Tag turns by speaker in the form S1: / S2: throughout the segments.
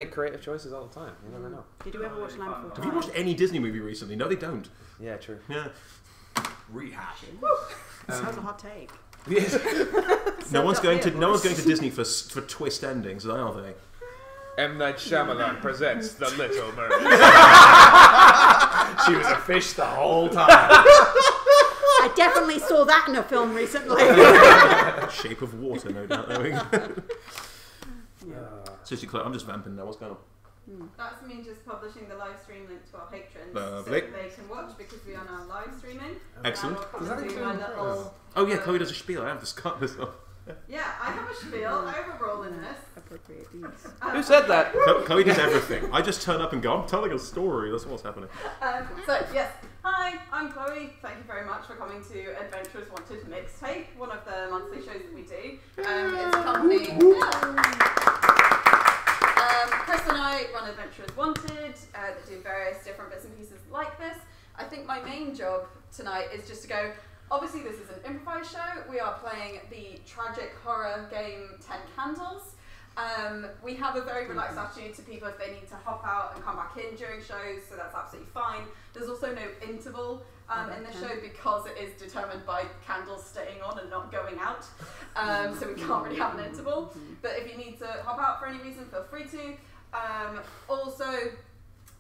S1: make creative choices all the time. You never know.
S2: Did you ever watch Land
S3: Have you watched any Disney movie recently? No, they don't.
S1: Yeah, true.
S3: Yeah.
S4: Rehash.
S2: Sounds a hot take.
S3: Yes. no one's going to Disney for twist endings, are they?
S1: M. Night Shyamalan presents The Little Mermaid. She was a fish the whole time.
S2: I definitely saw that in a film recently.
S3: Shape of Water, no doubt. Seriously, Chloe, I'm just vamping now. What's going on?
S5: That's me just publishing the live stream link to our patrons
S3: Lovely.
S5: so that they can watch because we are now live streaming.
S3: Excellent.
S5: Oh
S3: yeah, Chloe does a spiel. I have to cut this off.
S5: Yeah, I have a spiel. I have a role in this.
S2: Appropriate these.
S1: Who said that?
S3: Chloe does everything. I just turn up and go, I'm telling a story. That's what's happening.
S5: So, yes. Hi, I'm Chloe. Thank you very much for coming to Adventurers Wanted Mixtape, one of the monthly shows that we do. It's a company. Chris and I run Adventurers Wanted that do various different bits and pieces like this. I think my main job tonight is just to go, obviously this is an improvised show. We are playing the tragic horror game 10 Candles. We have a very relaxed attitude to people if they need to hop out and come back in during shows, so that's absolutely fine. There's also no interval in the show because it is determined by candles staying on and not going out, so we can't really have an interval. But if you need to hop out for any reason, feel free to. Also,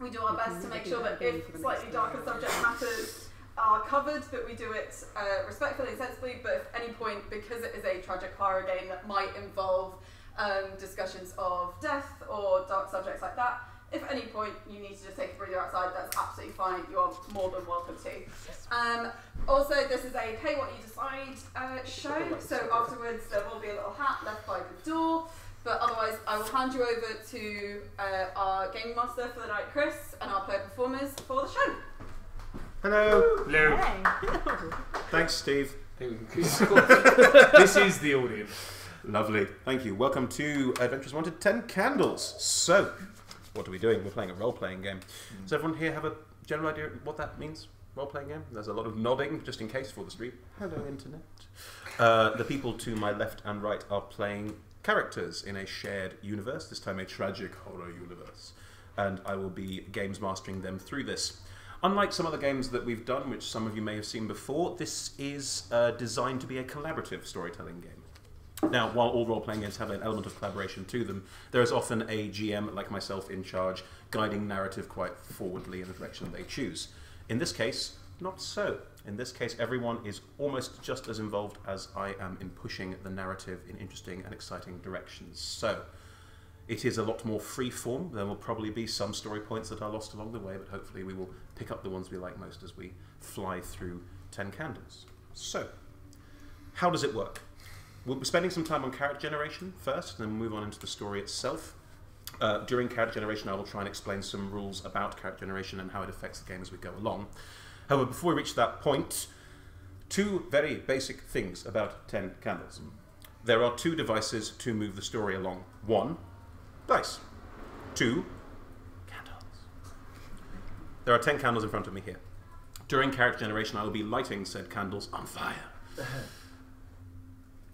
S5: we do our best to make sure that if slightly darker subject matters are covered, that we do it respectfully and sensibly, but at any point, because it is a tragic horror game that might involve discussions of death or dark subjects like that, if at any point you need to just take a breather outside, that's absolutely fine. You are more than welcome to. Also, this is a pay what you decide show, so afterwards there will be a little hat left by the door, but otherwise I will hand you over to our game master for the night, Chris, and our player performers for the show.
S3: Hello.
S4: Hello.
S2: Hey.
S3: Thanks, Steve.
S4: This is the audience.
S3: Lovely. Thank you. Welcome to Adventures Wanted 10 Candles. So, what are we doing? We're playing a role-playing game. Does everyone here have a general idea what that means? Role-playing game? There's a lot of nodding, just in case, for the stream. Hello, Internet. The people to my left and right are playing characters in a shared universe, this time a tragic horror universe. And I will be games mastering them through this. Unlike some other games that we've done, which some of you may have seen before, this is designed to be a collaborative storytelling game. Now, while all role-playing games have an element of collaboration to them, there is often a GM, like myself, in charge, guiding narrative quite forwardly in the direction they choose. In this case, not so. In this case, everyone is almost just as involved as I am in pushing the narrative in interesting and exciting directions. So, it is a lot more free form. There will probably be some story points that are lost along the way, but hopefully we will pick up the ones we like most as we fly through 10 Candles. So, how does it work? We'll be spending some time on character generation first, and then we'll move on into the story itself. During character generation, I will try and explain some rules about character generation and how it affects the game as we go along. However, before we reach that point, two very basic things about 10 Candles. There are two devices to move the story along. One, dice. Two, candles. There are 10 candles in front of me here. During character generation, I will be lighting said candles on fire.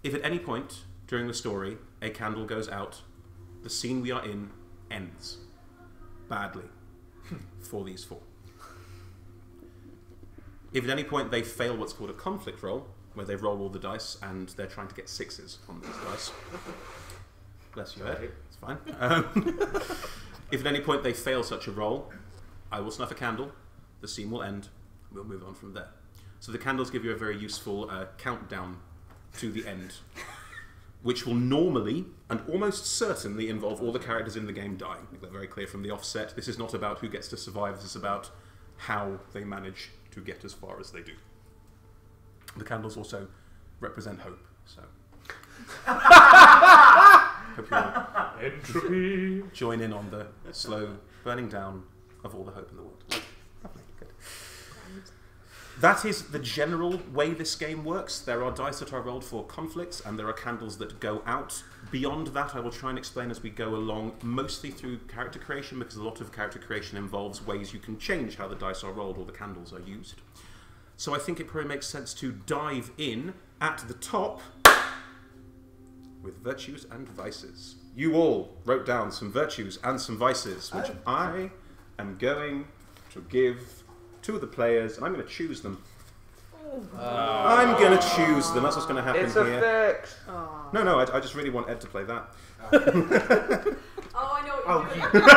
S3: If at any point during the story a candle goes out, the scene we are in ends badly for these four. If at any point they fail what's called a conflict roll, where they roll all the dice and they're trying to get sixes on these dice, bless your head, it's fine. If at any point they fail such a roll, I will snuff a candle, the scene will end, we'll move on from there. So the candles give you a very useful countdown to the end, which will normally and almost certainly involve all the characters in the game dying. Make that very clear from the offset. This is not about who gets to survive, this is about how they manage to get as far as they do. The candles also represent hope, so hope you'll
S4: Entropy.
S3: join in on the slow burning down of all the hope in the world. Lovely, good. That is the general way this game works. There are dice that are rolled for conflicts, and there are candles that go out. Beyond that, I will try and explain as we go along, mostly through character creation, because a lot of character creation involves ways you can change how the dice are rolled or the candles are used. So I think it probably makes sense to dive in at the top with virtues and vices. you all wrote down some virtues and some vices, which I am going to give to the players, and I'm going to choose them. I'm going to choose them. That's what's going to happen
S1: It's a
S3: here.
S1: fix.
S3: No, I just really want Ed to play that.
S5: Oh, I know what you're doing.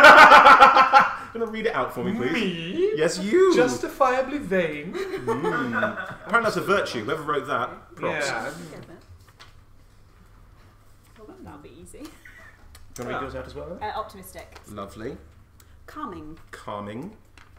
S3: Going to read it out for me, please.
S4: Me?
S3: Yes, you.
S4: Justifiably vain.
S3: Apparently that's a virtue. Whoever wrote that, props.
S4: Yeah.
S6: Well, that'll be easy.
S3: Do you want to read yours out as well?
S6: Optimistic.
S3: Lovely.
S2: Calming.
S3: Calming.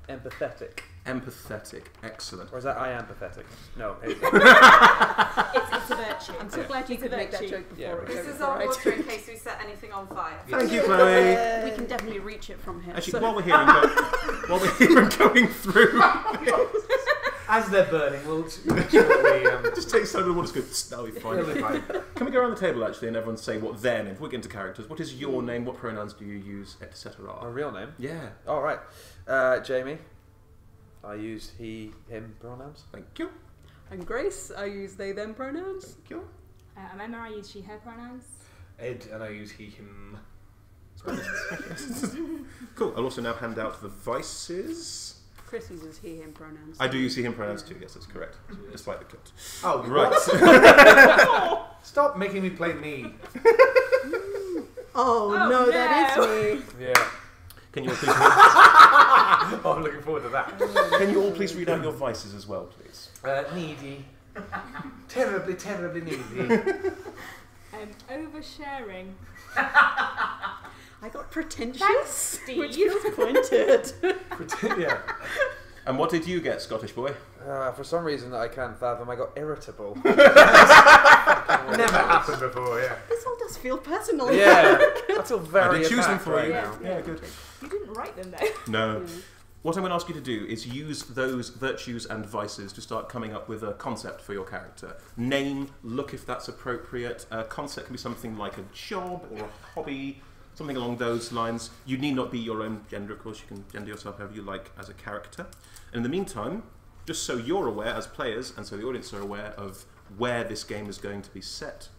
S1: Empathetic.
S3: Empathetic. Excellent.
S1: Or is that I am pathetic? No.
S6: It's a virtue.
S2: I'm so glad you
S6: It's
S2: could
S6: a
S2: make that
S6: virtue.
S2: joke before.
S1: Yeah,
S2: it
S5: This
S2: goes
S5: is our
S2: right.
S5: water in case we set anything on fire.
S3: Thank you, Chloe.
S2: We can definitely reach it from here.
S3: Actually, while we're here and going through,
S4: As they're burning, we'll make sure that we...
S3: just take some of the water's good. That'll be fine.
S4: It'll be fine.
S3: Can we go around the table actually and everyone say what their name? If we get into characters, what is your name? What pronouns do you use, etc.?
S1: My real name?
S3: Yeah.
S1: All right. Jamie. I use he, him pronouns.
S3: Thank you.
S2: And Grace, I use they, them pronouns.
S3: Thank you.
S6: Emma, I use she, her pronouns.
S4: Ed and I use he, him.
S3: Cool. I'll also now hand out the vices.
S2: Chris uses he, him pronouns.
S3: I do use he, him pronouns too. Yes, that's correct. Despite the cut.
S4: Oh,
S3: Right.
S4: Stop making me play me.
S2: Oh,
S6: Oh,
S2: no,
S6: no.
S2: that is me.
S1: Yeah.
S3: Can you all please?
S4: Oh, I'm looking forward to that.
S3: Can you all please read out your vices as well, please?
S4: Needy. Terribly, terribly needy.
S6: Oversharing.
S2: I got pretentious,
S6: Thanks, Steve.
S2: which feels pointed.
S4: Yeah.
S3: And what did you get, Scottish boy?
S1: For some reason that I can't fathom, I got irritable.
S4: Never happened before, yeah.
S2: This all does feel personal.
S1: Yeah. I feel
S3: I
S1: very
S3: did choose them
S1: attacked
S3: for
S1: right
S3: you.
S1: now.
S3: Yeah, good.
S6: You didn't write them though.
S3: No. What I'm going to ask you to do is use those virtues and vices to start coming up with a concept for your character. Name, look if that's appropriate. A concept can be something like a job or a hobby, something along those lines. You need not be your own gender, of course. You can gender yourself however you like as a character. And in the meantime, just so you're aware as players and so the audience are aware of where this game is going to be set.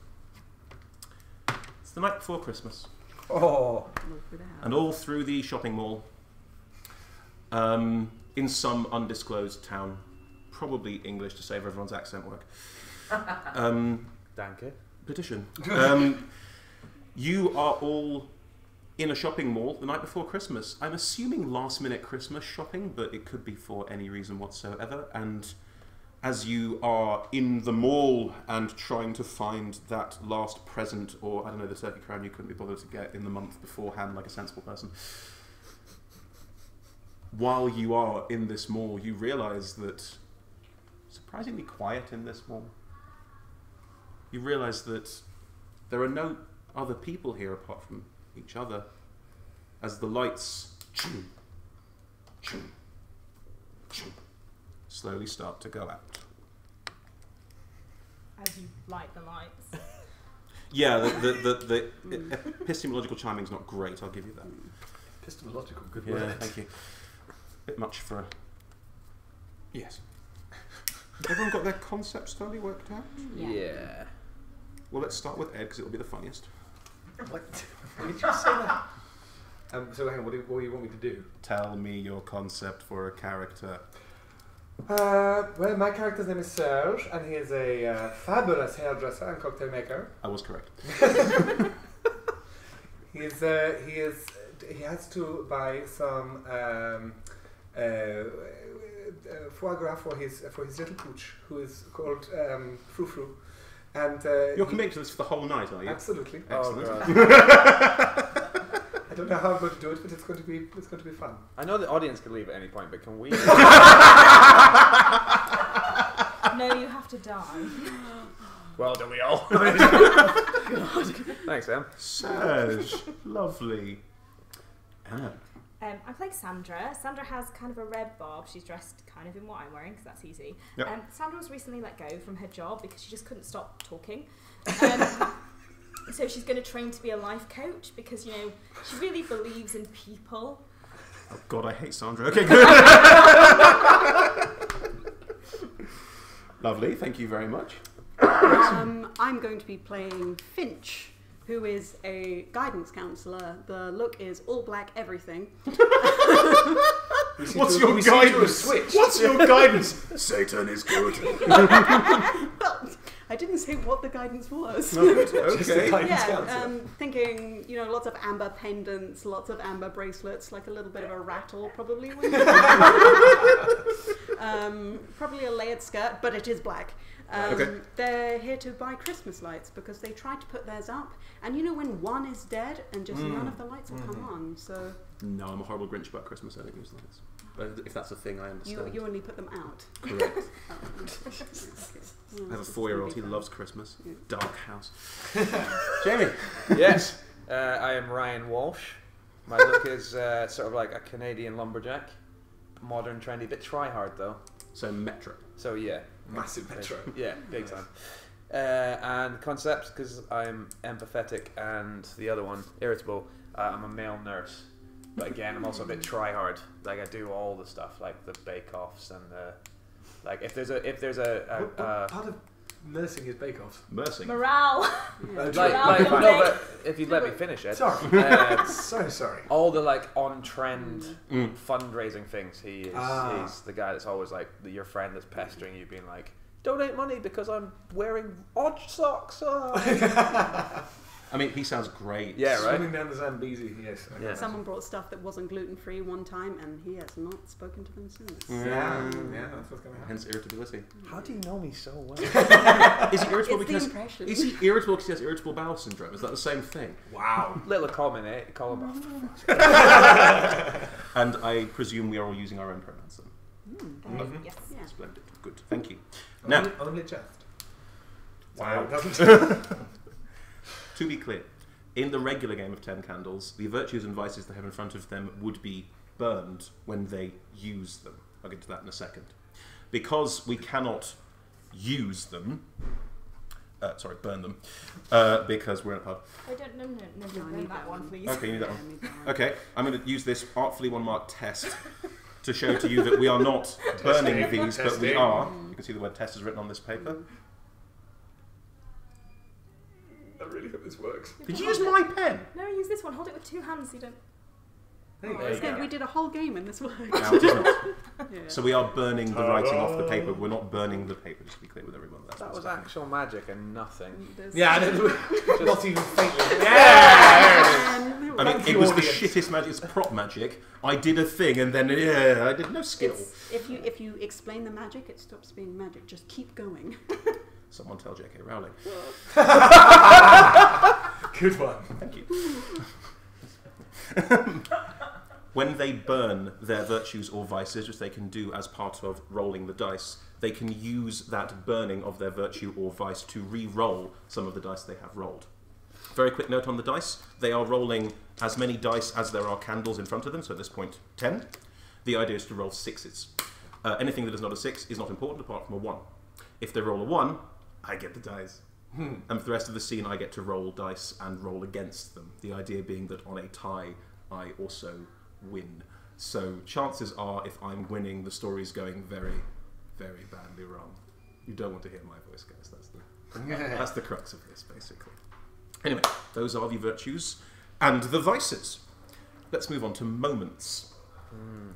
S3: It's the night before Christmas.
S4: Oh.
S3: And all through the shopping mall, in some undisclosed town, probably English to save everyone's accent work.
S1: Danke.
S3: Petition. You are all in a shopping mall the night before Christmas. I'm assuming last minute Christmas shopping, but it could be for any reason whatsoever. And as you are in the mall and trying to find that last present, or I don't know, the turkey crown you couldn't be bothered to get in the month beforehand like a sensible person, while you are in this mall, you realise that surprisingly quiet in this mall. You realise that there are no other people here apart from each other, as the lights slowly start to go out.
S6: As you light the lights.
S3: Yeah, the epistemological chiming's not great, I'll give you that.
S4: Epistemological, good
S3: Yeah,
S4: word.
S3: thank you. Bit much for a... Yes. Everyone got their concepts thoroughly worked out?
S1: Yeah.
S3: Well, let's start with Ed, because it'll be the funniest.
S4: What? Why did you say that? So hang on, what do you want me to do?
S3: Tell me your concept for a character.
S4: Well, my character's name is Serge, and he is a fabulous hairdresser and cocktail maker.
S3: I was correct.
S4: He has to buy some foie gras for his little pooch, who is called Frou Frou. And
S3: You're committed to this for the whole night, are you?
S4: Absolutely.
S3: Excellent.
S1: Oh,
S4: I don't know how I'm going to do it, but it's going to be fun.
S1: I know the audience can leave at any point, but can we?
S6: No, you have to die.
S1: Well, do we all? Thanks, Em.
S3: Serge. Lovely. Anna.
S6: I play Sandra. Sandra has kind of a red bob. She's dressed kind of in what I'm wearing, because that's easy.
S3: Yep.
S6: Sandra was recently let go from her job because she just couldn't stop talking. So she's going to train to be a life coach because, you know, she really believes in people.
S3: Oh God, I hate Sandra. Okay, good. Lovely, thank you very much.
S2: I'm going to be playing Finch, who is a guidance counsellor. The look is all black everything.
S3: What's your guidance? What's your guidance? Satan is good.
S2: Well, I didn't say what the guidance was.
S3: Okay.
S2: Thinking, lots of amber pendants, lots of amber bracelets, like a little bit of a rattle, probably. Probably a layered skirt, but it is black. They're here to buy Christmas lights because they tried to put theirs up, and when one is dead and just none of the lights will come on. So
S3: no, I'm a horrible Grinch about Christmas. I don't use lights. But if that's a thing, I understand.
S2: you only put them out.
S3: Correct. I have a 4-year-old. He loves Christmas.
S2: Yeah.
S3: Dark house. Jamie.
S1: Yes, I am Ryan Walsh. My look is sort of like a Canadian lumberjack, modern, trendy, bit try hard though.
S3: So Metro.
S1: So yeah,
S4: Massive Metro.
S1: yeah, big time. And concepts, because I'm empathetic, and the other one, irritable. I'm a male nurse, but again, I'm also a bit try hard. Like I do all the stuff, like the bake-offs and like if there's a
S4: What part of nursing is bake-offs?
S3: Mercy.
S6: Morale.
S1: no, but if you'd let me finish it.
S4: Sorry. So sorry.
S1: All the like on-trend fundraising things. He's the guy that's always like your friend that's pestering you, being like, donate money because I'm wearing odd socks.
S3: I mean, he sounds great.
S1: Yeah, right.
S4: Swimming down the Zambezi, yes.
S1: Yeah.
S2: Someone brought stuff that wasn't gluten-free one time, and he has not spoken to them since.
S4: Yeah, that's what's going to happen.
S3: Hence irritability.
S1: How do you know me so well?
S3: Is he irritable
S2: It's the
S3: because
S2: impression.
S3: is he irritable because he has irritable bowel syndrome? Is that the same thing?
S4: Wow.
S1: Little comment, eh? Call him off.
S3: And I presume we are all using our own pronouns then.
S6: Yes.
S2: Yeah.
S3: Splendid. Good. Thank you. Now,
S4: Only just.
S3: Wow.
S4: It doesn't.
S3: to be clear, in the regular game of 10 Candles, the virtues and vices they have in front of them would be burned when they use them. I'll get to that in a second. Because we cannot use them, burn them, because we're in a pub.
S6: I don't know.
S2: I need
S6: that one, please.
S3: Okay, you need that one. Okay, I'm going to use this artfully one-marked test to show to you that we are not burning these, but we are. You can see the word test is written on this paper.
S4: I really hope this works.
S3: Did you use my pen?
S6: No, use this one. Hold it with 2 hands so you don't...
S4: There you
S1: There
S4: go.
S1: you go.
S2: We did a whole game and this worked.
S3: No, it is not.
S2: Yeah.
S3: So we are burning the writing off the paper. We're not burning the paper, just to be clear with everyone. That's
S1: That
S3: what's
S1: was
S3: happening.
S1: actual magic and nothing.
S2: There's-
S4: Yeah, not even faintly.
S2: And-
S3: I mean,
S4: Thank
S3: it
S4: you,
S3: was the
S4: audience.
S3: shittest magic. It's prop magic. I did a thing, and then I did no skill.
S2: if you explain the magic, it stops being magic. Just keep going.
S3: Someone tell J.K. Rowling.
S4: Good one.
S3: Thank you. When they burn their virtues or vices, which they can do as part of rolling the dice, they can use that burning of their virtue or vice to re-roll some of the dice they have rolled. Very quick note on the dice. They are rolling as many dice as there are candles in front of them, so at this point 10. The idea is to roll 6s. Anything that is not a 6 is not important apart from a 1. If they roll a 1, I get the dice. And for the rest of the scene, I get to roll dice and roll against them. The idea being that on a tie, I also win. So chances are, if I'm winning, the story's going very, very badly wrong. You don't want to hear my voice, guys. That's the crux of this, basically. Anyway, those are the virtues and the vices. Let's move on to moments.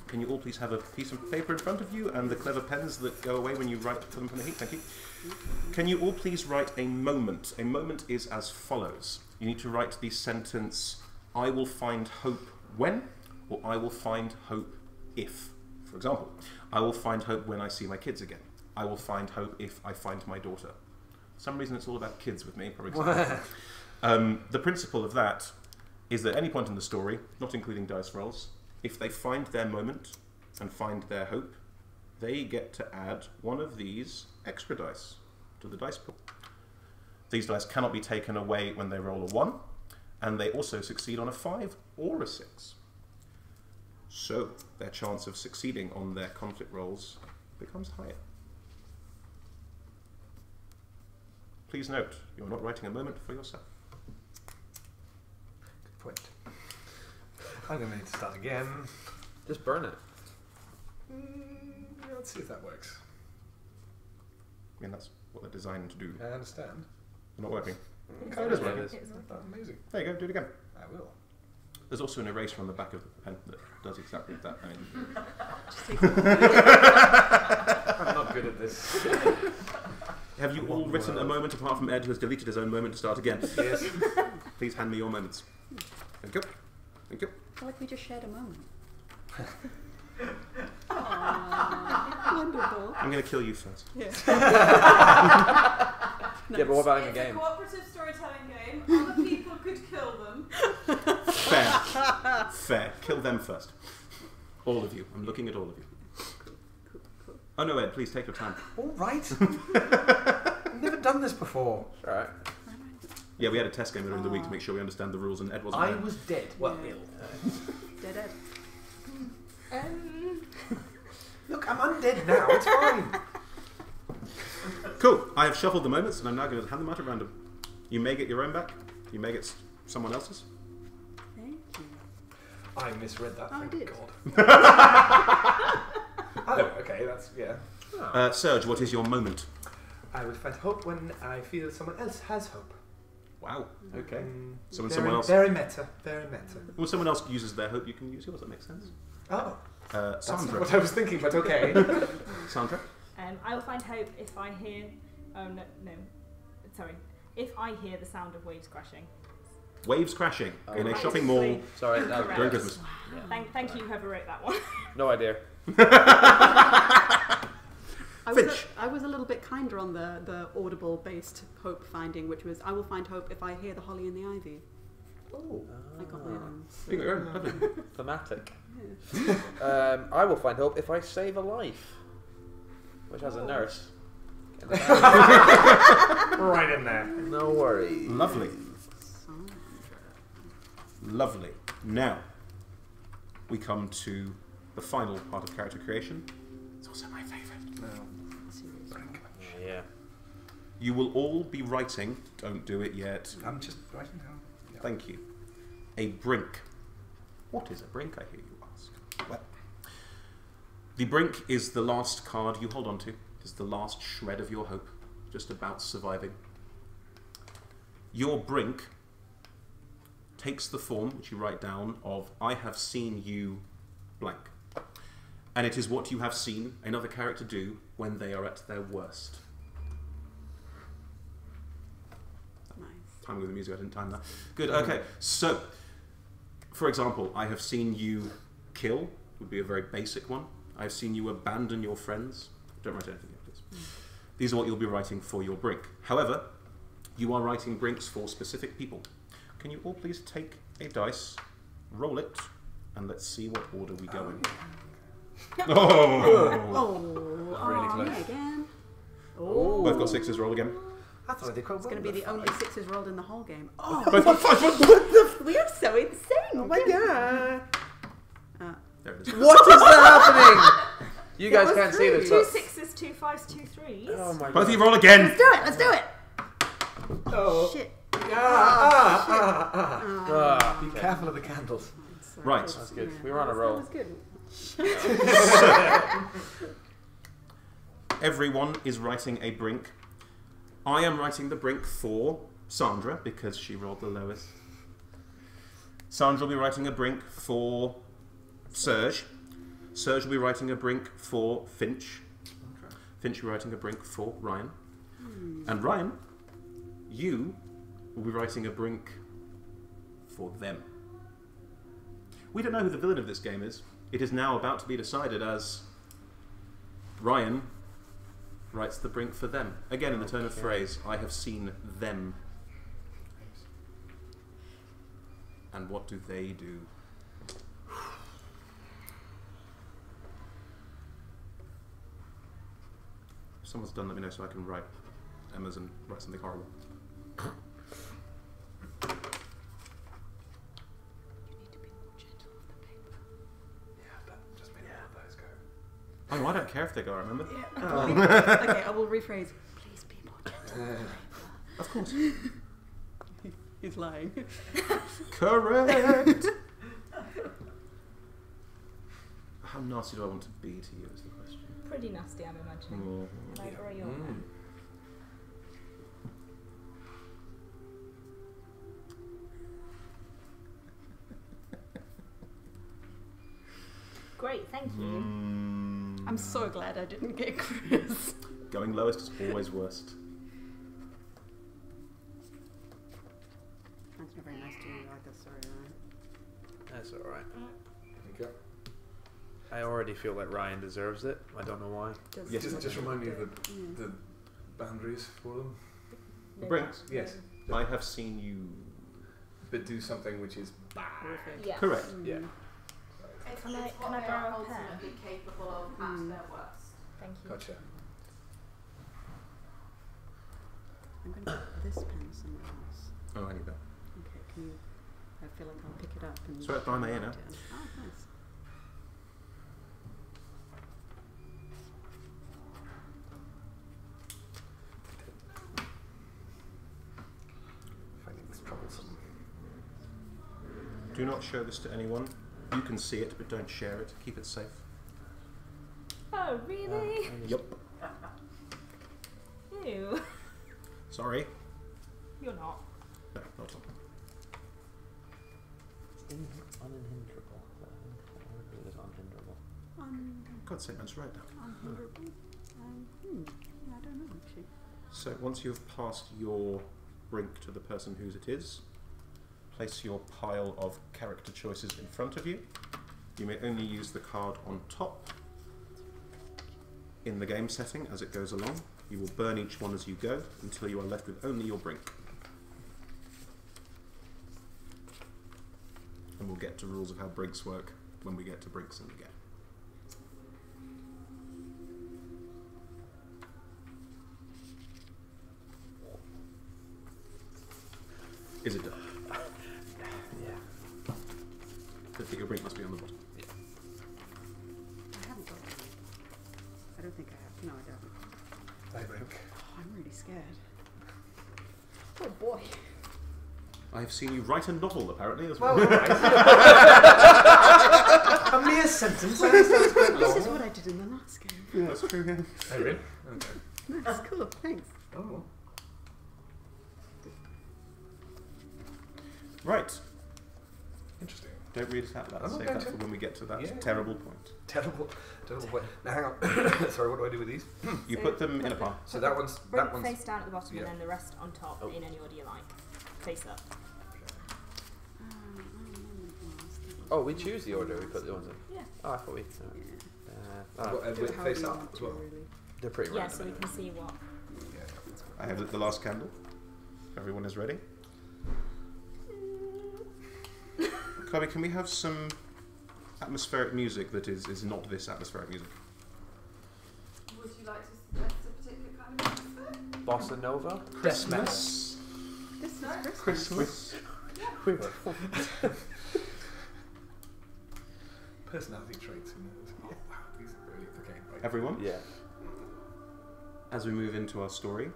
S3: Can you all please have a piece of paper in front of you and the clever pens that go away when you write for them from the heat? Thank you. Can you all please write a moment? A moment is as follows. You need to write the sentence, I will find hope when, or I will find hope if. For example, I will find hope when I see my kids again. I will find hope if I find my daughter. For some reason it's all about kids with me, probably. The principle of that is that at any point in the story, not including dice rolls, if they find their moment and find their hope, they get to add one of these extra dice to the dice pool. These dice cannot be taken away when they roll a 1, and they also succeed on a 5 or a 6. So their chance of succeeding on their conflict rolls becomes higher. Please note, you are not writing a moment for yourself.
S4: Good point. I'm going to need to start again.
S1: Just burn it.
S4: Let's see if that works.
S3: I mean, that's what they're designed to do.
S4: I understand.
S3: They're not working. Oh, it is working.
S6: It's working.
S4: Amazing.
S3: There you go, do it again.
S4: I will.
S3: There's also an eraser on the back of the pen that does exactly that. I mean,
S2: Just take it.
S1: I'm not good at this.
S3: have you all written a moment apart from Ed, who has deleted his own moment to start again?
S4: Yes.
S3: Please hand me your moments. Thank you. Thank you.
S2: I feel like we just shared a moment. Aww, wonderful.
S3: I'm going to kill you first.
S2: Yeah.
S1: Yeah, but what about in the
S5: It's a
S1: game?
S5: cooperative storytelling game. Other people could kill them.
S3: Fair. Fair. Kill them first. All of you. I'm looking at all of you. Oh no, Ed, please take your time.
S4: All right. I've never done this before.
S1: Alright.
S3: Yeah, we had a test game during the week to make sure we understand the rules, and Ed wasn't
S4: I
S3: there.
S4: was dead. Well,
S2: Yeah.
S4: ill.
S2: Dead.
S4: Look, I'm undead now. It's fine.
S3: Cool. I have shuffled the moments, and I'm now going to hand them out at random. You may get your own back. You may get someone else's.
S2: Thank you.
S4: I misread that.
S2: Oh, I
S4: Thank
S2: did.
S4: God. Oh, okay. That's yeah.
S3: Serge, what is your moment?
S4: I will find hope when I feel someone else has hope.
S3: Wow. Okay. So when
S4: very,
S3: someone else,
S4: very meta. Very meta.
S3: when someone else uses their hope, you can use yours. That makes sense.
S4: Oh, that's not
S3: Sandra.
S4: what I was thinking, but okay.
S3: Sandra.
S6: I will find hope if I hear. Oh no, sorry. If I hear the sound of waves crashing.
S3: Waves crashing in a
S6: Right.
S3: shopping mall
S1: Sorry, that was
S6: Correct.
S3: during Christmas.
S6: Thank you, whoever wrote that one.
S1: No idea.
S2: I was a little bit kinder on the audible based hope finding, which was I will find hope if I hear the holly and the ivy.
S3: Oh.
S2: I got my own.
S3: You got your own. Lovely.
S1: Thematic.
S2: Yeah.
S1: I will find hope if I save a life. Which has a nurse.
S4: Right in there.
S1: No worries.
S3: Lovely. Lovely. Now, we come to the final part of character creation. It's also my favourite.
S4: No.
S1: Yeah.
S3: You will all be writing, don't do it yet,
S4: I'm just writing down. Yeah.
S3: thank you, a brink. What is a brink, I hear you ask? Well, the brink is the last card you hold on to. It is the last shred of your hope, just about surviving. Your brink takes the form, which you write down, of I have seen you blank. And it is what you have seen another character do when they are at their worst.
S2: Nice.
S3: Timing with the music, I didn't time that. Good, okay. So, for example, I have seen you kill, would be a very basic one. I've seen you abandon your friends. Don't write anything like this. These are what you'll be writing for your brink. However, you are writing brinks for specific people. Can you all please take a dice, roll it, and let's see what order we go in.
S2: Oh,
S4: Really close.
S2: me again.
S1: Oh.
S3: Both got sixes, roll again.
S4: I thought I did quite
S2: It's
S4: well.
S2: going to be the only sixes rolled in the whole game. Oh,
S3: Both got five.
S2: we are so insane.
S1: Oh my god.
S3: There it is.
S1: What is happening? You
S2: That
S1: guys
S2: was
S1: can't see this.
S6: Two
S1: but-
S6: sixes, 2 5s, 2 3s.
S1: Oh my
S3: Both of you
S1: god.
S3: roll again.
S2: Let's do it. Let's do it.
S4: Oh.
S2: Shit.
S1: Ah,
S4: Be
S1: okay.
S4: careful of the candles.
S3: Right.
S1: That's good. We were on a roll.
S2: That was good.
S3: Everyone is writing a brink. I am writing the brink for Sandra because she rolled the lowest. Sandra will be writing a brink for Serge. Serge will be writing a brink for Finch. Finch will be writing a brink for Ryan. And Ryan, you will be writing a brink for them. We don't know who the villain of this game is. It is now about to be decided as Ryan writes the brink for them. Again, in the turn of phrase, I have seen them. And what do they do? If someone's done, let me know so I can write Emma's and write something horrible.
S4: Yeah, but just made all of those go.
S3: Oh, no, I don't care if they go, remember?
S2: Okay, I will rephrase. Please be more gentle.
S3: Of course.
S2: He's lying.
S3: Correct! How nasty do I want to be to you is the question.
S6: Pretty nasty, I'm imagining.
S3: Oh.
S6: Can I borrow your pen? Great, thank you.
S2: I'm so glad I didn't get Chris.
S3: Going lowest is always worst.
S2: That's not very nice to you either, sorry, Ryan.
S1: That's alright.
S4: There you go.
S1: I already feel like Ryan deserves it. I don't know why.
S3: Yes,
S4: Just remind me of the boundaries for them.
S6: No
S3: Brinks.
S6: doubt.
S4: Yes.
S3: I have seen you.
S4: But do something which is bad.
S2: Horrific.
S6: Yeah.
S3: Correct.
S1: Yeah.
S5: It's
S6: Can I
S5: what they
S6: borrow
S5: are
S6: a pen?
S5: ultimately capable of at their worst.
S6: Thank you.
S4: Gotcha.
S2: I'm going to put this pen somewhere else.
S3: Oh, I need that.
S2: Okay, can you... I feel like I'll pick it up and...
S3: It's right by my ear now.
S2: Oh, nice.
S4: Finding this troublesome.
S3: Do not show this to anyone. You can see it, but don't share it. Keep it safe.
S6: Oh, really?
S3: Yep.
S6: Ew.
S3: Sorry.
S6: You're not.
S3: No, not at all.
S1: Unhinderable. It is unhinderable.
S3: God's sake, that's right now.
S2: Unhinderable. I don't know, actually.
S3: So once you've passed your brink to the person whose it is, place your pile of character choices in front of you. You may only use the card on top. In the game setting, as it goes along, you will burn each one as you go until you are left with only your brink. And we'll get to rules of how brinks work when we get to brinks in the game. Is it done?
S1: Yeah.
S3: I think your brink must be on the bottom.
S2: I haven't got one. I don't think I have. No, I don't.
S4: I brink.
S2: Oh, I'm really scared. Oh boy.
S3: I have seen you write a novel, apparently, as well.
S4: Well, alright. A mere sentence. I understand it's quite long.
S2: This is what I did in the last game.
S3: Yeah, that's true, yeah.
S4: Oh, really? Okay.
S2: Nice, cool, thanks.
S4: Oh.
S3: Right.
S4: Interesting.
S3: Don't read it out loud.
S4: I'm not
S3: Save
S4: going
S3: that
S4: to.
S3: for when we get to that
S4: Yeah.
S3: terrible point.
S4: Terrible point. Now hang on. Sorry, what do I do with these?
S3: You
S6: So
S3: put them in a pile.
S4: So that one's
S6: Brink face down at the bottom
S4: yeah.
S6: and then the rest on top
S3: Oh.
S6: in any order you like. Face up.
S1: Oh, we choose the order we put the ones in.
S6: Yeah.
S1: Oh, I thought we.
S4: with face up as well.
S1: They're pretty
S6: Yeah,
S1: random.
S6: so we can see what.
S4: Yeah.
S3: I have lit the last candle. Everyone is ready. Chloe, can we have some atmospheric music that is not this atmospheric music?
S5: Would you like to suggest a particular kind of atmosphere?
S1: Bossa Nova.
S3: Christmas.
S2: This is Christmas.
S3: Christmas.
S1: We were.
S4: Personality traits. Who knows? Oh wow, these are really okay. Right.
S3: Everyone,
S1: Yeah.
S3: as we move into our story,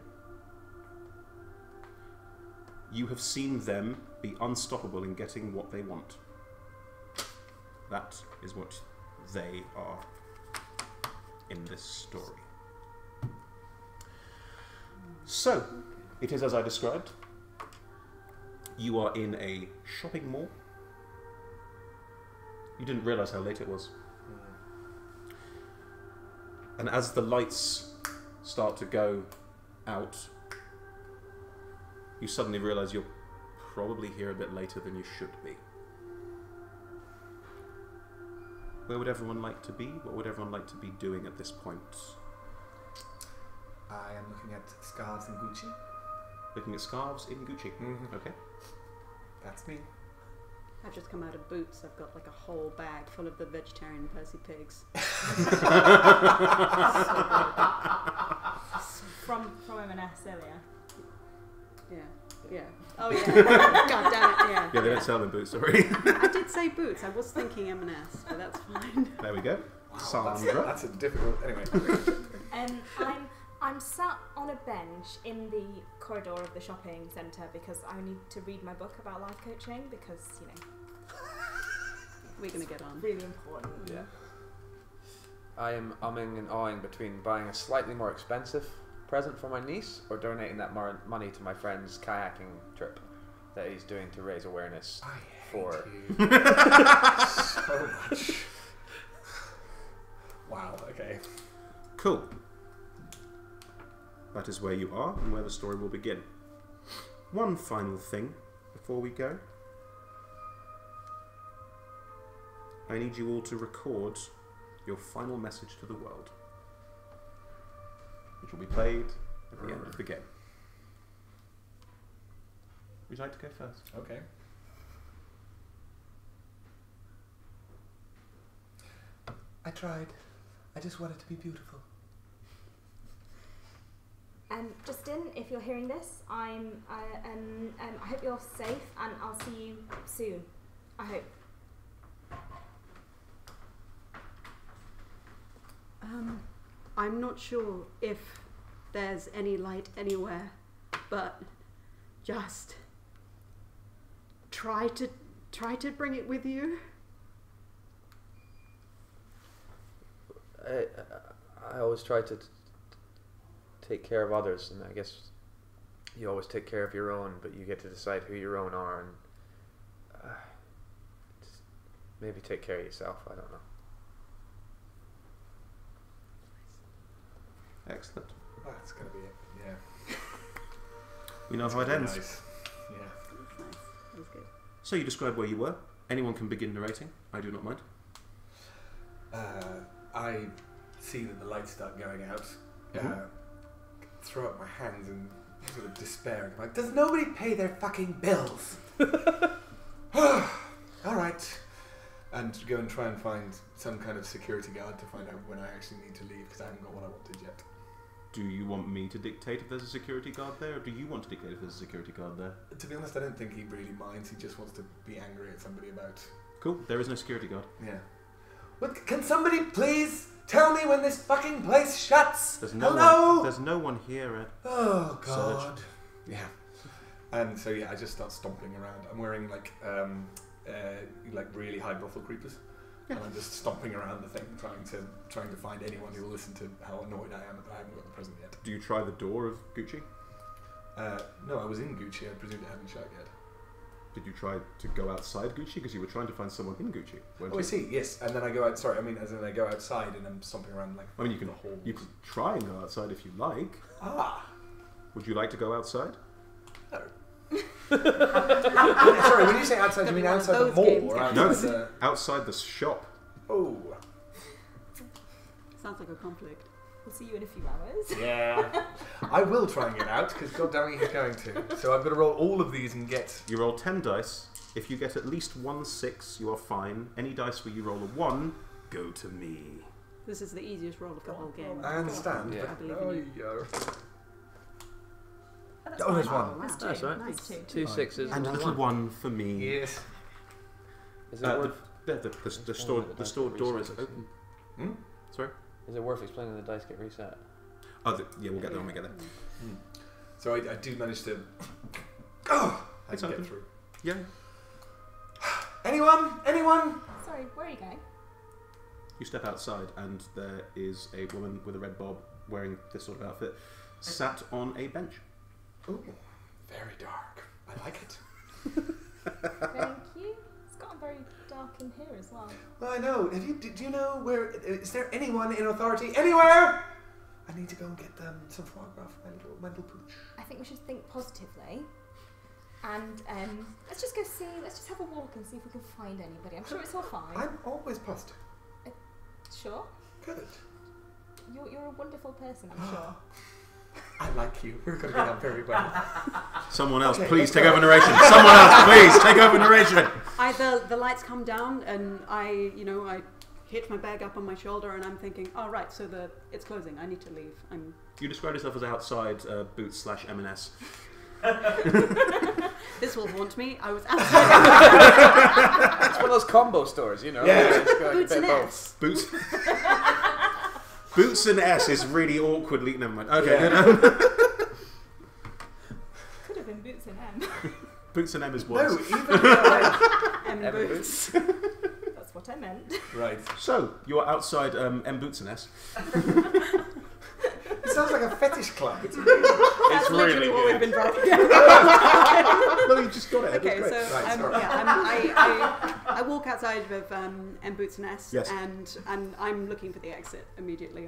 S3: you have seen them be unstoppable in getting what they want. That is what they are in this story. So, it is as I described. You are in a shopping mall. You didn't realise how late it was. And as the lights start to go out, you suddenly realise you're probably here a bit later than you should be. Where would everyone like to be? What would everyone like to be doing at this point?
S4: I am looking at scarves and Gucci.
S3: Looking at scarves in Gucci.
S4: Mhm.
S3: Okay.
S4: That's me.
S2: I've just come out of Boots. I've got like a whole bag full of the vegetarian Percy pigs.
S6: From M&S earlier.
S2: Yeah. Yeah. Oh yeah. God damn it. Yeah.
S3: Yeah, they don't sell them boots, sorry.
S2: I did say Boots. I was thinking M&S, but that's fine.
S3: There we go.
S4: Wow,
S3: Sandra.
S4: that's a difficult. Anyway.
S6: I'm sat on a bench in the corridor of the shopping centre because I need to read my book about life coaching because, you know,
S2: We're gonna get on.
S6: really important.
S1: Yeah. I am umming and ahhing between buying a slightly more expensive present for my niece or donating that more money to my friend's kayaking trip that he's doing to raise awareness
S4: I hate
S1: for.
S4: you so much. Okay.
S3: Cool. That is where you are and where the story will begin. One final thing before we go. I need you all to record your final message to the world, which will be played at the end of the game. Would you like to go first?
S4: Okay. I tried. I just want it to be beautiful.
S6: Justin, if you're hearing this, I hope you're safe, and I'll see you soon. I hope.
S2: I'm not sure if there's any light anywhere, but just try to bring it with you.
S1: I always try to take care of others, and I guess you always take care of your own, but you get to decide who your own are, and just maybe take care of yourself. I don't know.
S3: Excellent.
S4: That's gonna be it. Yeah.
S3: We know how it ends.
S4: Nice. Yeah.
S2: That's nice. That was good.
S3: So you described where you were. Anyone can begin narrating. I do not mind.
S4: I see that the lights start going out. Throw up my hands in sort of despair. I'm like, does nobody pay their fucking bills? All right. And go and try and find some kind of security guard to find out when I actually need to leave, because I haven't got what I wanted yet.
S3: Do you want me to dictate if there's a security guard there, or do you want to dictate if there's a security guard there?
S4: To be honest, I don't think he really minds. He just wants to be angry at somebody about...
S3: Cool, there is no security guard.
S4: Yeah. What, can somebody please tell me when this fucking place shuts?
S3: There's no
S4: Hello?
S3: one, there's no one here, Ed.
S4: Oh, God. Yeah. And so, yeah, I just start stomping around. I'm wearing, like really high brothel creepers. And I'm just stomping around the thing, trying to find anyone who will listen to how annoyed I am that I haven't got the present yet.
S3: Do you try the door of Gucci?
S4: No, I was in Gucci. I presume it hadn't shut yet.
S3: Did you try to go outside Gucci? Because you were trying to find someone in Gucci, weren't
S4: Oh,
S3: you?
S4: I see. Yes, and then I go out. Sorry, I mean, as in I go outside and I'm stomping around like.
S3: I mean, you can
S4: the halls.
S3: you could try and go outside if you like.
S4: Ah.
S3: Would you like to go outside?
S4: No. Sorry, when you say outside, do you mean outside the
S2: Those
S4: mall
S2: games
S4: or
S2: get-
S4: outside
S3: No,
S4: the?
S3: outside the shop.
S4: Oh.
S2: Sounds like a conflict.
S6: We'll see you in a few hours.
S4: Yeah. I will try and get out because goddamn he's going to. So I've got to roll all of these and get.
S3: You roll 10 dice. If you get at least 1 6, you are fine. Any dice where you roll a 1, go to me.
S2: This is the easiest roll of the whole game.
S4: I understand.
S1: Yeah.
S2: I believe
S4: Oh,
S2: in you.
S4: yeah.
S6: That's
S4: Oh, there's
S6: fine.
S4: one.
S6: That's two.
S1: That's right.
S2: Nice.
S6: That's
S1: 2 6s
S3: And a little 1 for me.
S4: Yes.
S1: Is it worth?
S3: The store door is open.
S4: Hmm?
S3: Sorry?
S1: Is it worth explaining the dice get reset?
S3: Oh, yeah, we'll get there when we get there.
S4: So I do manage to. Oh, I
S3: It's
S4: can
S3: open.
S4: get through.
S3: Yeah.
S4: Anyone? Anyone?
S6: Sorry, where are you going?
S3: You step outside, and there is a woman with a red bob wearing this sort of outfit, sat on a bench.
S4: Ooh, very dark. I like it.
S6: Thank you. It's gotten very dark in here as well.
S4: Well, I know. Do you know where? Is there anyone in authority anywhere? I need to go and get some foie gras for my little pooch.
S6: I think we should think positively. And let's just go see, let's just have a walk and see if we can find anybody. I'm sure it's all fine.
S4: I'm always positive.
S6: Sure.
S4: Good.
S6: You're a wonderful person, I'm sure.
S4: I like you. We're going to get on very well.
S3: Someone else,
S4: Okay,
S3: please
S4: let's
S3: take
S4: go.
S3: over narration. Someone else, please take over narration.
S2: Either the lights come down and I hitch my bag up on my shoulder and I'm thinking, oh right, so it's closing. I need to leave.
S3: You described yourself as outside Boots/M&S.
S2: This will haunt me. I was outside.
S1: It's one of those combo stores, you know.
S4: Yeah.
S1: It's got
S2: Boots
S1: a
S2: and
S1: bit both.
S2: S.
S3: Boots. Boots and S is really awkwardly. Never mind. Okay.
S4: Yeah.
S3: No.
S6: Could have been Boots and M.
S3: Boots and M is
S4: No,
S3: worse.
S4: even
S2: M
S1: M
S2: boots.
S6: That's what I meant.
S4: right.
S3: So you're outside M Boots and S.
S4: So sounds like a fetish club.
S2: That's
S1: It's
S2: literally
S1: really
S2: what
S1: good.
S2: we've been driving.
S3: No, you just got it.
S2: Okay,
S3: That's
S2: so
S3: great.
S4: Right, sorry.
S2: I walk outside of M Boots Nest,
S3: Yes.
S2: and I'm looking for the exit immediately.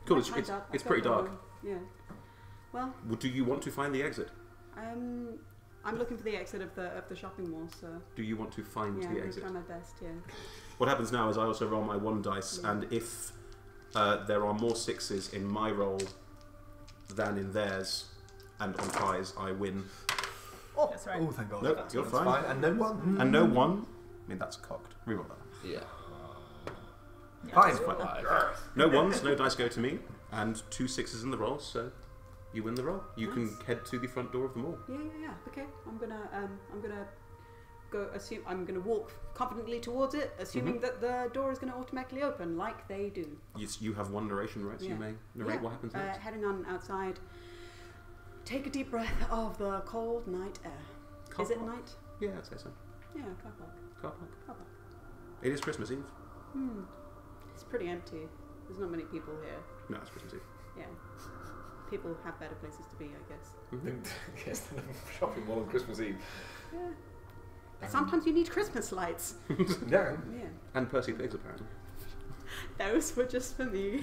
S3: Cool.
S2: my
S3: It's,
S2: time's up.
S3: it's
S2: I've
S3: pretty
S2: got
S3: dark.
S2: no- Yeah. Well,
S3: Well, do you want to find the exit?
S2: I'm looking for the exit of the shopping mall. So
S3: Do you want to find
S2: yeah,
S3: the
S2: I'm
S3: exit?
S2: trying my best. Yeah.
S3: What happens now is I also roll my 1 dice,
S2: Yeah.
S3: and if there are more 6s in my roll than in theirs, and on ties, I win.
S6: That's right.
S4: Oh, thank God.
S3: Nope, you're
S4: That's
S3: fine.
S4: And no one.
S3: And no 1. I mean, that's cocked. Reroll that.
S1: Yeah.
S4: Fine.
S3: No 1s, no dice go to me, and 2 6s in the roll, so you win the roll. You can
S2: Nice.
S3: head to the front door of the mall.
S2: Yeah. Okay. I'm gonna go. I'm gonna walk confidently towards it, assuming that the door is gonna automatically open, like they do.
S3: You have 1 narration, right? So you
S2: Yeah.
S3: may narrate what happens next.
S2: Heading on outside. Take a deep breath of the cold night air.
S3: Car
S2: Is it
S3: park?
S2: night?
S3: Yeah, I'd say so.
S2: Yeah, car park.
S3: Car park.
S2: Car park.
S3: It is Christmas Eve.
S2: It's pretty empty. There's not many people here.
S3: No, it's Christmas Eve.
S2: Yeah. People have better places to be, I guess.
S4: Yes, the shopping mall on Christmas Eve.
S2: Yeah. Sometimes you need Christmas lights.
S4: Yeah.
S2: Yeah.
S3: And Percy Pigs, apparently.
S2: Those were just for me.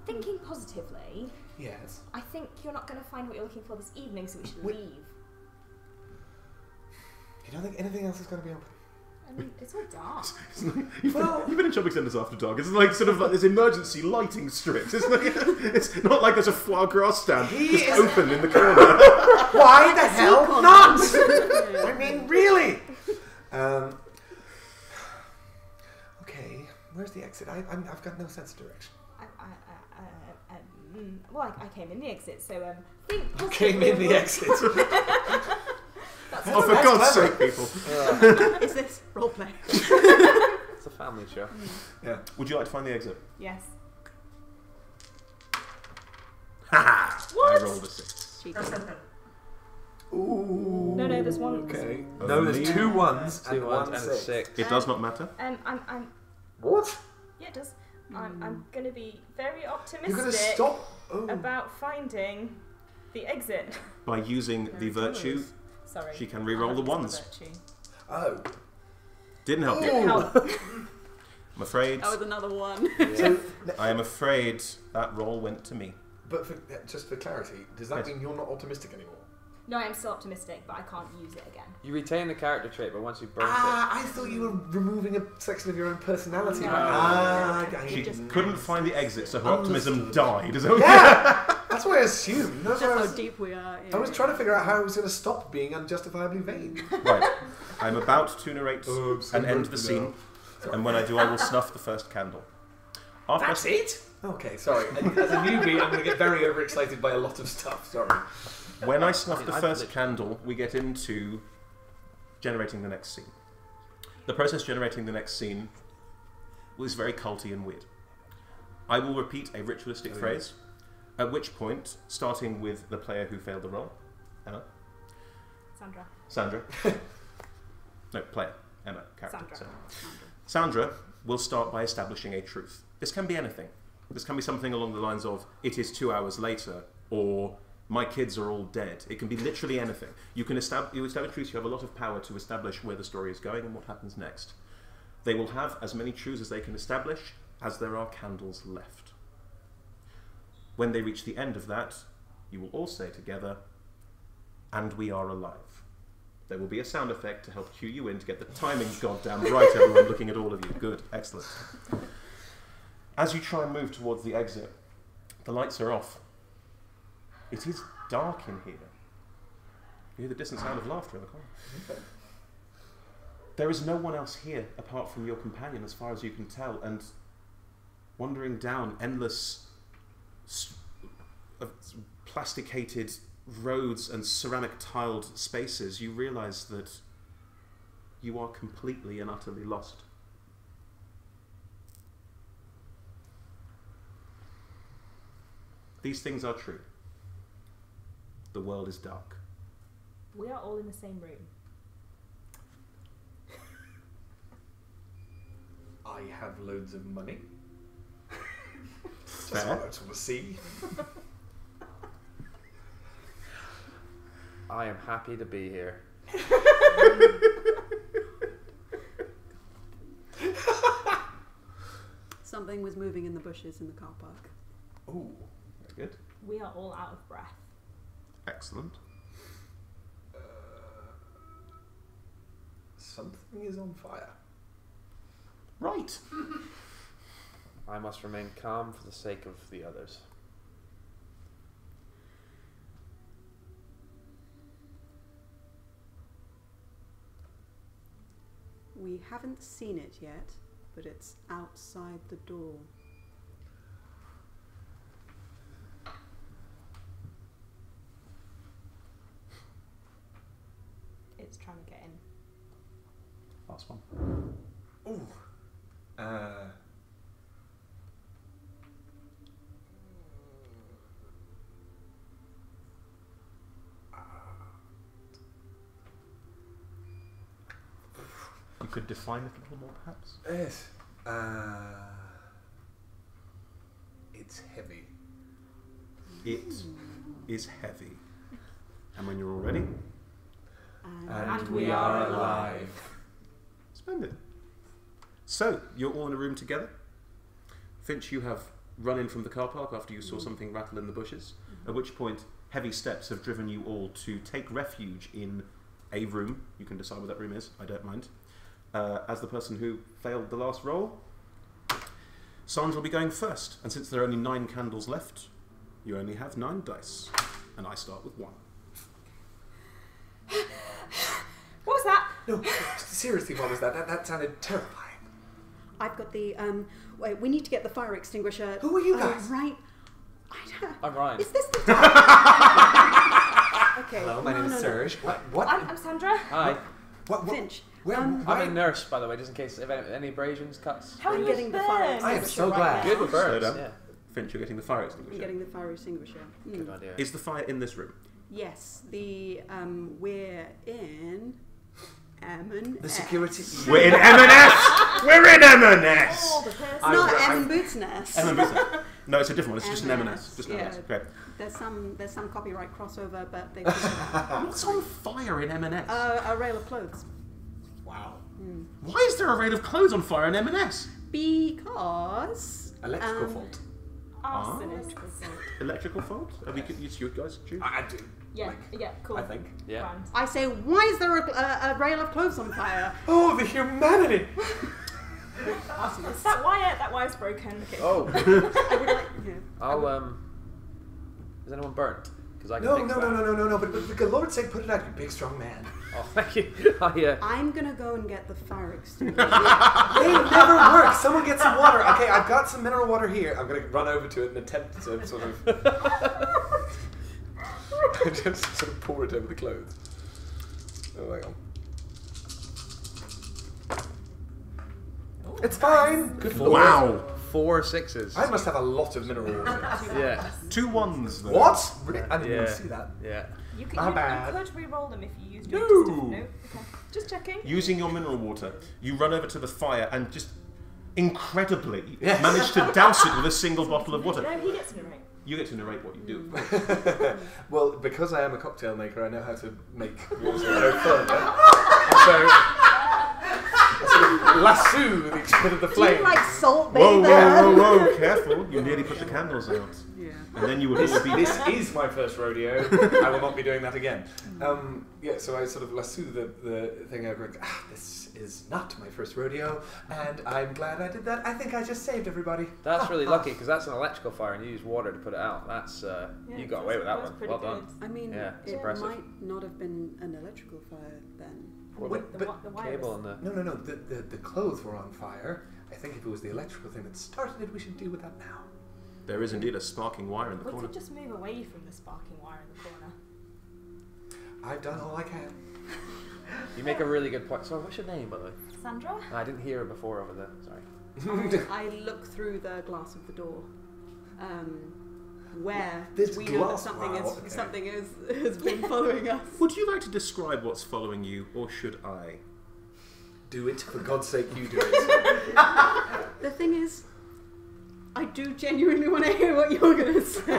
S6: Thinking positively,
S4: Yes.
S6: I think you're not going to find what you're looking for this evening, so we should
S4: Wait.
S6: leave.
S4: You don't think anything else is going to be open?
S6: I mean, it's all dark.
S3: You've been in shopping centres after dark. It's like sort of like this emergency lighting strips. It's not like there's a foie gras stand just open in the corner.
S4: Why the hell not?
S2: Yeah.
S4: I mean, really? Okay, where's the exit? I've got no sense of direction.
S6: Well, I came in the exit, so think positively.
S4: Came in the exit.
S6: That's
S3: Oh, for
S4: That's
S3: God's
S4: clever.
S3: sake, people.
S2: Is this roleplay?
S1: It's a family show.
S4: Yeah.
S3: Would you like to find the exit?
S6: Yes.
S3: Ha!
S6: What?
S3: I rolled a 6.
S2: Cheating.
S4: Ooh.
S6: No, there's one.
S4: Okay.
S3: Oh,
S4: No, there's
S3: me?
S4: 2 1s and
S1: 2
S4: 1
S1: 1s and
S4: 6.
S1: 6.
S3: It does not matter.
S6: I'm.
S4: What?
S6: Yeah, it does. I'm going to be very
S4: You're
S6: optimistic
S4: going to stop? Oh.
S6: about finding the exit.
S3: By using the virtue,
S6: Sorry.
S3: she can re-roll the ones.
S6: Virtue.
S4: Oh.
S3: Didn't help you.
S6: Didn't help.
S3: I'm afraid.
S2: That was another one.
S4: So,
S3: I am afraid that roll went to me.
S4: but just for clarity, does that
S3: Yes.
S4: mean you're not optimistic anymore?
S6: No, I am still optimistic, but I can't use it again.
S1: You retain the character trait, but once you burn
S4: I thought you were removing a section of your own personality.
S2: No.
S4: I
S3: She
S4: get
S2: just
S4: it.
S3: couldn't find the exit, so her
S4: Understood.
S3: optimism died. Is that
S4: Yeah! That's what I assumed. That's
S2: That's
S4: why
S2: how deep we are.
S4: I was trying to figure out how I was going to stop being unjustifiably vain.
S3: Right. I'm about to narrate
S4: Oh, I'm so
S3: and end the
S4: broken
S3: scene,
S4: now.
S3: and when I do, I will snuff the first candle. After
S4: That's it? Okay, sorry. As a newbie, I'm going to get very overexcited by a lot of stuff. Sorry.
S3: When I snuff the
S1: I've
S3: first
S1: literally-
S3: candle, we get into generating the next scene. The process generating the next scene was very culty and weird. I will repeat a ritualistic phrase, at which point, starting with the player who failed the roll, Emma, Sandra, no, player, Emma, character.
S6: Sandra.
S3: Sorry. Sandra will start by establishing a truth. This can be anything. This can be something along the lines of, it is 2 hours later, or my kids are all dead. It can be literally anything. You establish truths, you have a lot of power to establish where the story is going and what happens next. They will have as many truths as they can establish as there are candles left. When they reach the end of that, you will all say together, and we are alive. There will be a sound effect to help cue you in to get the timing goddamn right, everyone looking at all of you. Good, excellent. As you try and move towards the exit, the lights are off. It is dark in here. You hear the distant sound of laughter in the corner.
S4: Okay.
S3: There is no one else here apart from your companion, as far as you can tell, and wandering down endless plasticated roads and ceramic tiled spaces, you realise that you are completely and utterly lost. These things are true. The world is dark.
S6: We are all in the same room.
S4: I have loads of money. Just
S3: Fair.
S4: what I just want to see.
S1: I am happy to be here.
S2: Something was moving in the bushes in the car park.
S3: Ooh, very good.
S6: We are all out of breath.
S3: Excellent.
S4: Something is on fire.
S3: Right.
S1: I must remain calm for the sake of the others.
S2: We haven't seen it yet, but it's outside the door.
S6: It's trying to get in.
S3: Last one.
S4: Ooh.
S3: You could define it a little more, perhaps.
S4: Yes. It's heavy.
S3: It is heavy. And when you're all ready,
S6: And we are alive.
S3: splendid. So, you're all in a room together. Finch, you have run in from the car park after you saw something rattle in the bushes, at which point heavy steps have driven you all to take refuge in a room. You can decide what that room is, I don't mind. As the person who failed the last roll, Sandra will be going first, and since there are only 9 candles left, you only have 9 dice, and I start with 1.
S6: What was that?
S4: No, seriously, what was that? That sounded terrifying.
S2: I've got the wait, we need to get the fire extinguisher.
S4: Who are you
S2: Oh,
S4: guys?
S2: right. I don't.
S1: I'm Ryan.
S2: Is this the Okay.
S4: Hello, my name is Serge. What?
S6: I'm Sandra.
S1: Hi.
S4: What?
S2: Finch.
S4: Where?
S2: Um,
S4: why-
S1: I'm a nurse, by the way, just in case if any abrasions, cuts.
S6: How are
S2: I'm
S6: you
S2: getting the fire
S6: burned?
S4: I am so glad.
S1: Good with birds.
S3: So done.
S1: Yeah.
S3: Finch, you're getting the fire
S2: I'm
S3: extinguisher.
S2: getting the fire extinguisher.
S1: Good idea.
S3: Is the fire in this room?
S2: Yes, the we're in M&S.
S4: The security.
S3: We're in M&S! We're in M&S!
S6: Oh, the person.
S2: Not
S4: I'm-
S2: M Boots Nest.
S3: M&S. No, it's a different one. It's just an
S2: M&S,
S3: M&S. Just an
S2: yeah.
S3: M&S. Okay.
S2: There's some copyright crossover, but they figured it out.
S3: What's on fire in M&S?
S2: A rail of clothes.
S4: Wow.
S3: Why is there a rail of clothes on fire in M&S?
S2: Because
S4: Electrical fault.
S6: Arsonist.
S3: Electrical fault? Are we, you guys choose?
S4: I do.
S6: Yeah,
S4: Like,
S6: yeah, cool.
S4: I think.
S1: Yeah.
S6: Grand.
S2: I say, why is there a rail of clothes on fire?
S4: Oh, the humanity!
S6: Arsonist. That wire's broken. Okay.
S1: Oh,
S2: I would like. Yeah.
S1: I'll Is anyone burnt? Because I can
S4: No,
S1: fix
S4: no,
S1: that.
S4: no, no, no, no. But for God's Lord's sake, put it out, you big strong man.
S1: Oh, thank you.
S2: I'm gonna go and get the fire extinguisher.
S4: They never work. Someone get some water. Okay, I've got some mineral water here. I'm gonna run over to it and attempt to sort of just sort of pour it over the clothes. Oh, hang on. It's fine. Good for
S3: Wow!
S1: 4 6s.
S4: I must have a lot of mineral water.
S1: Yeah.
S3: 2 1s though.
S4: What? Really? I didn't
S1: Yeah.
S4: even see that.
S1: Yeah.
S6: You could,
S4: My bad.
S6: you could re-roll them if you used your
S3: No.
S6: distiff- No? Okay. Just checking.
S3: Using your mineral water, you run over to the fire and just incredibly
S4: Yes.
S3: manage to douse it with a single bottle of water.
S6: No, he gets to narrate.
S3: You get to narrate what you do.
S4: Well, because I am a cocktail maker, I know how to make water go further. And so I sort of lasso the bit of the
S2: Do
S4: flame.
S2: you like Salt Bay
S3: Whoa,
S2: there?
S3: whoa, whoa, whoa, careful. You nearly put the candles out.
S2: Yeah.
S3: And then you would all be...
S4: This is my first rodeo. I will not be doing that again. Yeah, so I sort of lasso the thing over and this is not my first rodeo, and I'm glad I did that. I think I just saved everybody.
S1: That's really lucky because that's an electrical fire and you use water to put it out. That's
S6: Yeah,
S1: you got away with that
S6: was
S1: one.
S6: pretty
S1: Well done.
S6: good.
S2: I mean,
S1: Yeah, it's
S2: it
S1: impressive.
S2: might not have been an electrical fire then.
S1: What
S4: Wait,
S6: The,
S4: but
S6: the wire
S1: cable
S6: was-
S1: and the
S4: no. The clothes were on fire. I think if it was the electrical thing that started it, we should deal with that now.
S3: There is indeed a sparking wire in the
S6: We
S3: corner.
S6: could just move away from the sparking wire in the corner.
S4: I've done all I can.
S1: you make a really good point. Sorry, what's your name by the way?
S6: Sandra?
S1: I didn't hear it before over there. Sorry.
S2: I look through the glass of the door. Where
S4: This
S2: we know that
S4: glass-
S2: something
S4: wow,
S2: is
S4: okay.
S2: something has been following us.
S3: Would you like to describe what's following you, or should I?
S4: Do it. For God's sake, you do it.
S2: The thing is, I do genuinely want to hear what you're going to say.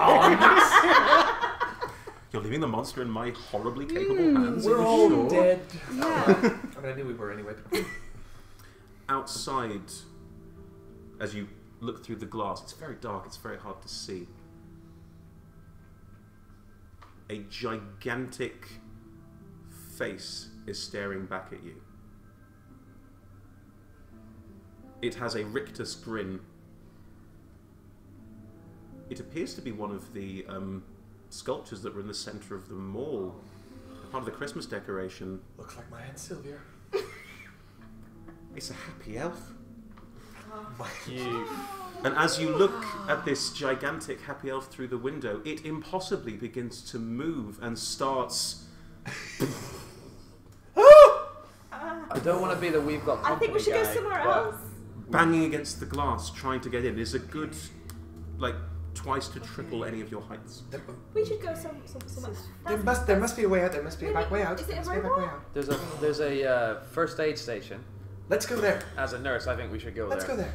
S3: You're leaving the monster in my horribly capable hands.
S4: We're
S3: are
S4: all
S3: you sure?
S4: dead.
S2: Yeah.
S4: I mean, I knew we were anyway.
S3: Outside, as you look through the glass, it's very dark, it's very hard to see. A gigantic face is staring back at you. It has a rictus grin. It appears to be one of the sculptures that were in the centre of the mall, part of the Christmas decoration.
S4: Looks like my Aunt Sylvia.
S3: It's a happy elf.
S1: You.
S3: And as you look at this gigantic happy elf through the window, it impossibly begins to move and starts...
S1: I don't want to be the we've got company
S6: I think we should go
S1: guy,
S6: somewhere
S1: but
S6: else.
S3: banging against the glass, trying to get in. It's a good, like, twice to triple any of your heights.
S6: We should go somewhere.
S4: There must be a way out. There must be a back way out.
S6: Is it
S4: There
S6: a
S4: must be a back way
S6: robot?
S4: out.
S1: There's a first aid station.
S4: Let's go there.
S1: As a nurse, I think we should go
S4: Let's
S1: there.
S4: go there.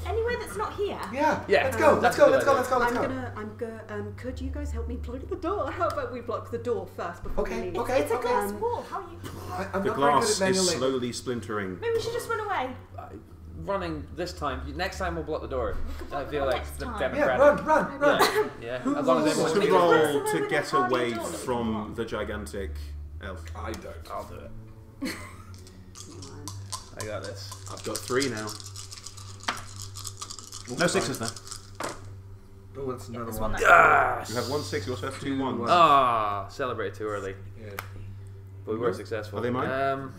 S6: Anywhere that's not here.
S4: Yeah.
S1: Yeah.
S4: Let's go. Let's
S1: That's a
S4: go.
S1: good
S4: Let's go.
S1: idea.
S4: Let's go. Let's
S2: I'm
S4: go.
S2: gonna, could you guys help me block the door? How about we block the door first before
S4: Okay,
S2: we leave?
S4: okay.
S6: It's a glass wall. How are you?
S4: I'm
S3: The
S4: not very good
S3: glass
S4: at manual
S3: is
S4: labor.
S3: slowly splintering.
S6: Maybe we should just run away.
S1: Running this time. Next time we'll block the door. I feel
S6: block
S1: like
S6: next
S1: the
S6: time.
S4: Yeah,
S1: democratic.
S4: run.
S1: Yeah. As long as
S3: What's
S1: everyone.
S3: the
S6: Because
S3: roll
S6: that's
S3: to
S6: somewhere
S3: get
S6: with a
S3: away
S6: party door.
S3: from the gigantic elf?
S4: I don't.
S1: I'll do it. I got this.
S3: I've got 3 now. No 6s now.
S4: Oh, that's another
S6: There's
S4: one.
S6: one
S1: Ah!
S3: You have 1 6, you also have 2 1s.
S1: Ah, celebrated too early,
S4: Yeah.
S1: but we were successful.
S3: Are they mine?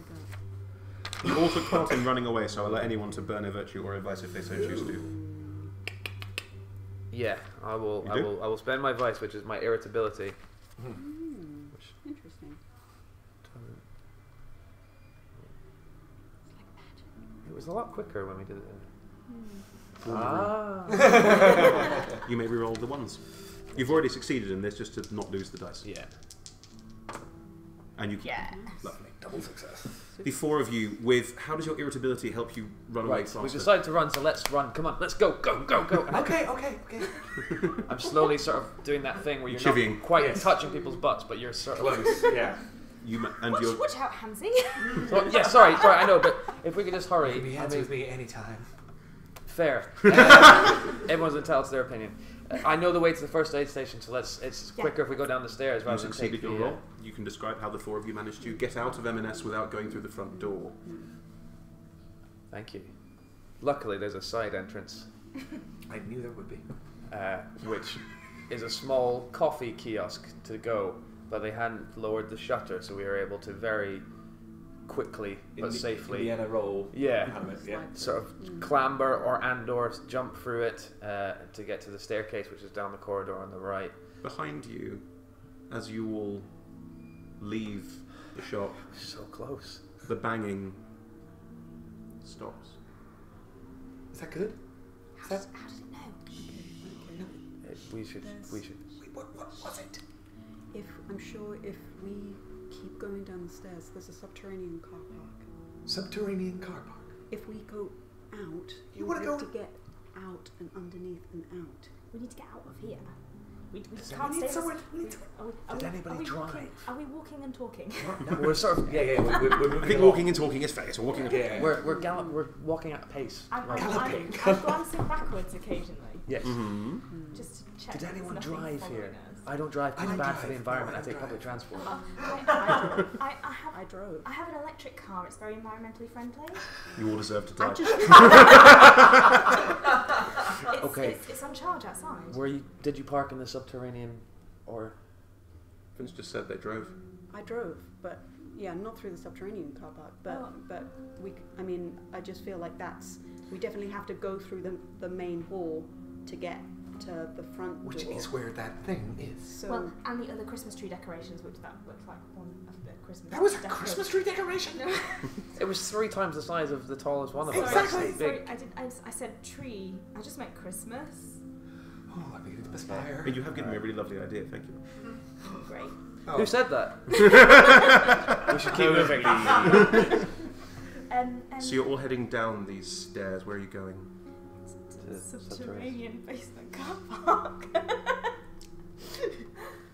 S3: You all took part in running away, so I'll let anyone to burn a virtue or a vice if they so choose to.
S1: Yeah, I will.
S3: You
S1: I
S3: do?
S1: will. I will spend my vice, which is my irritability.
S2: Interesting.
S1: It was a lot quicker when we did it.
S3: Hmm.
S1: Ah.
S3: You may reroll the 1s. You've already succeeded in this, just to not lose the dice.
S1: Yeah.
S3: And you
S6: Yeah.
S3: Lovely.
S4: Double success.
S3: The 4 of you, with how does your irritability help you run away
S1: Right.
S3: faster?
S1: We decided to run, so let's run. Come on, let's go, go, go, go. And
S4: Okay.
S1: I'm slowly sort of doing that thing where you're
S3: Chivvying.
S1: not quite
S4: Yes.
S1: touching people's butts, but you're sort of.
S4: Close. Yeah.
S3: And you're
S6: Watch out, Hansy.
S1: Well, yeah, sorry, I know, but if we could just hurry.
S4: You can be
S1: I
S4: hands
S1: mean,
S4: with me anytime.
S1: fair. Everyone's entitled to their opinion. I know the way to the first aid station, so it's quicker if we go down the stairs
S3: you
S1: rather than
S3: succeeded
S1: take
S3: your
S1: the.
S3: roll. You can describe how the 4 of you managed to get out of M&S without going through the front door.
S1: Thank you. Luckily, there's a side entrance,
S4: I knew there would be.
S1: which is a small coffee kiosk to go, but they hadn't lowered the shutter, so we were able to very quickly but safely,
S4: Indiana roll.
S1: yeah,
S4: Out of it, yeah.
S1: sort of clamber or jump through it to get to the staircase, which is down the corridor on the right.
S3: Behind you, as you all leave the shop,
S1: So close.
S3: the banging stops.
S4: Is that good? Is that?
S6: How does it know?
S1: We should.
S4: Wait, what was it?
S2: I'm sure if we keep going down the stairs, there's a subterranean car park.
S4: Subterranean car park.
S2: If we go out,
S4: You
S2: we'll
S4: wanna
S2: be able
S4: go-
S2: to get out and underneath and out.
S6: We need to get out of here. We
S4: We
S6: can't
S4: need
S6: stay.
S4: somewhere. We need somewhere.
S1: Did anybody drive?
S6: Are we walking and talking?
S1: We're sort of.
S4: Yeah. We're
S3: I
S4: moving
S3: think
S4: along.
S3: walking and talking is fair, so walking and
S4: Yeah.
S1: We're walking at a pace.
S6: I'm
S4: Galloping.
S6: glancing backwards occasionally,
S1: Yes.
S6: just to check.
S1: Did
S6: there's
S1: anyone
S6: nothing
S1: drive
S6: following
S1: here?
S6: us.
S1: I don't drive.
S4: I
S1: It's
S4: don't
S1: bad for the
S4: drive.
S1: environment.
S4: No,
S1: I
S4: I
S1: take
S4: don't
S1: public
S4: drive.
S1: transport.
S2: I drove.
S6: I have an electric car. It's very environmentally friendly.
S3: you all deserve to die.
S1: Okay.
S6: It's on charge outside.
S1: Did you park in the subterranean, or?
S3: Vince just said they drove.
S2: I drove, but yeah, not through the subterranean car park. But I just feel like we definitely have to go through the main hall to get to the front
S4: Which
S2: door.
S4: is where that thing is.
S2: So
S6: Well, and the other Christmas tree decorations, which that looks like one of the Christmas.
S4: That was a
S6: decorations.
S4: Christmas tree decoration.
S1: It was 3 times the size of the tallest one of us.
S4: Exactly.
S1: That's
S6: Sorry,
S1: big.
S6: I said tree. I just meant Christmas.
S4: Oh, I'm beginning to perspire.
S3: And you have given me a really lovely idea, thank you.
S6: Great.
S4: Oh.
S1: Who said that? We should keep moving.
S3: So you're all heading down these stairs. Where are you going?
S1: To
S6: subterranean basement car park.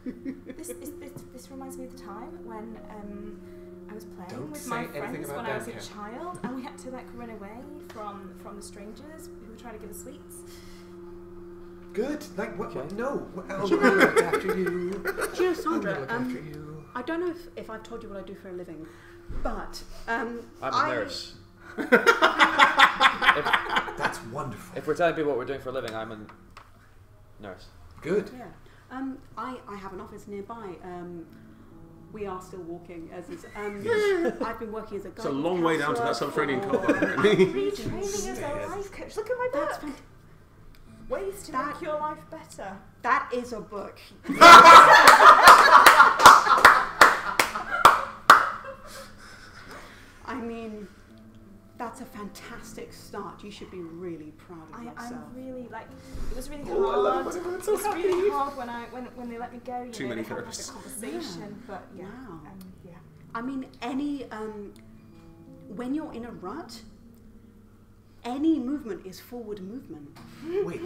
S6: This reminds me of the time when I was playing
S4: Don't
S6: with
S4: say
S6: my
S4: anything
S6: friends
S4: about
S6: when I was a
S4: that, Kat.
S6: child, and we had to like run away from the strangers who were trying to give us sweets.
S4: Good. Like what?
S1: Okay.
S4: No. I'll look after you.
S2: Do you know,
S4: I'll
S2: Sandra,
S4: look after you.
S2: I don't know if I've told you what I do for a living, but
S1: I'm a nurse.
S4: That's wonderful.
S1: If we're telling people what we're doing for a living, I'm a nurse.
S4: Good.
S2: Yeah. I have an office nearby. We are still walking, as is. I've been working as a guidance
S3: It's a long way down to that
S2: counsellor
S3: subterranean
S2: for-
S3: car park. Really.
S6: Retraining as a life coach. Look at my book.
S2: That's fantastic.
S6: Ways to
S2: That-
S6: make your life better.
S2: That is a book. I mean, that's a fantastic start. You should be really proud of yourself.
S6: I'm really like. It was really
S4: Oh, I love
S6: hard.
S4: it when
S6: It
S4: it's so
S6: was really
S4: happy.
S6: hard when they let me go. You
S3: Too
S6: know,
S3: many
S6: they had like
S3: therapists.
S6: a conversation, but yeah,
S2: Wow.
S6: yeah.
S2: I mean, any when you're in a rut, any movement is forward movement.
S4: Wait,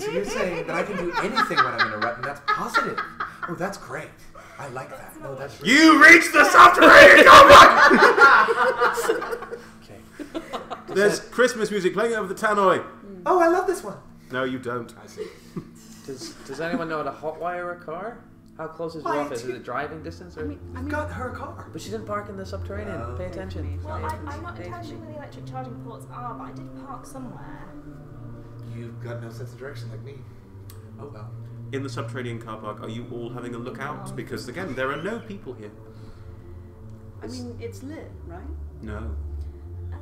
S4: so you're saying that I can do anything when I'm in a rut, and that's positive? Oh, that's great. I like that. No, that's really
S3: You reached the subterranean car park.
S1: Okay.
S3: There's Christmas music playing over the tannoy.
S4: Oh, I love this one.
S3: No, you don't.
S4: I see.
S1: Does anyone know how to hotwire a car? How close is your
S4: Why,
S1: office? Is it driving distance? Or?
S4: I've got her car.
S1: But she didn't park in the subterranean.
S4: Oh.
S1: Pay attention.
S6: Well, I'm not entirely sure where the electric charging ports are, but I did park somewhere.
S4: You've got no sense of direction like me. Oh well.
S3: In the subterranean car park, are you all having a look out? Because again, there are no people here.
S2: I mean, it's lit, right?
S3: No.
S6: Oh.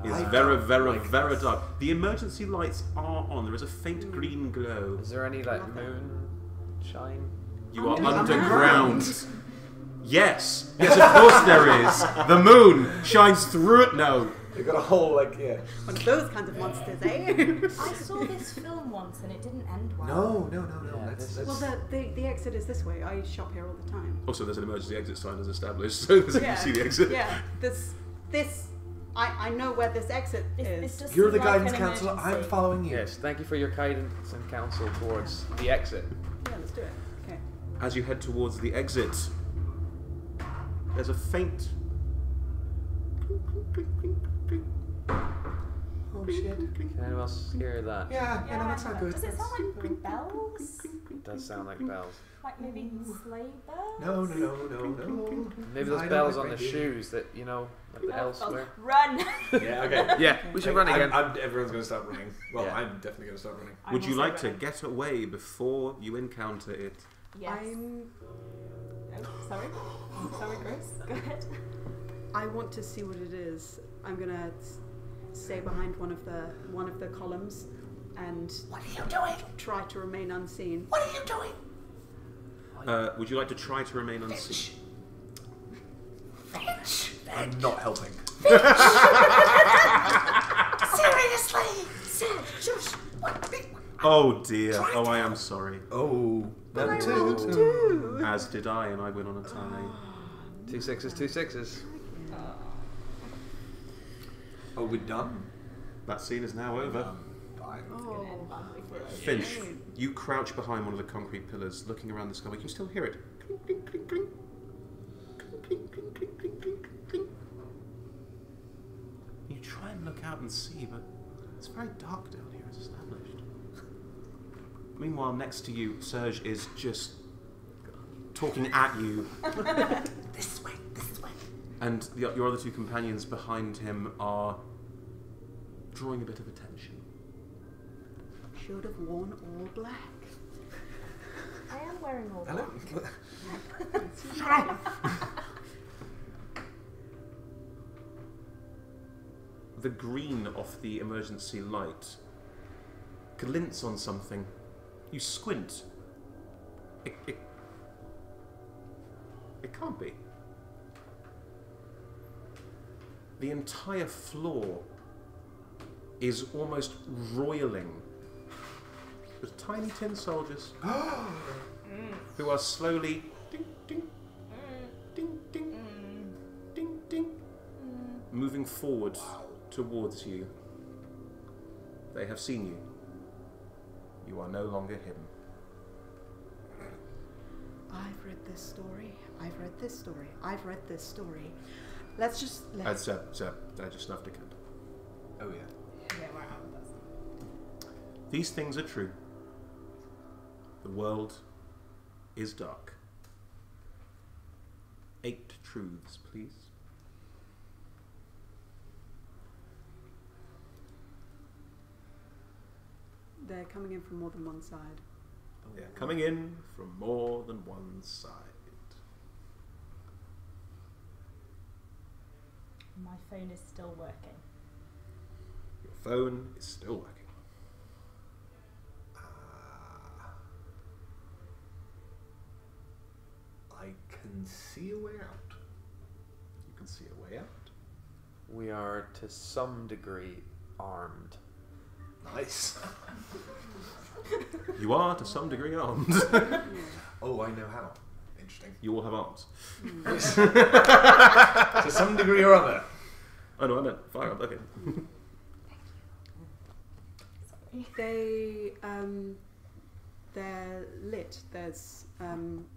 S3: It's
S4: I
S3: very,
S4: don't
S3: very,
S4: like
S3: very
S4: this.
S3: dark. The emergency lights are on. There is a faint green glow.
S1: Is there any like moon shine?
S3: You are
S2: Underground.
S3: underground. Yes. Yes, of course there is. The moon shines through it. No.
S4: You've got a whole
S2: One of those kinds of monsters, eh?
S6: I saw this film once and it didn't end well.
S4: No.
S1: Yeah,
S4: That's
S2: Well, the exit is this way. I shop here all the time.
S3: Also, there's an emergency exit sign as established, so you can see the exit.
S2: Yeah, this. I know where this exit
S6: This
S2: is.
S6: does
S4: You're
S6: seem
S4: the
S6: like
S4: guidance
S6: an
S4: counselor. I'm
S6: emergency.
S4: following you.
S1: Yes. Thank you for your guidance and counsel towards the exit.
S2: Yeah, let's do it. Okay.
S3: As you head towards the exit, there's a faint.
S4: Oh shit.
S1: Can anyone else hear that?
S4: Yeah, no, that's not good.
S6: Does it sound like bells?
S1: It does sound like bells.
S6: Like maybe sleigh bells?
S4: No.
S1: Maybe those
S4: I don't
S1: bells
S4: like
S1: on the
S4: reindeer.
S1: shoes that you know, like the elves wear.
S6: Run!
S4: Yeah, okay.
S1: Yeah, we should run again.
S4: Everyone's going to stop running. Well,
S1: Yeah.
S4: I'm definitely going to stop running.
S3: Would
S6: I'm
S3: you
S6: also
S3: like to
S6: running.
S3: get away before you encounter it?
S6: Yes. Oh, sorry. Sorry, Chris. Go ahead.
S2: I want to see what it is. I'm gonna stay behind one of the columns and
S4: What are you doing?
S2: try to remain unseen.
S4: What are you doing?
S3: Would you like to try to remain unseen?
S4: I'm not helping.
S7: Seriously! Shush! What?
S3: Oh dear. Oh, I am sorry.
S4: Oh.
S2: But I
S4: That
S2: rolled
S4: too.
S2: two.
S3: As did I, and I win on a tie.
S1: 2 6s, 2 6s.
S4: Oh, we're done?
S3: That scene is now over.
S4: Fine.
S2: Oh.
S3: Finch, you crouch behind one of the concrete pillars, looking around the sky. You can still hear it. Clink, clink, clink, clink. Clink, clink, clink, clink, clink, clink, clink. You try and look out and see, but it's very dark down here, as established. Meanwhile, next to you, Serge is just talking at you,
S7: This way, this way.
S3: and your other two companions behind him are drawing a bit of attention.
S2: Should have worn all black.
S6: I am wearing all
S4: Hello?
S6: black.
S3: The green off the emergency light glints on something. You squint. It can't be. The entire floor is almost roiling with tiny tin soldiers who are slowly ding ding ding ding ding ding moving forward towards you. They have seen you. You are no longer hidden.
S2: I've read this story. I've read this story. I've read this story. Let's just...
S3: Sir, I just snuffed a candle.
S4: Oh, yeah.
S6: Yeah, we're out of this.
S3: These things are true. The world is dark. 8 truths, please.
S2: They're coming in from more than one side.
S3: They are coming in from more than one side.
S6: My phone is still working.
S3: Your phone is still working.
S4: I can see a way out.
S3: You can see a way out.
S1: We are to some degree armed.
S4: Nice.
S3: You are to some degree armed.
S4: Oh, I know how. Interesting.
S3: You all have arms.
S4: To some degree or other.
S3: Oh no, I meant firearms. Okay.
S2: They're lit. There's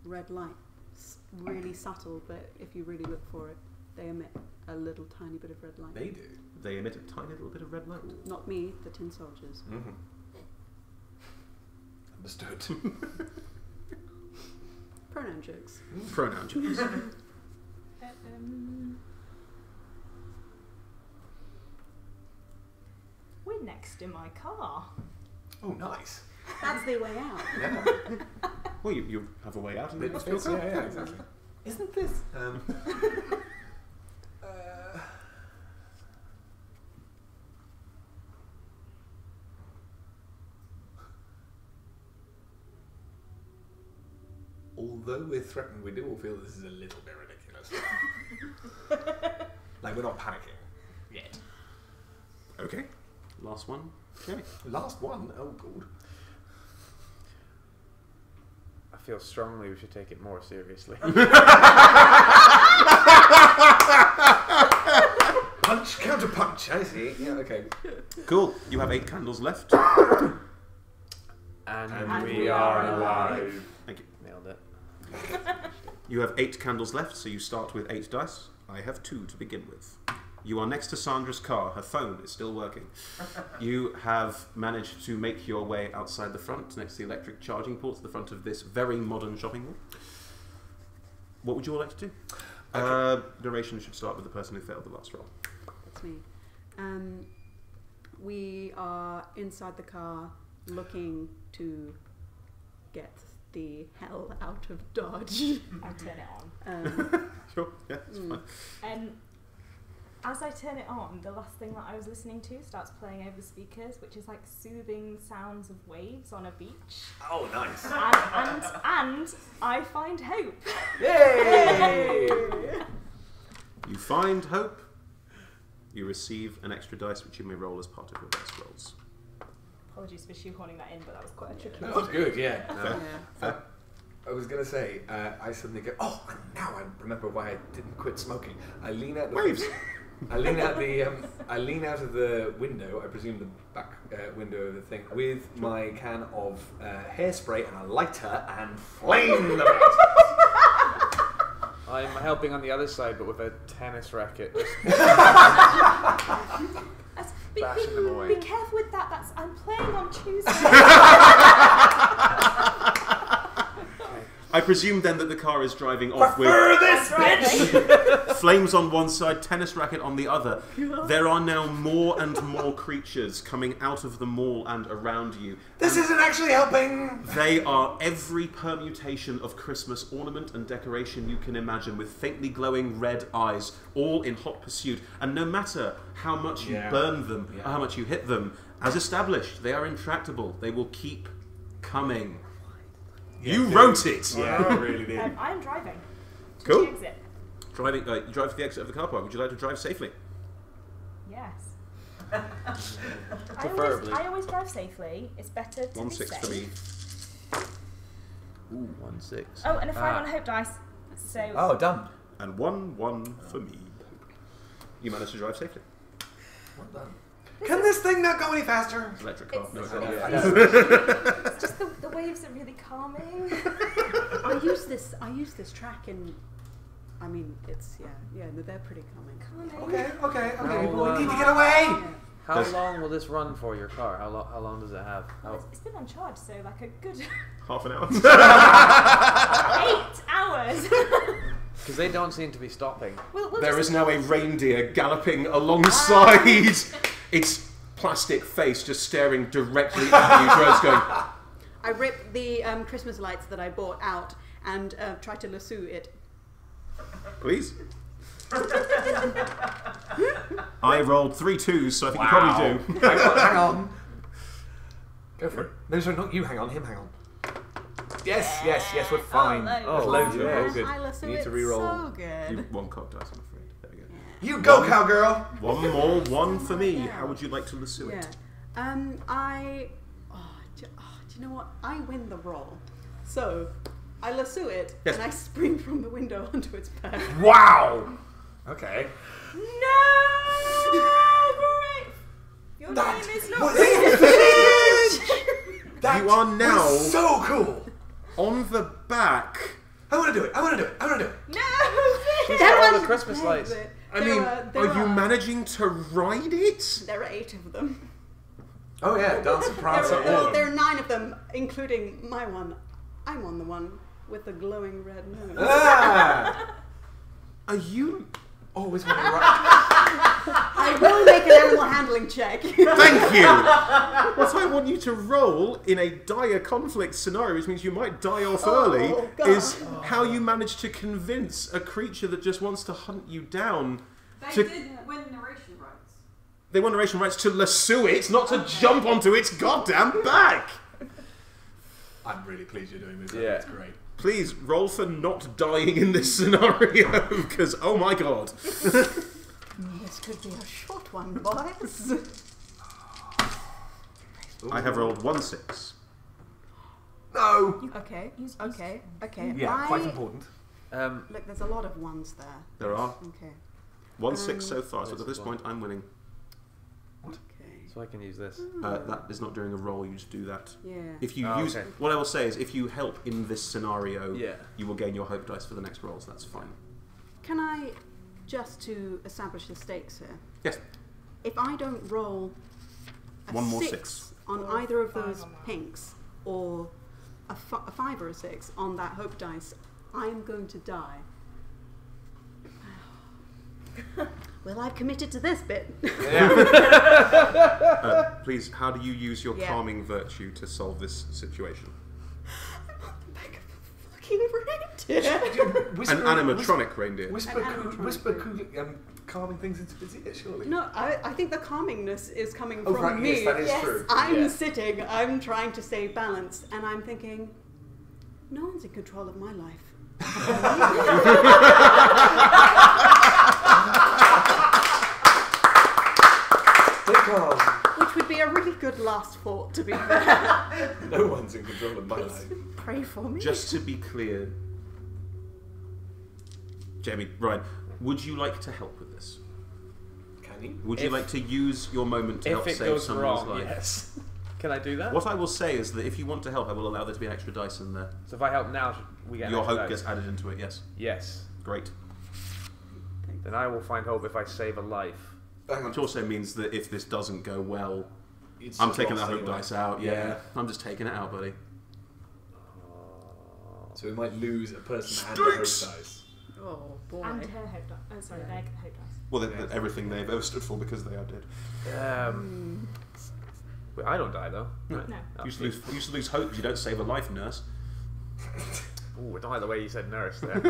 S2: red lights, really subtle, but if you really look for it, they emit a little tiny bit of red light.
S4: They do.
S3: They emit a tiny little bit of red light.
S2: Not me, the tin soldiers.
S4: Mm-hmm. Understood.
S2: Pronoun jokes.
S3: Pronoun choice.
S6: We're next in my car.
S4: Oh, nice.
S2: That's the way out.
S4: Yeah.
S3: Well, you have a way out in the
S4: Bit
S3: hospital car.
S4: yeah, exactly. Isn't this? Although we're threatened, we do all feel this is a little bit ridiculous. Like, we're not panicking yet.
S3: Okay. Last one. Okay.
S4: Last one? Oh, God.
S1: I feel strongly we should take it more seriously.
S4: Punch, counter punch, I see. Yeah, okay.
S3: Cool. You have 8 candles left.
S1: And we are alive.
S3: Thank you.
S1: Nailed it.
S3: You have 8 candles left, so you start with 8 dice. I have 2 to begin with. You are next to Sandra's car. Her phone is still working. You have managed to make your way outside the front, next to the electric charging ports, the front of this very modern shopping mall. What would you all like to do?
S4: Okay.
S3: Duration should start with the person who failed the last roll.
S2: That's me. We are inside the car looking to get the hell out of Dodge.
S6: I turn it on.
S3: Sure, yeah, it's fine.
S6: As I turn it on, the last thing that I was listening to starts playing over the speakers, which is like soothing sounds of waves on a beach.
S4: Oh, nice.
S6: And I find hope.
S4: Yay!
S3: You find hope. You receive an extra dice, which you may roll as part of your dice rolls.
S6: Apologies for shoehorning that in, but that was quite a tricky
S4: That
S6: one.
S4: was good, yeah.
S3: Fair.
S4: I was going to say, I suddenly go, oh, and now I remember why I didn't quit smoking. I lean out the
S3: Waves.
S4: I lean out of the window, I presume the back window of the thing, with my can of hairspray and a lighter and flame them out.
S1: I'm helping on the other side, but with a tennis racket. Bashing them away.
S6: Be careful with that. I'm playing on Tuesday.
S3: I presume then that the car is driving off with
S4: this bitch!
S3: flames on one side, tennis racket on the other. There are now more and more creatures coming out of the mall and around you.
S4: This isn't actually helping!
S3: They are every permutation of Christmas ornament and decoration you can imagine, with faintly glowing red eyes, all in hot pursuit. And no matter how much you burn them, or how much you hit them, as established, they are intractable. They will keep coming. You wrote it!
S4: Yeah, I really did.
S6: I'm driving. To
S3: Cool.
S6: the exit.
S3: You drive to the exit of the car park. Would you like to drive safely?
S6: Yes.
S1: Preferably.
S6: I always drive safely. It's better to be
S3: 1-6
S6: safe.
S3: for me.
S1: Ooh, 1-6.
S6: Oh, and a 5 on hope dice. So
S4: Oh, done.
S3: And 1-1 for me. You managed to drive safely.
S4: Well done. Can this thing not go any faster?
S3: It's electric car. No,
S6: It's just the waves are really calming.
S2: I use this track in. I mean, it's they're pretty calming.
S4: Okay.
S1: How,
S4: We need to get away.
S2: Yeah.
S1: How long will this run for your car? How long does it have?
S6: It's been on charge, so like a good
S3: Half an hour.
S6: 8 hours.
S1: Because they don't seem to be stopping.
S3: There is now a reindeer galloping alongside its plastic face, just staring directly at you. Dro's going.
S2: I ripped the Christmas lights that I bought out and tried to lasso it.
S3: Please. I rolled 3 2s, so I think you probably do.
S4: Hang on. Go for it. Those are not you. Hang on. Him. Hang on. Yes. We're fine.
S1: Oh,
S4: loads of
S1: yeah.
S4: it. All good.
S2: I lasso
S4: You need
S2: it
S4: to re-roll.
S2: so good.
S3: You one cock dice, I'm afraid. There we go.
S4: You go, cowgirl.
S3: One more, one for me. How would you like to lasso
S2: Yeah.
S3: it?
S2: Do you know what? I win the roll. So, I lasso it
S3: Yes.
S2: and I spring from the window onto its back.
S4: Wow. Okay.
S6: No! Great! Your
S4: That
S6: name is not
S4: was
S6: Finch!
S4: That
S3: You are now
S4: was so cool.
S3: on the back.
S4: I want to do it.
S6: No!
S1: She's
S6: Finch!
S1: got all the Christmas lights.
S3: I mean, are you managing to ride it?
S2: There are 8 of them.
S4: Oh yeah, Dancer Prancer.
S2: There are 9 of them, including my one. I'm on the one with the glowing red nose.
S4: Ah!
S3: Are you?
S4: Always want to ride.
S2: I will make an animal handling check.
S3: Thank you! What I want you to roll in a dire conflict scenario, which means you might die off early,
S2: God.
S3: is how you manage to convince a creature that just wants to hunt you down.
S5: They did win narration rights.
S3: They want narration rights to lasso it, not to jump onto its goddamn back!
S4: I'm really pleased you're doing this.
S1: Yeah.
S4: It's great.
S3: Please roll for not dying in this scenario, because oh my god.
S2: This could be a short one, boys.
S3: I have rolled 1 6.
S4: No.
S2: Okay.
S4: Yeah, quite important.
S2: Look, there's a lot of ones there.
S3: There are.
S2: Okay.
S3: 1 6 so far, so at this point I'm winning.
S2: Okay.
S1: So I can use this.
S3: That is not during a roll, you just do that.
S2: Yeah.
S3: If you
S1: Oh,
S3: use
S1: okay.
S3: what I will say is if you help in this scenario,
S1: Yeah.
S3: you will gain your hope dice for the next rolls, that's fine.
S2: Can I, just to establish the stakes here,
S3: Yes.
S2: if I don't roll a
S3: 1 more
S2: 6
S3: 6.
S2: on
S6: Or
S2: either of
S6: 5
S2: those
S6: on that.
S2: pinks, or a 5 or a 6 on that hope dice, I'm going to die. Well, I've committed to this bit.
S3: Please, how do you use your
S2: Yeah.
S3: calming virtue to solve this situation?
S2: I'm on the back of a fucking reindeer.
S3: An animatronic reindeer.
S4: Whisper,
S2: An animatronic
S4: whisper, calming things into its ear, surely.
S2: No, I think the calmingness is coming
S4: Oh,
S2: from
S4: right,
S2: me.
S4: yes, that is
S6: Yes.
S4: true.
S2: I'm
S1: Yeah.
S2: sitting, I'm trying to stay balanced, and I'm thinking, no one's in control of my life. Which would be a really good last thought, to be fair.
S4: No one's in control of my life.
S2: Pray for me.
S3: Just to be clear, Jamie, Ryan, would you like to help with this?
S4: Can you?
S3: Would you
S1: If-
S3: like to use your moment to
S1: If
S3: help
S1: it
S3: save
S1: goes
S3: someone's
S1: wrong,
S3: life?
S1: yes. Can I do that?
S3: What I will say is that if you want to help, I will allow there to be an extra dice in there.
S1: So if I help now, we get an
S3: Your
S1: extra
S3: hope
S1: dice?
S3: gets added into it, yes.
S1: Yes.
S3: Great.
S1: Then I will find hope if I save a life.
S4: Hang on.
S3: Which also means that if this doesn't go well,
S4: It's
S3: I'm
S4: just
S3: taking that
S4: lost
S3: hope
S4: anyway.
S3: dice out. Yeah.
S4: Yeah.
S3: I'm just taking it out, buddy.
S4: So we might lose a person and a hope dice.
S2: Oh, boy.
S6: And her hope dice. Oh, sorry, their hope dice.
S3: Well,
S4: Yeah.
S3: everything they've ever stood for because they are dead.
S1: Wait, I don't die though.
S3: No.
S6: No.
S3: You used to lose hope if you don't save a life, nurse.
S1: Ooh, I don't like the way you said nurse there.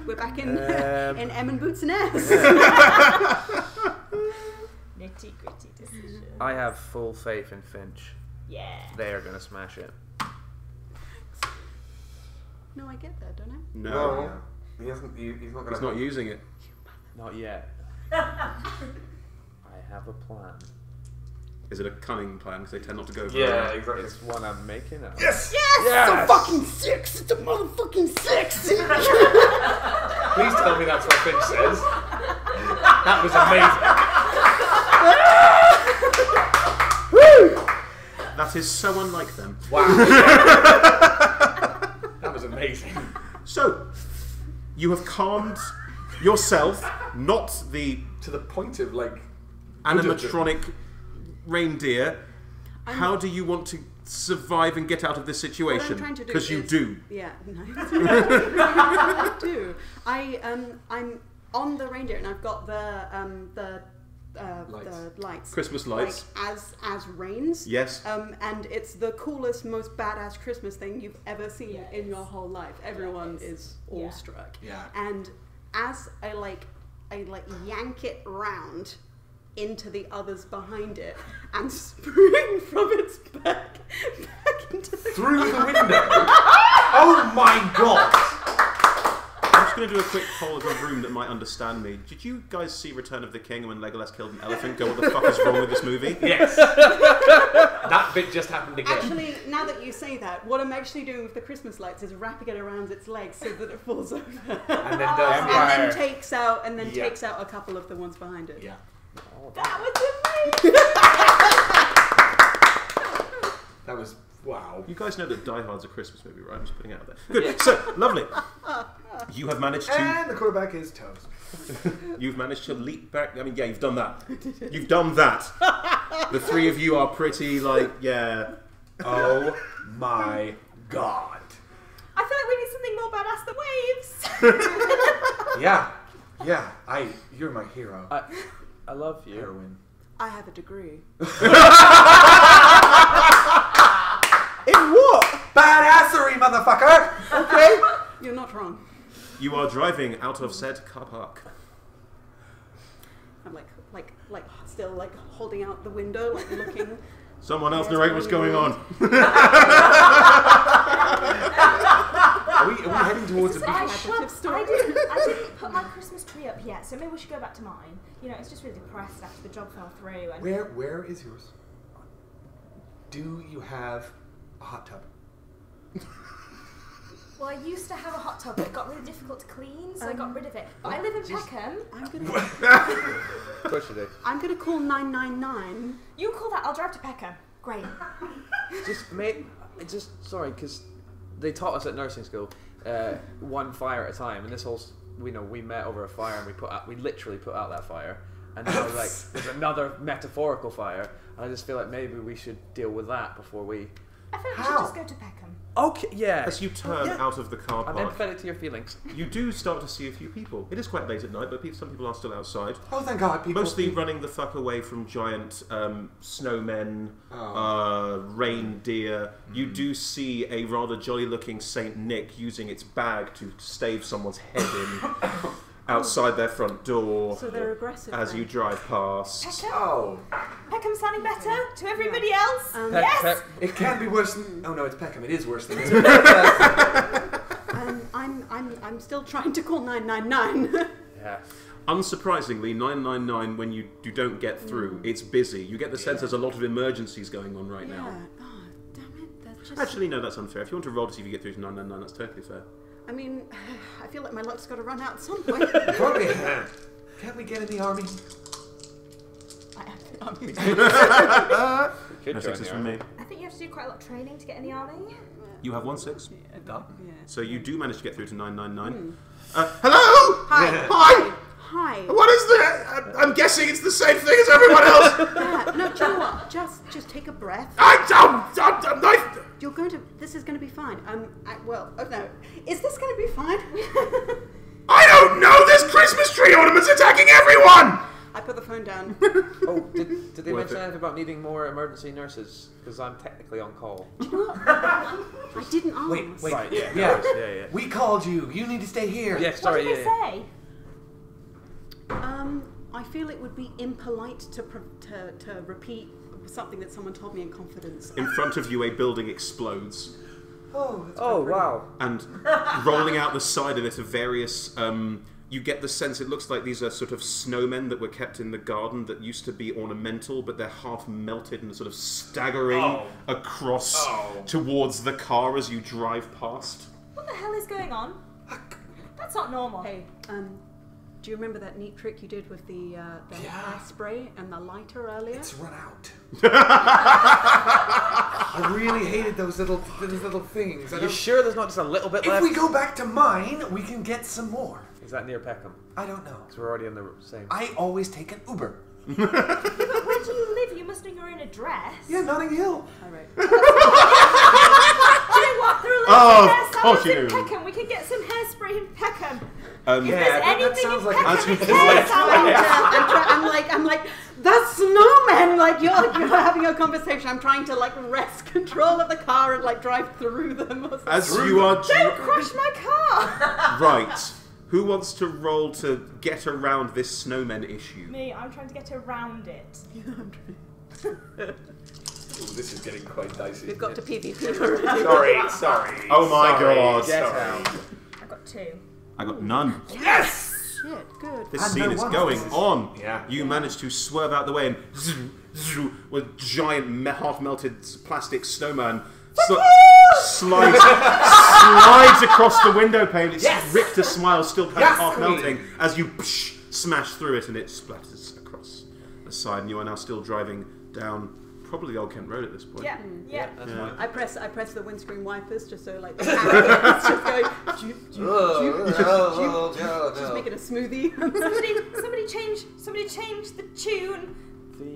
S2: We're back in in M and Boots and S.
S6: Nitty gritty decision.
S1: I have full faith in Finch.
S6: Yeah.
S1: They are going to smash it.
S2: No, I get that, don't I?
S3: No.
S4: Well, he hasn't. He's not going to.
S3: He's not using it.
S1: Not yet. I have a plan.
S3: Is it a cunning plan? Because they tend not to go for
S4: Yeah, exactly.
S1: It's one I'm making up.
S4: Yes.
S7: Yes!
S1: Yes!
S7: It's a fucking 6! It's a motherfucking 6!
S4: Please tell me that's what Finch says. That was amazing.
S3: That is so unlike them.
S4: Wow. That was amazing.
S3: So, you have calmed yourself, not the
S4: To the point of like
S3: animatronic reindeer. How do you want to survive and get out of this situation? Because you do.
S2: Yeah, no. I do. I'm on the reindeer and I've got the lights.
S3: Christmas lights.
S2: Like, as reins.
S3: Yes.
S2: And it's the coolest, most badass Christmas thing you've ever seen in your whole life. Everyone is awestruck.
S4: Yeah.
S2: And as I yank it round into the others behind it and spring from its back into the
S4: through the window. Oh my god!
S3: I'm just going to do a quick poll of a room that might understand me. Did you guys see Return of the King when Legolas killed an elephant? Go, what the fuck is wrong with this movie?
S4: Yes. That bit just happened again.
S2: Actually, now that you say that, what I'm actually doing with the Christmas lights is wrapping it around its legs so that it falls over.
S4: And then does
S2: takes out a couple of the ones behind it.
S4: Yeah.
S6: That was amazing!
S4: That was wow.
S3: You guys know that Die Hard's a Christmas movie, right? I'm just putting it out there. Good. So, lovely. You have managed to...
S4: And the quarterback is toast.
S3: You've managed to leap back. I mean, yeah, you've done that. You've done that. The three of you are pretty, like, yeah.
S4: Oh my god.
S6: I feel like we need something more badass than waves.
S4: Yeah. Yeah. You're my hero.
S1: I love you.
S4: Heroine.
S2: I have a degree.
S1: In what?
S4: Badassery, motherfucker!
S1: Okay.
S2: You're not wrong.
S3: You are driving out of said car park.
S2: I'm still holding out the window, looking.
S3: Someone else narrate what's going on.
S4: Are we heading towards a beach?
S6: I didn't put my Christmas tree up yet, so maybe we should go back to mine. You know, it's just really depressed after the job fell through. And
S4: Where is yours? Do you have a hot tub?
S6: well, I used to have a hot tub, but it got really difficult to clean, so I got rid of it. But I live in Peckham.
S1: Of course you do.
S2: I'm gonna call 999.
S6: You call that? I'll drive to Peckham. Great.
S1: Sorry, because they taught us at nursing school one fire at a time, and this whole we met over a fire and we literally put out that fire, and now there's another metaphorical fire, and I just feel like maybe we should deal with that before we.
S6: I think we should just go to Peckham.
S1: Okay, yeah.
S3: As you turn out of the car
S1: I'm
S3: park,
S1: empathetic to your feelings.
S3: you do start to see a few people. It is quite late at night, but some people are still outside.
S4: Oh, thank God, people.
S3: Mostly running the fuck away from giant snowmen, reindeer. You do see a rather jolly-looking Saint Nick using its bag to stave someone's head in outside their front door.
S2: So they're aggressive.
S3: As you drive past.
S6: Peckham?
S4: Oh.
S6: Peckham sounding better to everybody else?
S4: Yes! It can be worse than... Oh no, it's Peckham. It is worse than...
S2: I'm still trying to call 999.
S1: Yeah.
S3: Unsurprisingly, 999, when you don't get through, it's busy. You get the sense there's a lot of emergencies going on right now.
S2: Oh, damn it. That's just...
S3: Actually, no, that's unfair. If you want to roll to see if you get through to 999, that's totally fair.
S2: I mean, I feel like my luck's got to run out at some point.
S4: Probably. Can't we get in the army?
S1: Could
S3: No sixes from me.
S6: I think you have to do quite a lot of training to get in the army.
S3: You have 1 6.
S4: Done.
S2: Yeah.
S3: So you do manage to get through to 999.
S2: Hmm.
S3: Hello!
S2: Hi.
S3: Hi!
S2: Hi.
S3: What is that? I'm guessing it's the same thing as everyone else.
S2: Yeah, no, do you know what? Just take a breath. You're going to... This is going to be fine. No. Is this going to be fine?
S3: I don't know! There's Christmas tree ornaments attacking everyone!
S2: I put the phone down.
S1: Oh, did they
S3: Worth
S1: mention
S3: it.
S1: anything about needing more emergency nurses? Because I'm technically on call.
S2: Do you know what? I didn't ask.
S4: Wait.
S1: Right, yeah.
S4: Yeah. We called you. You need to stay here.
S1: Yeah,
S6: What
S1: sorry,
S6: did they say?
S2: I feel it would be impolite to repeat something that someone told me in confidence.
S3: In front of you, a building explodes.
S4: Oh, that's
S1: Oh,
S4: pretty.
S1: wow.
S3: And rolling out the side of it are various... you get the sense it looks like these are sort of snowmen that were kept in the garden that used to be ornamental, but they're half melted and sort of staggering across towards the car as you drive past.
S6: What the hell is going on? That's It's not normal.
S2: Hey, do you remember that neat trick you did with the hairspray and the lighter earlier?
S4: It's run out. I really hated those little things.
S1: Are you sure there's not just a little bit
S4: If
S1: left?
S4: we go back to mine, we can get some more.
S1: Is that near Peckham?
S4: I don't know.
S1: Because we're already in the same.
S4: I always take an Uber.
S6: But where do you live? You must know your own address.
S4: Yeah, Notting Hill.
S2: All right.
S6: Do you know what? There are loads
S3: Oh,
S6: of
S3: of course
S6: hair
S3: you
S6: salons in
S3: do.
S6: Peckham. We can get some hairspray in Peckham.
S3: Yeah,
S6: There's
S4: that
S6: anything
S4: sounds
S6: in
S4: like
S6: Peckham,
S3: a-
S6: it's
S3: It's
S6: hair
S3: like-
S6: salon.
S2: I'm like, the snowman. Like you're having a conversation. I'm trying to like wrest control of the car and like drive through them. Or something.
S3: As you are
S6: Don't crush my car.
S3: right, who wants to roll to get around this snowman issue?
S6: Me, I'm trying to get around it.
S4: Ooh, this is getting quite dicey.
S2: We've got to PvP already.
S4: Sorry.
S3: Oh my god!
S1: Get
S4: Sorry.
S1: out.
S6: I got 2.
S3: I got none.
S4: Yes!
S2: Shit, good.
S3: This
S4: And
S3: scene
S4: no
S3: is
S4: one.
S3: going on.
S4: Yeah.
S3: You manage to swerve out the way and with giant half-melted plastic snowman slides across the window pane. Its
S4: Yes!
S3: Richter smile still kind
S4: Yes,
S3: of half
S4: queen.
S3: melting as you smash through it and it splatters across the side. And you are now still driving down probably the Old Kent Road at this point.
S6: Yeah, yeah.
S1: That's
S3: Yeah.
S1: fine.
S2: I press the windscreen wipers just so like the arrow is just going. Just make it a smoothie.
S6: Somebody change the tune.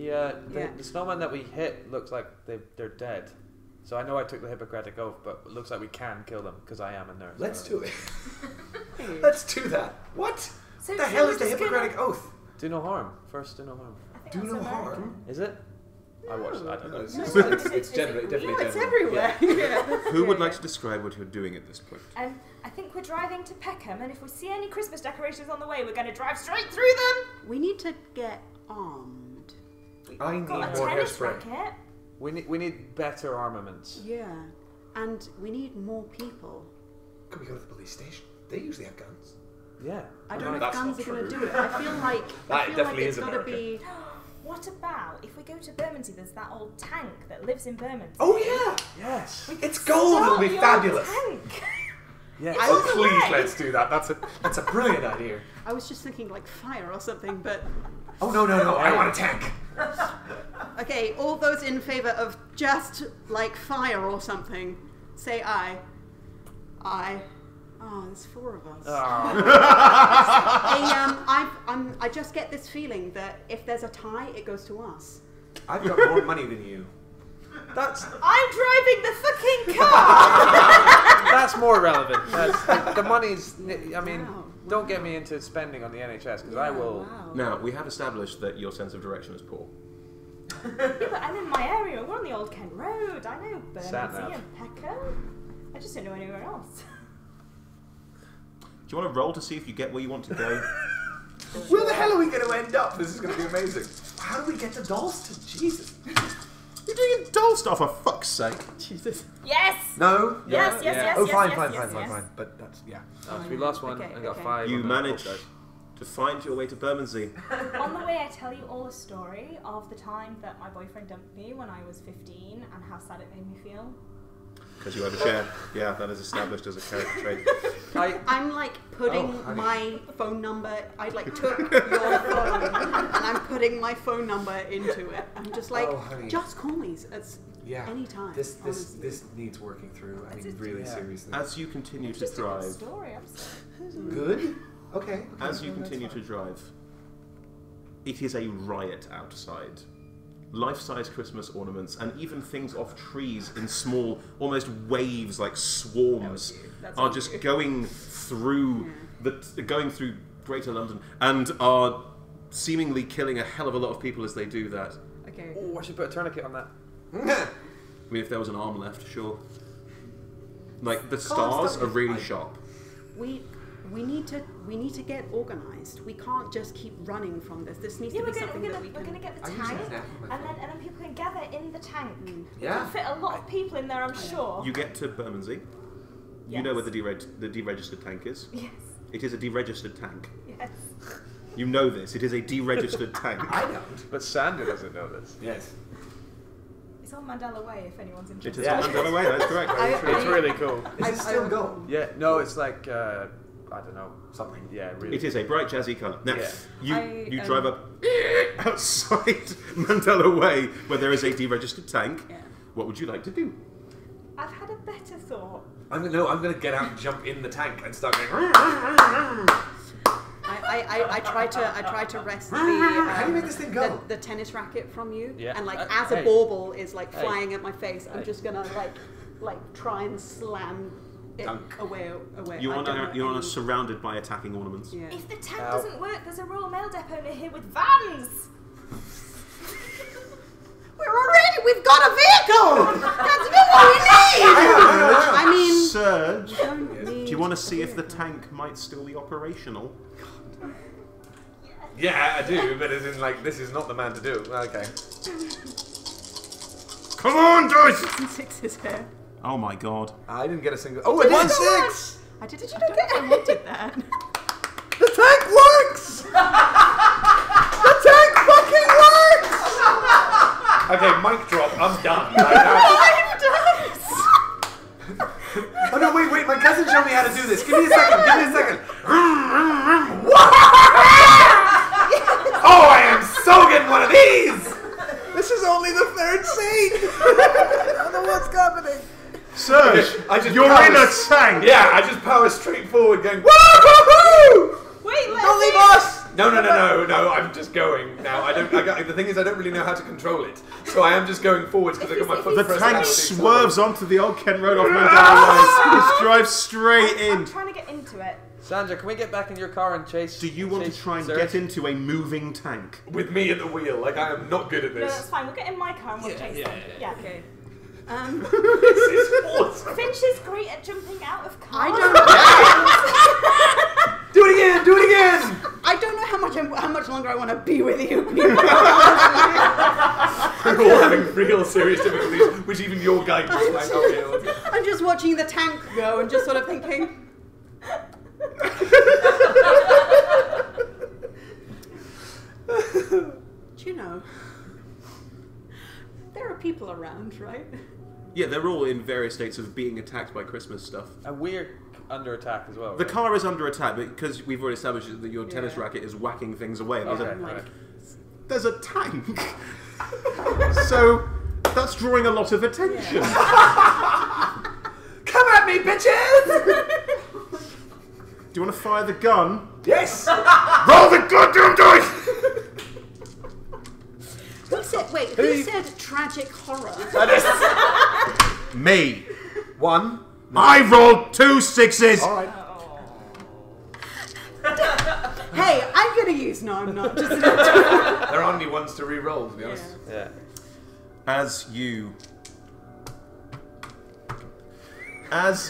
S2: Yeah.
S1: The snowman that we hit looks like they're dead. So I know I took the Hippocratic Oath, but it looks like we can kill them because I am a nurse.
S4: Let's do it. Let's do that. What?
S6: So
S4: What the hell is the
S6: we're just
S4: Hippocratic
S6: gonna-
S4: Oth?
S1: Do no harm. First, do no harm.
S6: I think
S4: Do
S6: that's
S4: no
S6: American.
S4: harm.
S1: Is it? I watched. I don't know.
S4: It's
S6: Is it
S4: definitely
S2: No, it's
S4: general.
S2: everywhere. Yeah.
S3: Who would like to describe what you're doing at this point?
S6: I think we're driving to Peckham, and if we see any Christmas decorations on the way, we're going to drive straight through them.
S2: We need to get armed.
S4: I need
S6: Got a
S4: more
S6: tennis
S4: hairspray.
S6: racket.
S1: We need better armaments.
S2: Yeah. And we need more people.
S4: Could we go to the police station? They usually have guns.
S1: Yeah.
S2: I
S4: No,
S2: don't know if
S4: that's
S2: guns
S4: not
S2: are going to
S4: true.
S2: do it. I feel like
S4: definitely
S2: it's
S4: is
S2: got to
S4: America.
S2: be.
S6: What about if we go to Bermondsey? There's that old tank that lives in Bermondsey.
S4: Oh yeah!
S1: Yes.
S4: It's gold. It'll be
S6: the old
S4: fabulous.
S6: Tank.
S1: Yes.
S4: Oh
S6: It's
S4: please,
S6: away.
S4: let's do that. That's a brilliant idea.
S2: I was just thinking like fire or something, but
S4: Oh no! I want a tank.
S2: okay. All those in favour of just like fire or something, say aye. Aye. Oh, there's 4 of us. I just get this feeling that if there's a tie, it goes to us.
S4: I've got more money than you.
S1: That's
S6: I'm driving the fucking car.
S1: that's more relevant. That's, the money's. I mean,
S2: Wow.
S1: don't get me into spending on the NHS because I will.
S2: Wow.
S3: Now, we have established that your sense of direction is poor.
S6: Yeah, but I'm in my area. We're on the Old Kent Road. I know
S1: Sat nav.
S6: Bermondsey and Peckham. I just don't know anywhere else.
S3: Do you want to roll to see if you get where you want to go?
S4: Where the hell are we going to end up? This is going to be amazing. How do we get to Dalston? Jesus.
S3: You're doing dull stuff, for fuck's sake.
S2: Jesus.
S6: Yes.
S4: No.
S6: Yes.
S1: Yeah.
S6: Yes.
S4: Oh,
S6: Yes.
S4: fine,
S6: yes,
S4: fine,
S6: yes,
S4: fine,
S6: yes.
S4: fine, fine. But that's yeah.
S1: Oh, so we lost one
S2: Okay,
S1: and got
S2: okay.
S1: 5.
S3: You
S1: on the
S3: managed
S1: old
S3: to find your way to Bermondsey.
S6: On the way, I tell you all a story of the time that my boyfriend dumped me when I was 15 and how sad it made me feel.
S3: Because you overshare. Yeah, that is established as a character trait.
S1: guys.
S2: I'm like putting
S4: Oh, honey.
S2: my phone number. I like took your phone and I'm putting my phone number into it. I'm just like,
S4: Oh, honey.
S2: just call me. It's
S4: Yeah.
S2: anytime.
S4: This
S2: honestly.
S4: needs working through. I mean, really
S1: Yeah.
S4: seriously.
S3: As you continue
S6: It's
S3: to
S6: just a good
S3: drive,
S6: story. I'm sorry.
S4: Good. Okay.
S3: as you continue to drive, it is a riot outside. Life-size Christmas ornaments and even things off trees in small, almost waves like swarms,
S2: That's
S3: are
S2: you.
S3: just going through going through Greater London and are seemingly killing a hell of a lot of people as they do that.
S2: Okay.
S1: Oh, I should put a tourniquet on that.
S3: I mean, if there was an arm left, sure. Like the stars are really sharp.
S2: We need to get organised. We can't just keep running from this. This needs
S6: Yeah,
S2: to
S6: we're
S2: be
S6: gonna,
S2: something that we
S6: we're
S2: can.
S6: gonna get the
S4: I use
S6: tank,
S4: an app on my
S6: and then people can gather in the tank. We
S4: Yeah.
S6: can fit a lot of people in there, I'm sure.
S3: You get to Bermondsey. You
S6: Yes.
S3: know where the deregistered tank is.
S6: Yes.
S3: It is a deregistered tank.
S6: Yes.
S3: You know this. It is a deregistered tank.
S4: I don't.
S1: But Sandra doesn't know this.
S4: Yes.
S6: It's on Mandela Way if anyone's
S3: It
S6: interested.
S3: is on Mandela Way. That's correct.
S2: I-
S1: It's really cool.
S4: Is it still going?
S1: Yeah, no, it's like I don't know,
S4: Something.
S1: Yeah, really.
S3: It is a bright jazzy colour. Now,
S1: Yeah.
S3: you drive up outside Mandela Way, where there is a deregistered tank.
S2: Yeah.
S3: What would you like to do?
S6: I've had a better thought.
S4: I'm gonna get out and jump in the tank and start going.
S2: I try to wrest the
S4: How do you make this thing go?
S2: the tennis racket from you,
S1: Yeah.
S2: and like
S1: Hey.
S2: as a bauble is like
S1: Hey.
S2: flying at my face, I'm
S1: Hey.
S2: just gonna like try and slam it
S4: Dunk.
S2: away.
S3: You
S2: I don't know
S3: are
S2: any-
S3: surrounded by attacking ornaments.
S2: Yeah.
S6: If the tank
S1: Ow.
S6: doesn't work, there's a Royal Mail depot near here with vans.
S2: We've got a vehicle. That's what we need. I mean,
S3: Surge,
S2: don't
S3: do
S2: need
S3: you want to see
S2: a
S3: if the
S2: vehicle.
S3: tank might still be operational?
S4: Yeah, I do, but as in like this is not the man to do it. Okay.
S3: Come on, Joyce!
S2: 6 is here.
S3: Oh my god.
S4: I didn't get a single. Oh, it won 6.
S2: I did. Did you not get I wanted that?
S4: The tank works. The tank fucking works. Okay, mic drop. I'm done. Oh no, wait, my cousin showed me how to do this. Give me a second. Oh, I am so getting one of these! This is only the 3rd scene! I don't know what's happening.
S3: Surge,
S4: I just
S3: you're
S4: power-
S3: in a tank!
S4: Yeah, I just power straight forward going, woo-hoo-hoo!
S6: Wait,
S4: Don't leave us! No, I'm just going now. The thing is, I don't really know how to control it. So I am just going forwards because I got my foot
S3: The
S4: pressed
S3: tank
S4: out.
S3: swerves onto the old Kent Road off Mandela Way. It drives straight
S6: I'm
S3: in.
S6: trying to get into it.
S1: Sandra, can we get back in your car and chase?
S3: Do you want to
S1: chase
S3: try and
S1: Surge?
S3: get into a moving tank?
S4: With me at the wheel. Like, I am not good at
S6: No, that's
S4: this.
S6: fine. We'll get in my car and we'll chase them. Yeah.
S2: Okay.
S4: This is awesome.
S6: Finch is great at jumping out of cars.
S2: I don't.
S4: Do it again!
S2: I don't know how much longer I want to be with you.
S4: We're all having real serious difficulties, which even your guidance might not be able to.
S2: I'm just watching the tank go and just sort of thinking. Do you know? There are people around, right?
S3: Yeah, they're all in various states of being attacked by Christmas stuff.
S1: And we're under attack as well.
S3: The
S1: right?
S3: car is under attack because we've already established that your tennis
S2: Yeah.
S3: racket is whacking things away. And
S1: Okay,
S2: Like,
S3: there's a tank. So that's drawing a lot of attention.
S4: Come at me, bitches!
S3: Do you want to fire the gun?
S4: Yes!
S3: Roll the goddamn dice!
S2: Who said tragic horror?
S3: Me.
S4: 1.
S3: I rolled 2 6s.
S4: Alright.
S2: Hey, I'm gonna use. No, I'm not. Just
S4: There aren't any ones to re-roll, to be honest.
S1: Yeah.
S3: As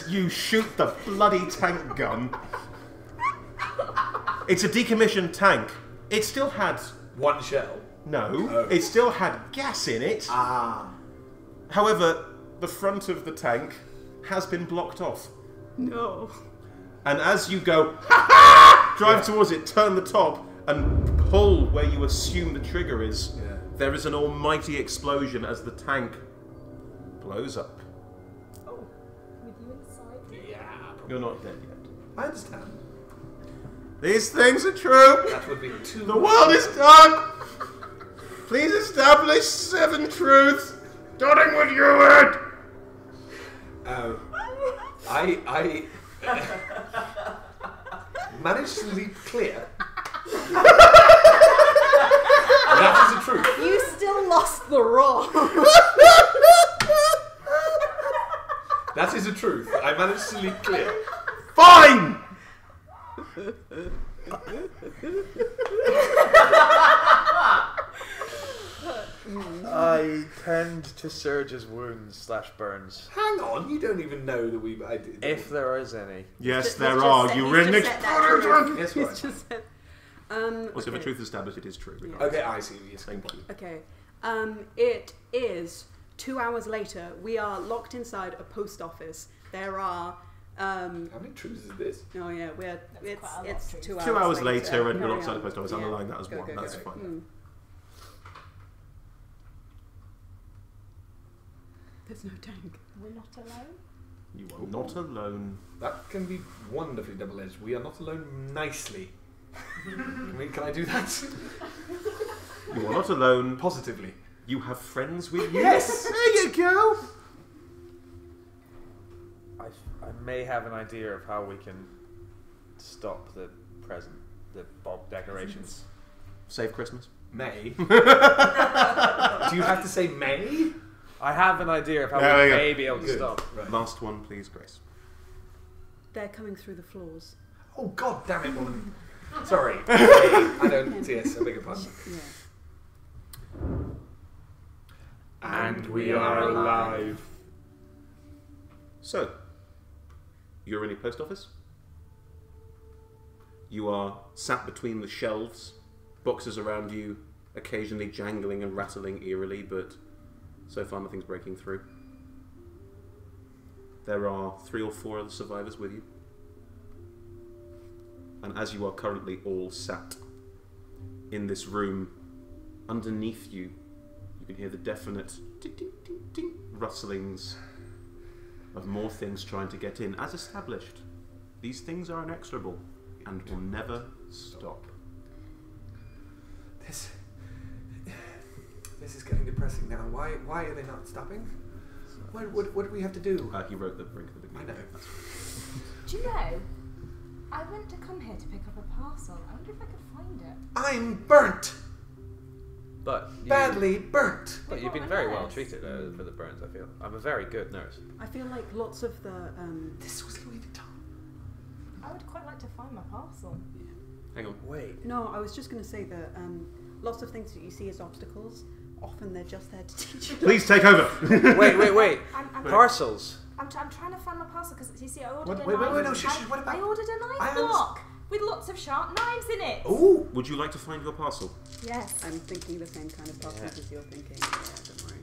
S3: you shoot the bloody tank gun, it's a decommissioned tank. It still had
S4: 1 shell.
S3: no. It still had gas in it.
S4: Ah.
S3: However, the front of the tank has been blocked off.
S2: no.
S3: And as you go, drive towards it, turn the top, and pull where you assume the trigger is,
S4: Yeah.
S3: there is an almighty explosion as the tank blows up.
S6: Oh, with you inside.
S4: Yeah.
S3: You're not dead yet.
S4: I understand.
S3: These things are true.
S4: That would be 2.
S3: The world is done. Please establish 7 truths, starting with you, Ed.
S4: I managed to leap clear. That is the truth.
S2: You still lost the roll.
S4: That is the truth. I managed to leap clear.
S3: Fine.
S1: I tend to Surge's wounds / burns.
S4: Hang on, you don't even know that we.
S1: If there is any.
S3: Yes,
S2: Let's
S3: there
S2: just
S3: are.
S2: set-
S3: You
S2: he's
S3: read
S2: just
S3: an
S2: set that truth.
S4: Yes,
S2: He's
S4: right.
S2: just said.
S3: Also, if a
S2: Okay.
S3: truth is established, it is true.
S2: Yeah.
S4: Okay, I see. Yes.
S3: Same point.
S2: Okay. It is 2 hours later. We are locked inside a post office. There are.
S4: How many truths is this?
S2: Oh yeah,
S6: That's quite a lot
S2: it's
S6: of
S2: 2
S6: truth.
S2: hours.
S3: 2 hours later, and
S2: Carry
S3: you're outside
S2: on.
S3: the post office.
S2: Yeah.
S3: Underline that as
S2: Go,
S3: 1.
S2: go,
S3: That's
S2: go.
S3: fine.
S2: There's no tank.
S6: We're not alone.
S3: You are not alone.
S4: That can be wonderfully double-edged. We are not alone nicely. Can I do that?
S3: You are not alone.
S4: Positively.
S3: You have friends with you.
S4: Yes!
S3: There you go.
S1: I may have an idea of how we can stop the bulb decorations.
S3: Save Christmas.
S4: May? Do you have to say May?
S1: I have an idea of how
S3: There
S1: we
S3: we go.
S1: may be able to
S4: Good.
S1: stop.
S4: Right.
S3: Last one, please, Grace.
S2: They're coming through the floors.
S4: Oh, God damn it, woman. Sorry. I don't... Yes, I beg your pardon.
S2: Yeah.
S1: And we are alive.
S3: So, you're in a post office. You are sat between the shelves, boxes around you, occasionally jangling and rattling eerily, but so far nothing's breaking through. There are 3 or 4 other survivors with you. And as you are currently all sat in this room, underneath you, you can hear the definite ding, ding, ding, ding, rustlings of more things trying to get in. As established, these things are inexorable and will never stop.
S4: This is getting depressing now. Why are they not stopping? What do we have to do?
S3: He wrote the brink at the beginning.
S4: I know.
S6: Do you know, I went to come here to pick up a parcel. I wonder if I could find it.
S4: I'm burnt!
S1: But
S4: Badly burnt!
S1: But you've been very well treated for the burns, I feel. I'm a very good nurse.
S2: I feel like lots of the
S4: This was Louis Vuitton.
S6: I would quite like to find my parcel.
S3: Hang on.
S1: Wait.
S2: no, I was just going to say that lots of things that you see as obstacles, often they're just there to teach you.
S3: Please take over!
S1: Wait.
S6: I'm
S1: Parcels.
S6: I'm trying to find my parcel because you see, I ordered a
S4: Wait,
S6: knife.
S4: no, shush, what about...
S6: I ordered a
S4: I
S6: knife block with lots of sharp knives in it.
S4: Ooh!
S3: Would you like to find your parcel?
S6: Yes.
S2: I'm thinking the same kind of parcels as you're thinking. Yeah, don't worry.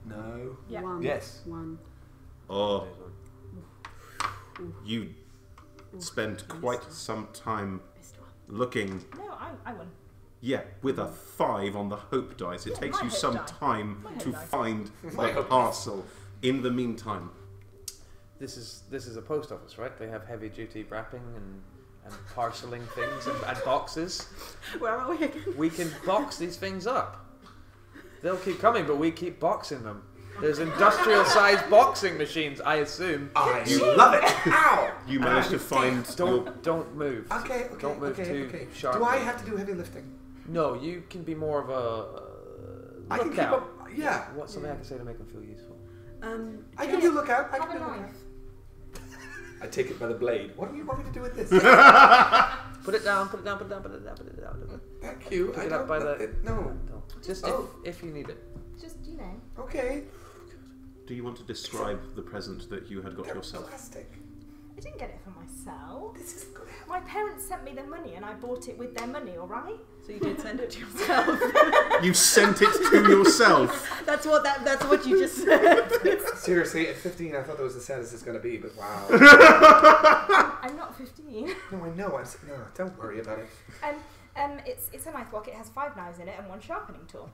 S4: No.
S6: Yeah.
S2: One.
S4: Yes.
S2: One.
S3: Oh, you spend quite some time
S2: Missed one.
S3: looking,
S6: No, I won.
S3: yeah, with a 5 on the hope dice. It
S6: Yeah,
S3: takes
S6: my
S3: you
S6: hope
S3: some
S6: die.
S3: time
S6: My hope
S3: to
S6: die.
S3: find
S4: My
S3: the
S4: hope
S3: parcel. In the meantime,
S1: This is a post office, right? They have heavy duty wrapping and parceling things and boxes.
S2: Where are we again?
S1: We can box these things up. They'll keep coming, but we keep boxing them. There's industrial sized boxing machines, I assume.
S4: I love it! Ow!
S3: you manage to find your...
S1: Don't move.
S4: Okay.
S1: Don't move too sharply.
S4: Do I have to do heavy lifting?
S1: No, you can be more of a
S4: I can keep
S1: lookout.
S4: up... Yeah.
S1: What's something I can say to make them feel useful?
S4: I can do lookout. I
S6: Have
S4: can
S6: a
S4: do lookout.
S6: knife.
S4: I take it by the blade. What do you want me to do with this?
S1: Put it down.
S4: Thank you.
S1: Pick
S4: I
S1: it up
S4: don't...
S1: by the...
S4: No.
S1: Don't. Just
S4: Oh.
S1: if you need it.
S6: Just, you know.
S4: Okay.
S3: Do you want to describe the present that you had got
S4: They're
S3: yourself?
S4: plastic.
S6: I didn't get it for myself.
S4: This is good.
S6: My parents sent me the money and I bought it with their money, alright?
S2: So you did send it to yourself.
S3: You sent it to yourself!
S2: That's what you just said.
S4: Seriously, at 15, I thought that was the saddest it's going to be, but wow.
S6: I'm not 15.
S4: No, I know. No, don't worry about it.
S6: It's a knife block. It has 5 knives in it and 1 sharpening tool.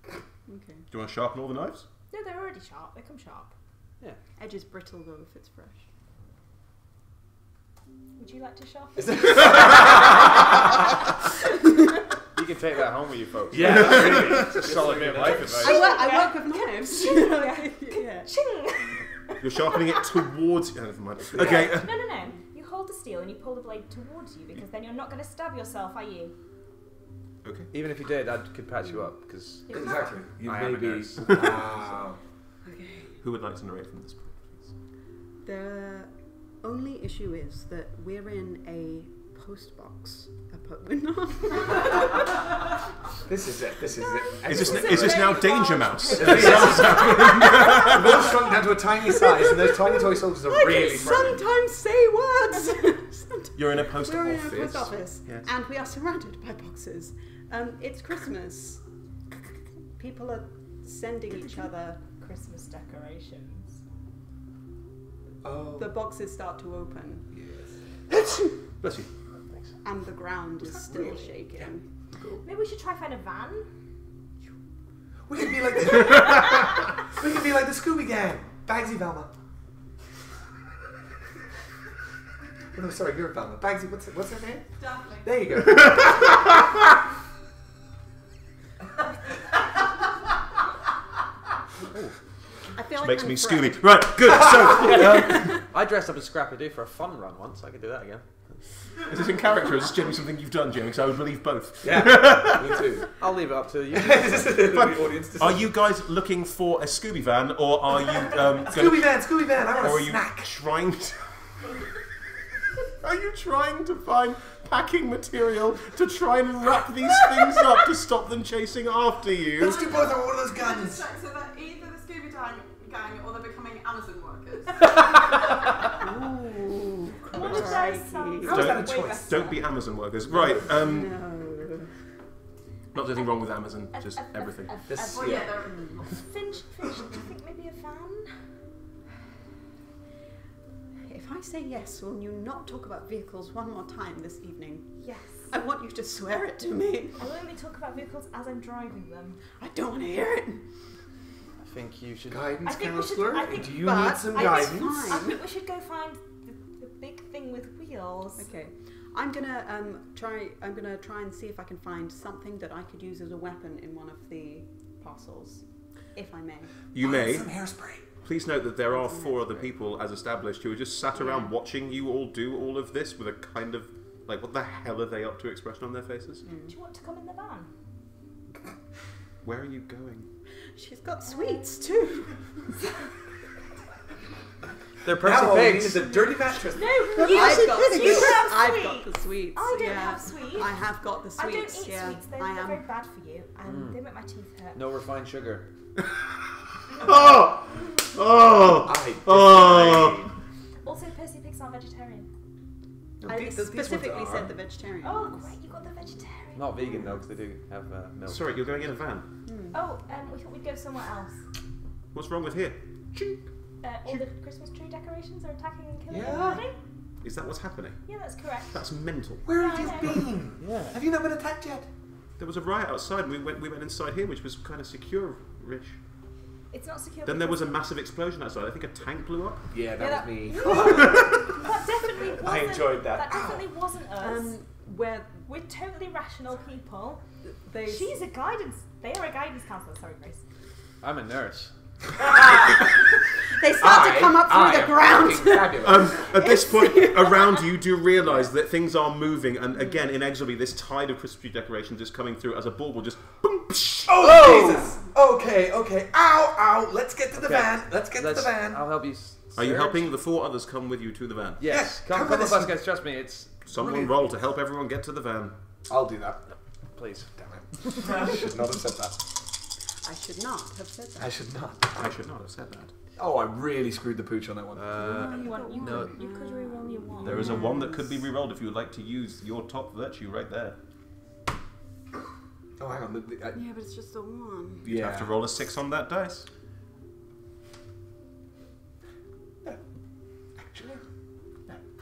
S2: Okay.
S3: Do you want to sharpen all the knives?
S6: No, they're already sharp. They come sharp.
S2: Edge is brittle though if it's fresh.
S6: Would you like to sharpen?
S1: You can take that home with you folks.
S4: Yeah,
S1: that's really it's a solid bit of life advice.
S2: I work with knives. Yeah.
S6: Ching!
S3: You're sharpening it towards... Oh, never mind. Okay.
S6: No. You hold the steel and you pull the blade towards you because then you're not going to stab yourself, are you?
S3: Okay.
S1: Even if you did, I could patch you up because
S4: Exactly. You
S1: I
S4: may
S1: am a
S4: be...
S1: nurse.
S4: Wow.
S2: Okay.
S3: Who would like to narrate from this point, please?
S2: The only issue is that we're in a post box. We're not.
S4: This is it. This is it.
S3: Is this now Danger Mouse?
S4: We've all shrunk down to a tiny size, and those tiny toy soldiers are
S2: I
S4: really
S2: can
S4: friendly.
S2: sometimes say words.
S3: You're in a post
S2: We're in
S3: office.
S2: a post office,
S3: Yes.
S2: and we are surrounded by boxes. It's Christmas. People are sending each other.
S6: Christmas decorations.
S4: Oh.
S2: The boxes start to open,
S3: Bless you.
S1: Thanks.
S2: and the ground is still shaking.
S6: Maybe we should try find a van.
S4: We could be like the... we could be like the Scooby Gang. Bagsy Velma. Oh, no, sorry, you're Velma. Bagsy, what's her name?
S5: Daphne.
S4: There you go.
S2: I feel like
S3: Makes
S2: I'm
S3: me
S2: Fred.
S3: Scooby. Right, good. So,
S1: I dressed up as Scrappy-Doo for a fun run once. I could do that again.
S3: is this in character or is this generally something you've done, Jamie? Because I would believe both.
S4: Yeah, me too.
S1: I'll leave it up to you.
S4: The audience decision.
S3: Are you guys looking for a Scooby van, or are you
S4: Scooby Van, I want
S3: or are
S4: a
S3: you
S4: snack.
S3: trying to? Are you trying to find packing material to try and wrap these things up to stop them chasing after you?
S4: Let's do both. I want one of those
S5: Can I
S4: guns.
S5: just check so that either the Scooby gang or they're becoming Amazon workers?
S2: Ooh,
S6: One of those sounds
S4: How is that a
S6: way
S4: choice?
S6: better.
S3: Don't be Amazon workers. Right.
S2: no.
S3: Not anything wrong with Amazon, just everything.
S4: This,
S5: Well, yeah,
S4: yeah.
S5: they're
S6: Finch, do you think maybe a fan?
S2: If I say yes, will you not talk about vehicles one more time this evening?
S6: Yes.
S2: I want you to swear it to me.
S6: I will only talk about vehicles as I'm driving them.
S2: I don't want to hear it.
S1: I think you should.
S4: Guidance
S6: I think we should-
S4: counselor.
S6: I think-
S4: Do you
S2: but
S4: need some
S2: I
S4: guidance?
S2: think
S6: I
S2: fine.
S6: think we should go find the big thing with wheels.
S2: Okay, I'm gonna try. I'm gonna try and see if I can find something that I could use as a weapon in one of the parcels, if I may.
S3: You may.
S4: Some hairspray.
S3: Please note that there are 4 other people, as established, who are just sat around watching you all do all of this with a kind of like, what the hell are they up to expression on their faces?
S6: Do you want to come in the van?
S3: Where are you going?
S2: She's got sweets too.
S1: They're
S4: Now
S1: Percy
S4: all we need
S1: pigs.
S4: is a dirty mattress.
S6: No,
S2: I've got
S6: you
S2: sweets.
S6: have
S2: I've
S6: sweets.
S2: got the sweets.
S6: I don't
S2: yeah.
S6: have sweets.
S2: I have got the
S6: I don't eat
S2: sweets. Yeah,
S6: sweets. They're
S2: I
S6: very
S2: am.
S6: bad for you, and they make my teeth hurt.
S1: No refined sugar.
S3: Oh! Oh!
S4: I
S3: Oh!
S6: Also, Percy pigs are vegetarian.
S2: I
S4: These ones
S2: specifically
S4: are.
S2: said the vegetarian.
S6: Oh,
S2: ones.
S6: great! You got the vegetarian.
S1: Not vegan though, because they do have milk.
S3: Sorry, you're going in a van.
S6: Oh, we thought we'd go somewhere else.
S3: What's wrong with here?
S6: All the Christmas tree decorations are attacking and killing
S4: Yeah.
S6: everybody.
S3: Is that what's happening?
S6: Yeah, that's correct.
S3: That's mental.
S4: Where have you
S6: Yeah, I know.
S4: been?
S1: Yeah.
S4: Have you not been attacked yet?
S3: There was a riot outside, and we went inside here, which was kind of secure-ish.
S6: It's not secure.
S3: Then there was a massive explosion outside. I think a tank blew up.
S4: Yeah, that was me.
S6: That definitely wasn't.
S4: I enjoyed that.
S6: That definitely wasn't us.
S2: Where
S6: We're totally rational people.
S2: they
S6: She's a guidance. They are a guidance counselor. Sorry, Grace.
S1: I'm a nurse.
S2: they start to come up through the ground.
S4: Fabulous.
S3: At this point, around you do realise that things are moving, and again, inexorably, this tide of Christmas tree decorations is coming through as a ball will just boom, psh.
S4: Oh, Jesus! Okay. Ow! Let's get to the van. Let's get to the van.
S1: I'll help you.
S3: Are you
S1: search.
S3: helping the 4 others come with you to the van?
S1: Yes.
S4: Yes,
S1: Come
S4: come
S1: with
S4: with
S1: us,
S4: us.
S1: guys. Trust me. It's
S3: Someone roll to help everyone get to the van.
S4: I'll do that.
S1: please.
S4: Damn it. I should not have said that.
S2: I should not have said that.
S4: I should not.
S3: I should not have said that.
S4: Oh, I really screwed the pooch on that one.
S6: You could reroll your one.
S3: There is a 1 that could be re-rolled if you would like to use your top virtue right there.
S4: Oh, hang on.
S2: Yeah, but it's just the one.
S3: You have to roll a 6 on that dice.
S4: Actually,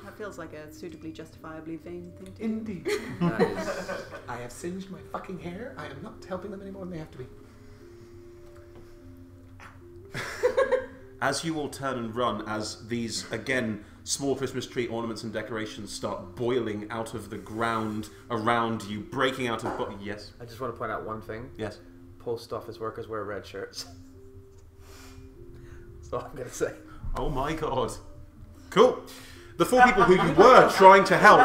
S2: That feels like a suitably justifiably vain thing to do.
S4: indeed.
S1: That is,
S4: I have singed my fucking hair. I am not helping them any more than they have to be.
S3: As you all turn and run, as these, again, small Christmas tree ornaments and decorations start boiling out of the ground around you, breaking out of... Yes?
S1: I just want to point out one thing.
S3: Yes?
S1: Post office workers wear red shirts. That's all I'm going to say.
S3: Oh my god. Cool. The 4 people who you were trying to help...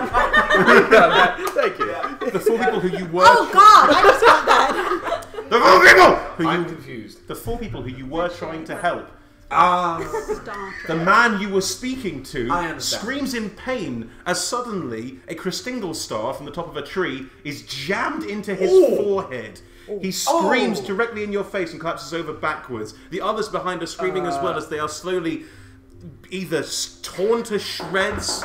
S1: Thank you.
S3: The 4 people who you were...
S2: Oh God! I just got that.
S3: The 4 people who
S4: I'm
S3: you...
S4: confused.
S3: The 4 people who you were trying to help.
S2: Star
S3: The man you were speaking to
S4: I understand.
S3: screams in pain as suddenly a Christingle star from the top of a tree is jammed into his forehead. He screams directly in your face and collapses over backwards. The others behind are screaming as well as they are slowly either torn to shreds,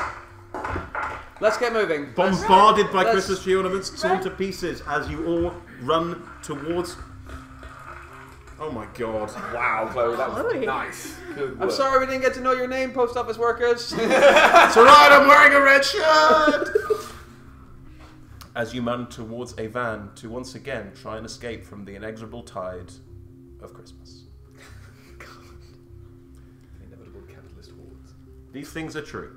S1: Let's get moving.
S3: bombarded by
S1: Let's-
S3: Christmas tree ornaments, torn to pieces as you all run towards... Oh my god.
S4: Wow, Chloe, that was
S2: Chloe.
S4: nice. Good work.
S1: I'm sorry we didn't get to know your name, post office workers.
S3: It's alright, I'm wearing a red shirt! As you run towards a van to once again try and escape from the inexorable tide of Christmas. These things are true.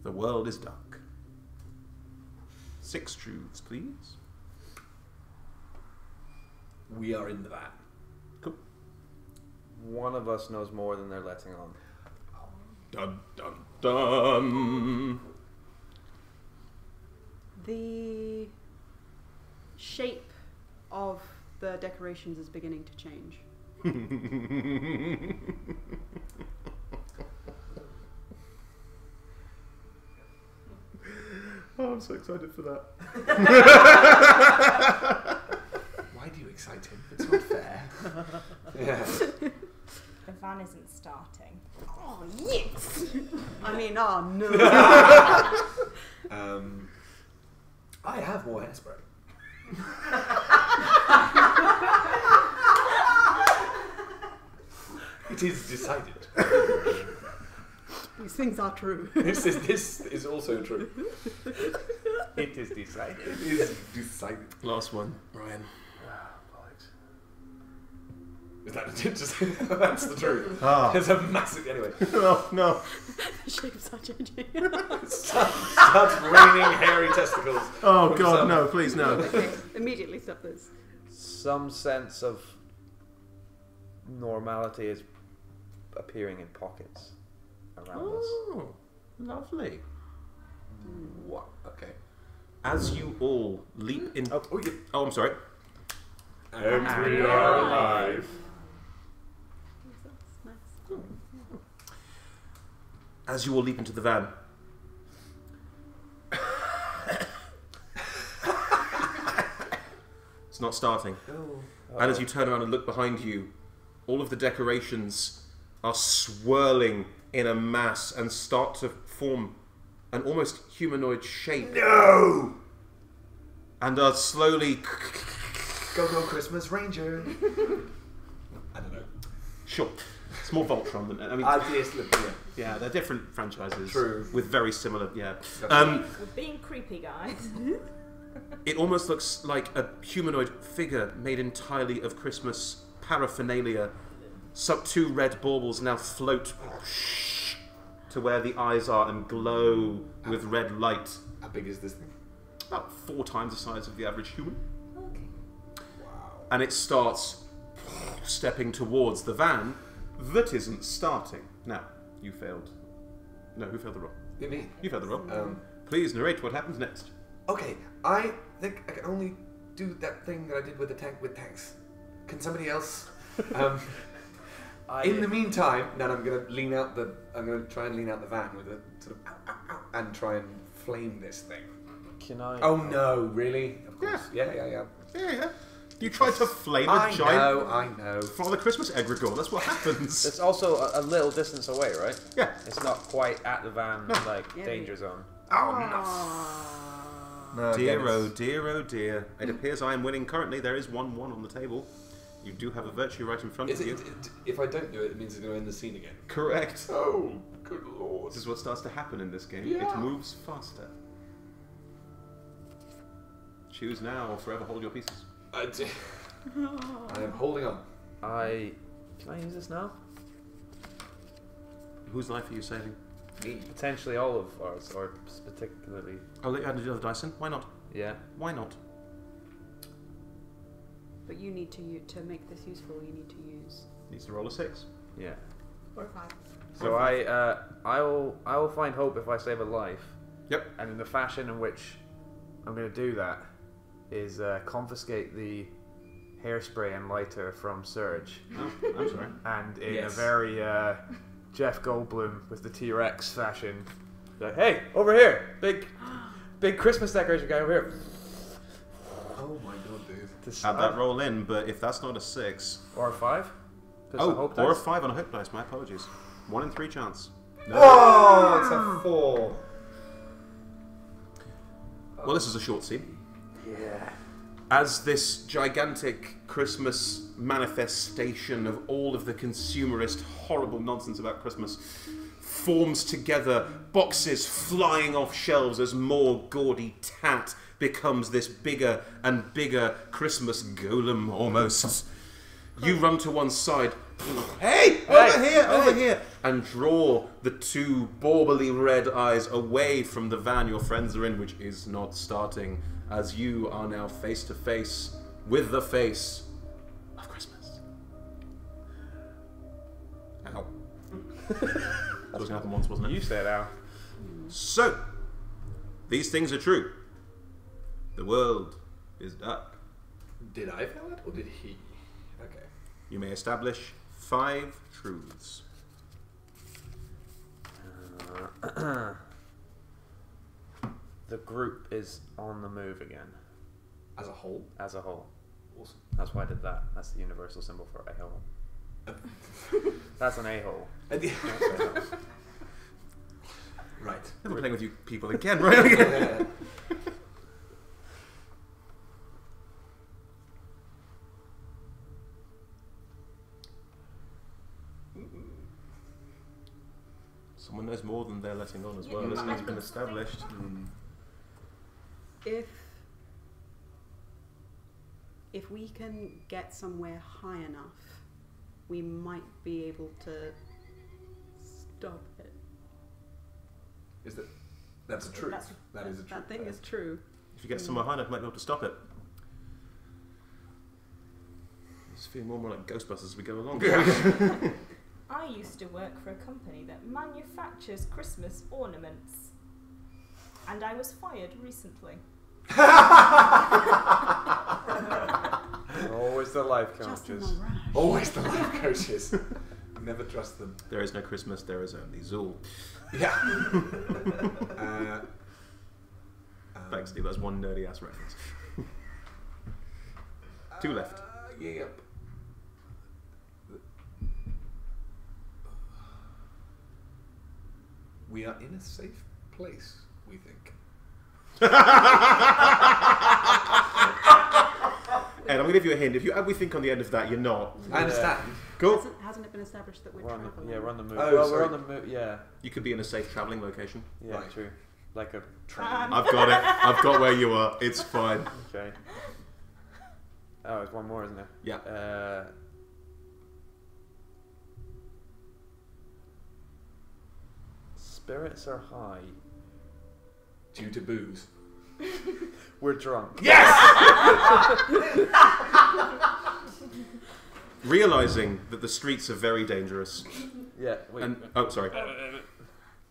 S3: The world is dark. 6 truths, please.
S4: We are in the van.
S3: Cool.
S1: One of us knows more than they're letting on.
S3: Dun dun dun.
S2: The shape of the decorations is beginning to change.
S3: Oh, I'm so excited for that.
S4: Why do you excite him? It's not fair. Yeah.
S6: The van isn't starting.
S2: Oh, yes! I mean, oh no.
S4: I have more hairspray. It is decided.
S2: These things are true.
S4: This is also true.
S1: It is decided.
S4: It is decided.
S3: Last one, Ryan.
S4: Is that just that's the truth?
S3: Ah.
S4: It's a massive anyway.
S3: No, no.
S2: The shapes are changing.
S4: Starts raining hairy testicles.
S3: Oh
S4: from
S3: God,
S4: some-
S3: no! Please, no.
S2: Okay, immediately stop this.
S1: Some sense of normality is appearing in pockets around us.
S3: Oh, lovely.
S4: What? Okay.
S3: As you all leap in.
S4: Oh, yeah.
S3: Oh, I'm sorry.
S4: And
S1: we are alive.
S2: That's nice.
S3: As you all leap into the van. It's not starting. And as you turn around and look behind you, all of the decorations are swirling in a mass and start to form an almost humanoid shape.
S4: No!
S3: And are slowly...
S4: Go Go Christmas Ranger. I don't know.
S3: Sure. It's more Voltron than... I mean,
S4: Obviously, yeah.
S3: yeah, they're different franchises.
S4: True.
S3: With very similar... Yeah.
S6: We're being creepy, guys.
S3: It almost looks like a humanoid figure made entirely of Christmas paraphernalia. Some 2 red baubles now float to where the eyes are and glow with red light.
S4: How big is this thing?
S3: About 4 times the size of the average human.
S6: Okay.
S4: Wow.
S3: And it starts stepping towards the van that isn't starting. Now, you failed. No, who failed the roll?
S4: Me.
S3: You failed the roll. Please narrate what happens next.
S4: Okay, I think I can only do that thing that I did with the tank with tanks. Can somebody else? In the meantime, then I'm gonna try and lean out the van with a sort of ow, ow, ow, and try and flame this thing.
S1: Can I?
S4: Oh no, really? Of course. Yeah.
S3: Yeah. You tried to flame a
S4: I
S3: giant
S4: know.
S3: Father Christmas egregore. That's what happens.
S1: It's also a little distance away, right?
S3: Yeah.
S1: It's not quite at the van, like
S2: Yeah.
S1: danger zone.
S4: No,
S3: Dear,
S4: again,
S3: oh dear, oh dear. It appears I am winning currently. There is 1-1 on the table. You do have a virtue right in front of you.
S4: if I don't do it, it means it's going to end the scene again.
S3: Correct.
S4: Oh, good lord.
S3: This is what starts to happen in this game.
S4: Yeah.
S3: It moves faster. Choose now or forever hold your pieces.
S4: I am holding on.
S1: Can I use this now?
S3: Whose life are you saving?
S4: Me.
S1: Potentially all of ours, or particularly.
S3: I'll let you add the other dice in. Why not?
S1: Yeah.
S3: Why not?
S2: But you need to make this useful. You need to use.
S3: Needs to roll a 6.
S1: Yeah.
S6: Or 5.
S1: So I will find hope if I save a life.
S3: Yep.
S1: And in the fashion in which I'm going to do that is confiscate the hairspray and lighter from Surge,
S3: Oh, I'm sorry.
S1: and in
S4: Yes.
S1: a very Jeff Goldblum with the T-Rex fashion, like, hey, over here, big Christmas decoration guy over here.
S4: Oh my god, dude.
S3: Add that roll in, but if that's not a 6...
S1: Or a 5.
S3: Oh, or a 5 on a hope dice. My apologies. 1 in 3 chance.
S4: Oh, it's a 4.
S3: Well, this is a short scene.
S1: Yeah.
S3: As this gigantic Christmas manifestation of all of the consumerist horrible nonsense about Christmas forms together, boxes flying off shelves as more gaudy tat becomes this bigger and bigger Christmas golem almost. You run to one side, Hey! Over here! And draw the two baublily red eyes away from the van your friends are in, which is not starting, as you are now face to face with the face of Christmas. Ow. That was going to happen once, wasn't it?
S1: You said ow.
S3: So, these things are true. The world is dark.
S4: Did I fail it, or did he? Okay.
S3: You may establish 5 truths.
S1: The group is on the move again,
S4: As a whole?
S1: as a whole.
S4: Awesome.
S1: That's why I did that. That's the universal symbol for a-hole. That's an a-hole.
S4: Right.
S3: Never playing with you people again, right? Someone knows more than they're letting on as well. This has been established.
S2: If we can get somewhere high enough, we might be able to stop it.
S4: Is that... That's a truth. That is a truth.
S2: That thing is true.
S3: If you get somewhere high enough, you might be able to stop it. It's feeling more and more like Ghostbusters as we go along.
S6: I used to work for a company that manufactures Christmas ornaments. And I was fired recently.
S1: Always the life
S2: Just in
S1: coaches.
S2: a rush.
S4: Always the life coaches. Never trust them.
S3: There is no Christmas, there is only Zool.
S4: Yeah.
S3: Thanks, Steve. That's one nerdy ass reference. 2 left.
S4: Yep. We are in a safe place, we think.
S3: And I'm going to give you a hint. If you add we think on the end of that, you're not.
S4: I understand.
S3: Cool.
S2: Hasn't it been established that we're
S1: We're on
S2: traveling?
S1: the, yeah, we're on the move.
S4: Oh,
S1: well, we're
S4: sorry.
S1: on the move. Yeah,
S3: You could be in a safe travelling location.
S1: yeah,
S4: Right.
S1: true. Like a train.
S3: I've got it. I've got where you are. It's fine.
S1: Okay. Oh, there's one more, isn't there?
S3: Yeah.
S1: Spirits are high.
S4: Due to booze.
S1: We're drunk.
S3: Realising that the streets are very dangerous.
S1: Yeah. Wait.
S3: And oh, sorry.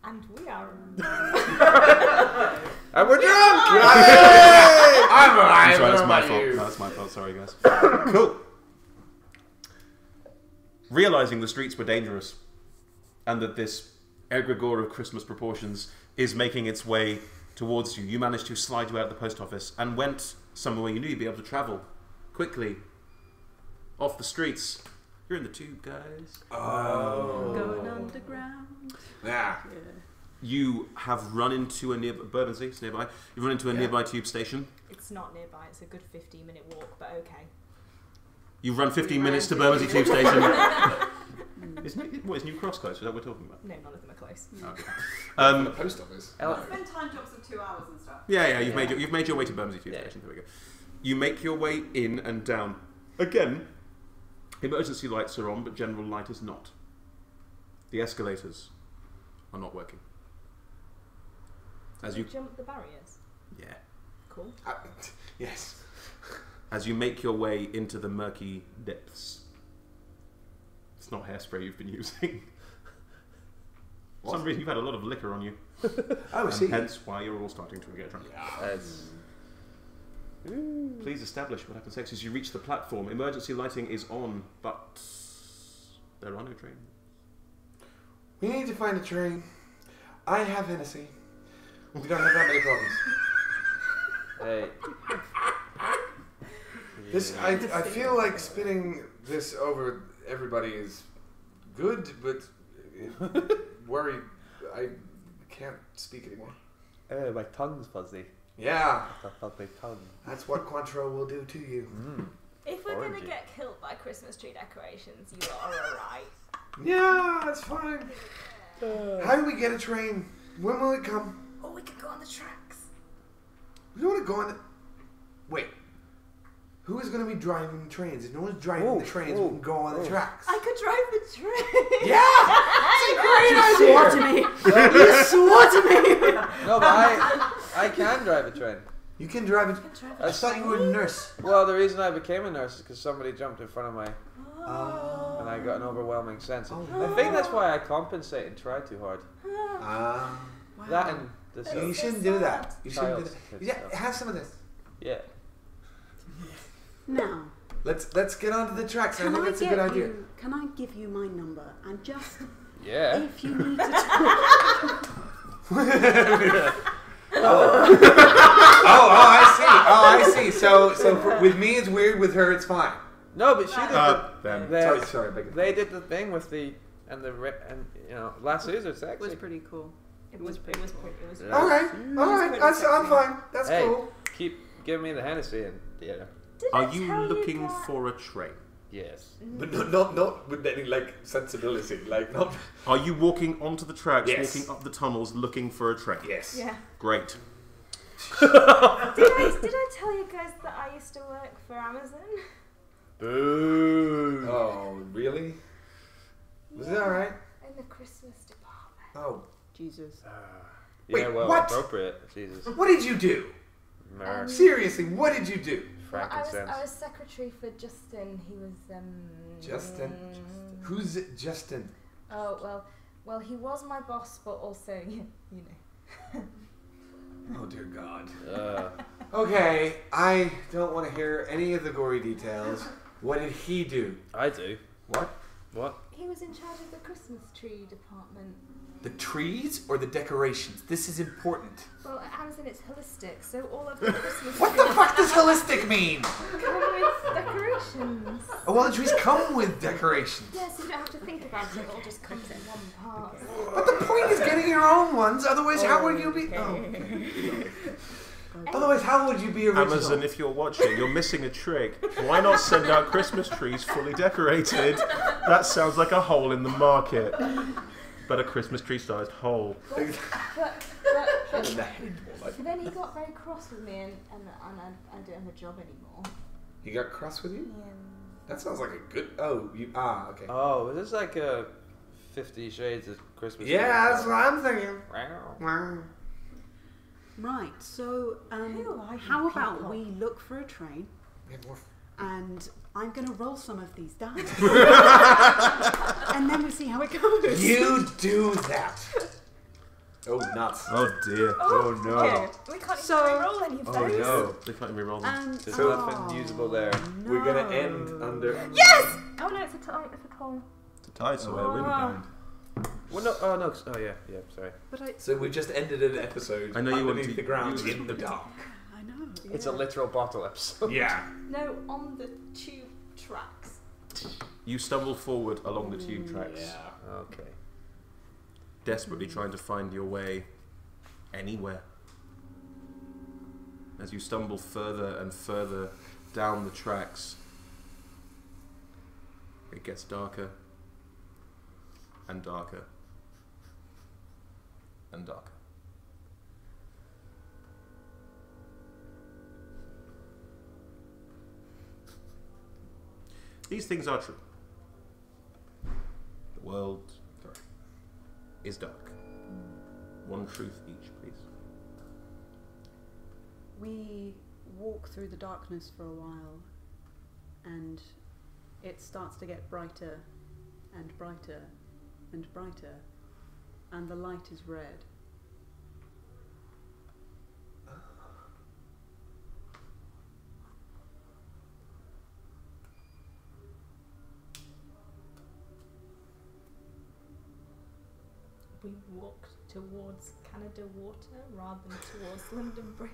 S6: And we are...
S1: And we're drunk!
S4: I'm
S3: I'm
S4: alive.
S3: sorry, that's
S4: what
S3: my
S4: about
S3: fault.
S4: you?
S3: No, that's my fault. Sorry, guys. Cool. Realising the streets were dangerous, and that this egregore of Christmas proportions is making its way towards you, you managed to slide you out of the post office and went somewhere where you knew you'd be able to travel quickly off the streets. You're in the tube, guys.
S4: Oh.
S2: Going underground.
S4: Yeah.
S2: Yeah.
S3: You have run into a nearby Bermondsey, it's nearby. You've run into a nearby tube station.
S6: It's not nearby, it's a good 15-minute walk, but okay.
S3: You've run 15 minutes to Bermondsey tube station. What is New Cross close? Is that what we're talking about?
S6: No, none of them are close.
S3: Okay.
S4: The post office.
S5: Spend time jobs of 2 hours and stuff.
S3: Yeah, you've made your way to Bermondsey tube
S1: Yeah.
S3: station. There we go. You make your way in and down. Again, emergency lights are on, but general light is not. The escalators are not working. As you
S6: jump the barriers.
S3: yeah,
S6: Cool.
S4: Yes.
S3: as you make your way into the murky depths. It's not hairspray you've been using. For some reason, you've had a lot of liquor on you.
S4: Oh, I see.
S3: Hence why you're all starting to get drunk.
S1: It's
S3: Please establish what happens next as you reach the platform. Emergency lighting is on, but there are no trains.
S4: We need to find a train. I have Hennessy. We don't have that many problems.
S1: hey.
S4: This I feel like spitting this over everybody is good, but worried I can't speak anymore.
S1: Oh, my tongue's fuzzy.
S4: Yeah,
S1: I felt my tongue.
S4: that's what Cointreau will do to you.
S6: If we're
S1: Orangey.
S6: going to get killed by Christmas tree decorations, you are alright.
S4: Yeah, that's fine. How do we get a train? When will it come?
S7: Or we could go on the tracks.
S4: We don't want to go on the... Wait. Who is going to be driving trains? If no one's driving the trains, we can go on the tracks.
S6: I could drive the train.
S4: Yeah! It's a great idea!
S2: You swore to me!
S1: No, but I can drive a train.
S4: You can drive it. I thought you were a nurse.
S1: Well, the reason I became a nurse is because somebody jumped in front of me,
S4: Oh.
S1: and I got an overwhelming sense.
S4: Oh.
S1: I think that's why I compensate and try too hard.
S4: Wow.
S1: That and the
S4: You shouldn't do that. You shouldn't do
S1: Child's
S4: that. Yeah,
S1: stuff.
S4: have some of this.
S1: Yeah.
S2: Now,
S4: Let's get onto the tracks. I
S2: can
S4: think
S2: I
S4: that's a good idea.
S2: Can I give you my number and just
S1: Yeah.
S2: if you need to talk?
S4: I see. So with me it's weird. With her it's fine.
S1: No, but she did
S3: them.
S4: Sorry.
S1: they did the thing with the lassos are
S2: It
S1: sexy.
S2: was pretty cool.
S6: It was pretty.
S1: Yeah.
S4: All right. I'm fine. That's
S1: Hey,
S4: cool.
S1: keep giving me the Hennessy and
S3: Are you looking for a train?
S1: yes.
S4: But not with any like sensibility. Like not.
S3: Are you walking onto the tracks,
S4: Yes.
S3: walking up the tunnels, looking for a train?
S4: Yes.
S6: Yeah.
S3: Great.
S6: Did I tell you guys that I used to work for Amazon?
S1: Boo.
S4: Oh really? Was it all right?
S6: In the Christmas department.
S4: Oh.
S2: Jesus.
S1: Yeah,
S4: Wait,
S1: well,
S4: what?
S1: appropriate. Jesus.
S4: What did you do?
S1: Mer.
S4: Seriously, what did you do?
S6: Well, I
S1: Frankincense.
S6: was secretary for Justin. He was
S4: Justin. Who's it, Justin?
S6: Oh well, he was my boss, but also you know.
S4: Oh dear God.
S1: Uh,
S4: Okay, I don't want to hear any of the gory details. What did he do?
S1: I do.
S4: What?
S1: What?
S6: He was in charge of the Christmas tree department.
S4: The trees or the decorations? This is important.
S6: Well, at Amazon it's holistic, so all of the Christmas
S4: What the
S6: trees
S4: fuck does holistic mean?
S6: come with decorations.
S4: Oh, well, the trees come with decorations.
S6: Yeah, so you don't have to think about it. It all just comes in one part.
S4: But the point is getting your own ones. Otherwise, how would you be? Oh, okay. Otherwise, how would you be original?
S3: Amazon, if you're watching, you're missing a trick. Why not send out Christmas trees fully decorated? That sounds like a hole in the market. But a Christmas tree-sized hole.
S6: But
S4: In the head, more like.
S6: then he got very cross with me, and I don't have a job anymore.
S4: He got cross with you?
S6: Yeah.
S4: That sounds like a good. Oh, you. Okay.
S1: Oh, is this like a 50 Shades of Christmas?
S4: Yeah, that's what I'm thinking.
S1: Wow.
S2: Right. So,
S6: Who are you
S2: how about
S6: people?
S2: we look for a train,
S4: We have more.
S2: and I'm going to roll some of these dice, and then we see how it goes.
S4: You do that. Oh, nuts.
S3: Oh dear.
S1: Oh no.
S6: Okay, we can't
S2: So-
S6: even roll any of
S1: Oh
S6: those.
S1: no.
S3: They can't even roll them.
S2: And
S1: There's nothing usable there.
S4: We're gonna end under.
S6: Yes! Oh no, it's a tie. It's a toll.
S3: It's a tie, so we're windbound.
S1: Well, no. Oh no. Oh yeah. Yeah. Sorry.
S2: But I
S4: So we just ended an episode
S3: I know you want
S4: underneath
S3: to
S4: the ground
S3: use-
S4: in the dark.
S2: know.
S1: It's a literal bottle episode.
S4: Yeah.
S6: No, on the tube tracks.
S3: You stumble forward along the tube tracks,
S1: Okay.
S3: desperately trying to find your way anywhere. As you stumble further and further down the tracks, it gets darker and darker and darker. These things are true. The world is dark. One truth each, please.
S2: We walk through the darkness for a while, and it starts to get brighter and brighter and brighter, and the light is red.
S6: We walked towards Canada Water rather than towards London Bridge.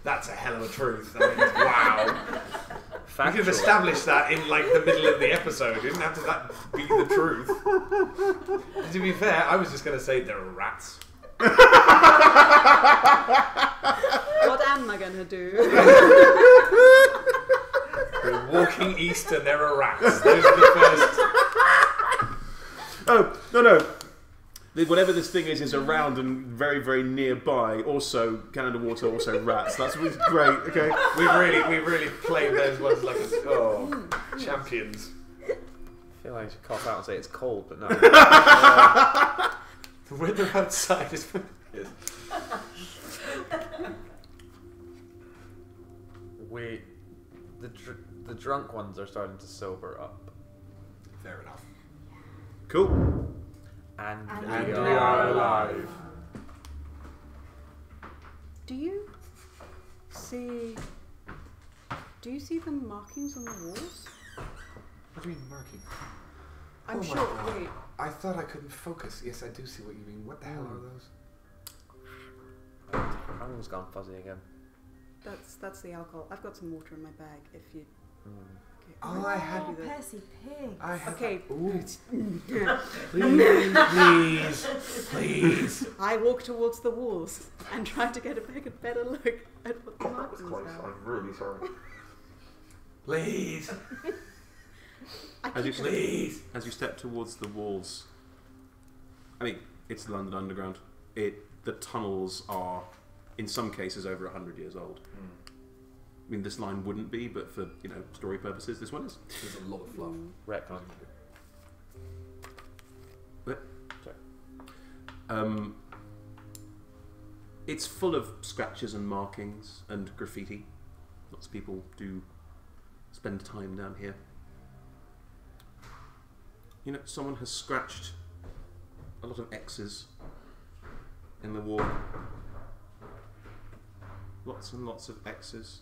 S4: That's a hell of a truth. I mean, wow. We could
S1: Factual.
S4: have established that in like the middle of the episode. Didn't have to that be the truth. To be fair, I was just going to say there are rats.
S2: What am I gonna do?
S4: We're walking east and there are rats. Those are the first.
S3: Oh, no. whatever this thing is around and very, very nearby. Also, Canada water, also rats. That's really great. Okay,
S4: we really played those ones like champions.
S1: I feel like I should cough out and say it's cold, but no.
S4: The weather outside is.
S1: The drunk ones are starting to sober up.
S4: Fair enough.
S3: Cool.
S1: And
S4: we are alive.
S2: Do you see the markings on the walls?
S4: What do you mean marking?
S2: I'm
S4: Oh my
S2: sure.
S4: God.
S2: Wait.
S4: I thought I couldn't focus. Yes, I do see what you mean. What the hell are those?
S1: My tongue's gone fuzzy again.
S2: That's the alcohol. I've got some water in my bag. If you. Okay.
S4: Oh, I had
S2: you the-
S6: Percy Pig.
S4: I have.
S2: Okay.
S4: Ooh. Please.
S2: I walk towards the walls and try to get a better look at what the
S4: Oh, that was
S2: markings
S4: close.
S2: are.
S4: I'm really sorry. Please.
S3: As you,
S4: Please.
S3: as you step towards the walls, I mean, it's the London Underground. The tunnels are, in some cases, over 100 years old. I mean, this line wouldn't be, but for story purposes, this one is.
S4: There's a lot of fluff.
S1: Retcon.
S3: It's full of scratches and markings and graffiti. Lots of people do spend time down here. Someone has scratched a lot of X's in the wall. Lots and lots of X's.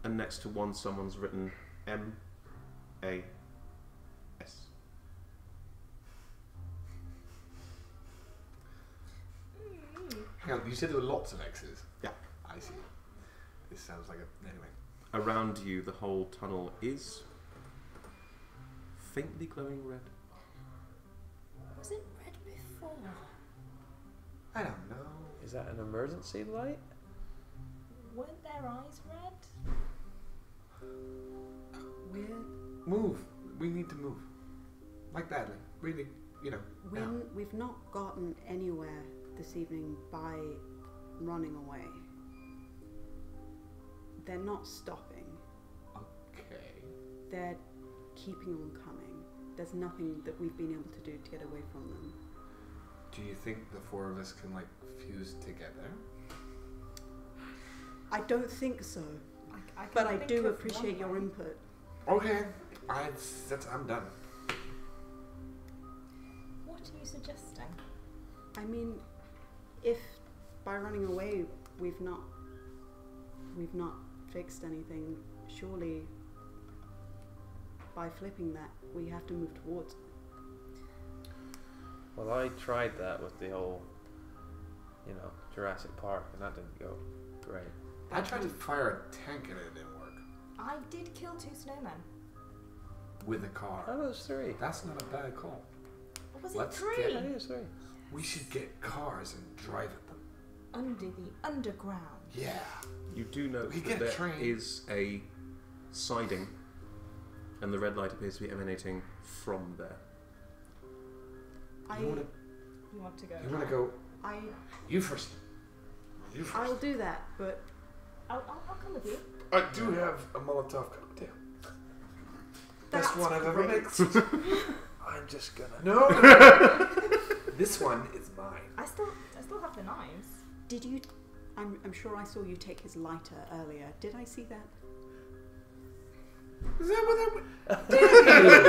S3: And next to one, someone's written M-A-S.
S4: Hang on, you said there were lots of X's?
S3: Yeah.
S4: I see. This sounds like a... Anyway.
S3: Around you, the whole tunnel is faintly glowing red.
S6: Was it red before?
S4: I don't know.
S1: Is that an emergency light?
S6: Weren't their eyes red?
S2: We're
S4: Move. We need to move. Like badly. Really, now.
S2: we've not gotten anywhere this evening by running away. They're not stopping.
S4: Okay.
S2: They're keeping on coming. There's nothing that we've been able to do to get away from them.
S4: Do you think the four of us can, fuse together?
S2: I don't think so,
S6: I
S2: but I
S6: think
S2: do
S6: of
S2: appreciate
S6: one
S2: your
S6: way.
S2: input.
S4: Okay. I'm done.
S6: What are you suggesting?
S2: I mean, if by running away we've not fixed anything, surely by flipping that we have to move towards.
S1: Well, I tried that with the whole, Jurassic Park, and that didn't go great.
S4: I tried to fire a tank and it didn't work.
S6: I did kill 2 snowmen.
S4: With a car.
S1: Oh, it was 3.
S4: That's not a bad call.
S6: Or was
S4: Let's
S6: it 3?
S4: get-
S1: I think it was 3.
S4: We should get cars and drive at them.
S6: Under the underground.
S4: Yeah.
S3: You do know
S4: We
S3: that
S4: get a
S3: there
S4: train.
S3: is a siding, and the red light appears to be emanating from there.
S4: You wanna
S6: You want to go?
S4: go? You first.
S2: I'll do that, but
S6: I'll come with you.
S4: I do have a Molotov cocktail.
S2: that's
S4: Best one I've ever
S2: great.
S4: mixed.
S1: I'm just gonna.
S4: No. This one is mine.
S6: I still have the knives.
S2: Did you? I'm sure I saw you take his lighter earlier. Did I see that?
S4: Is that what that? Damn you!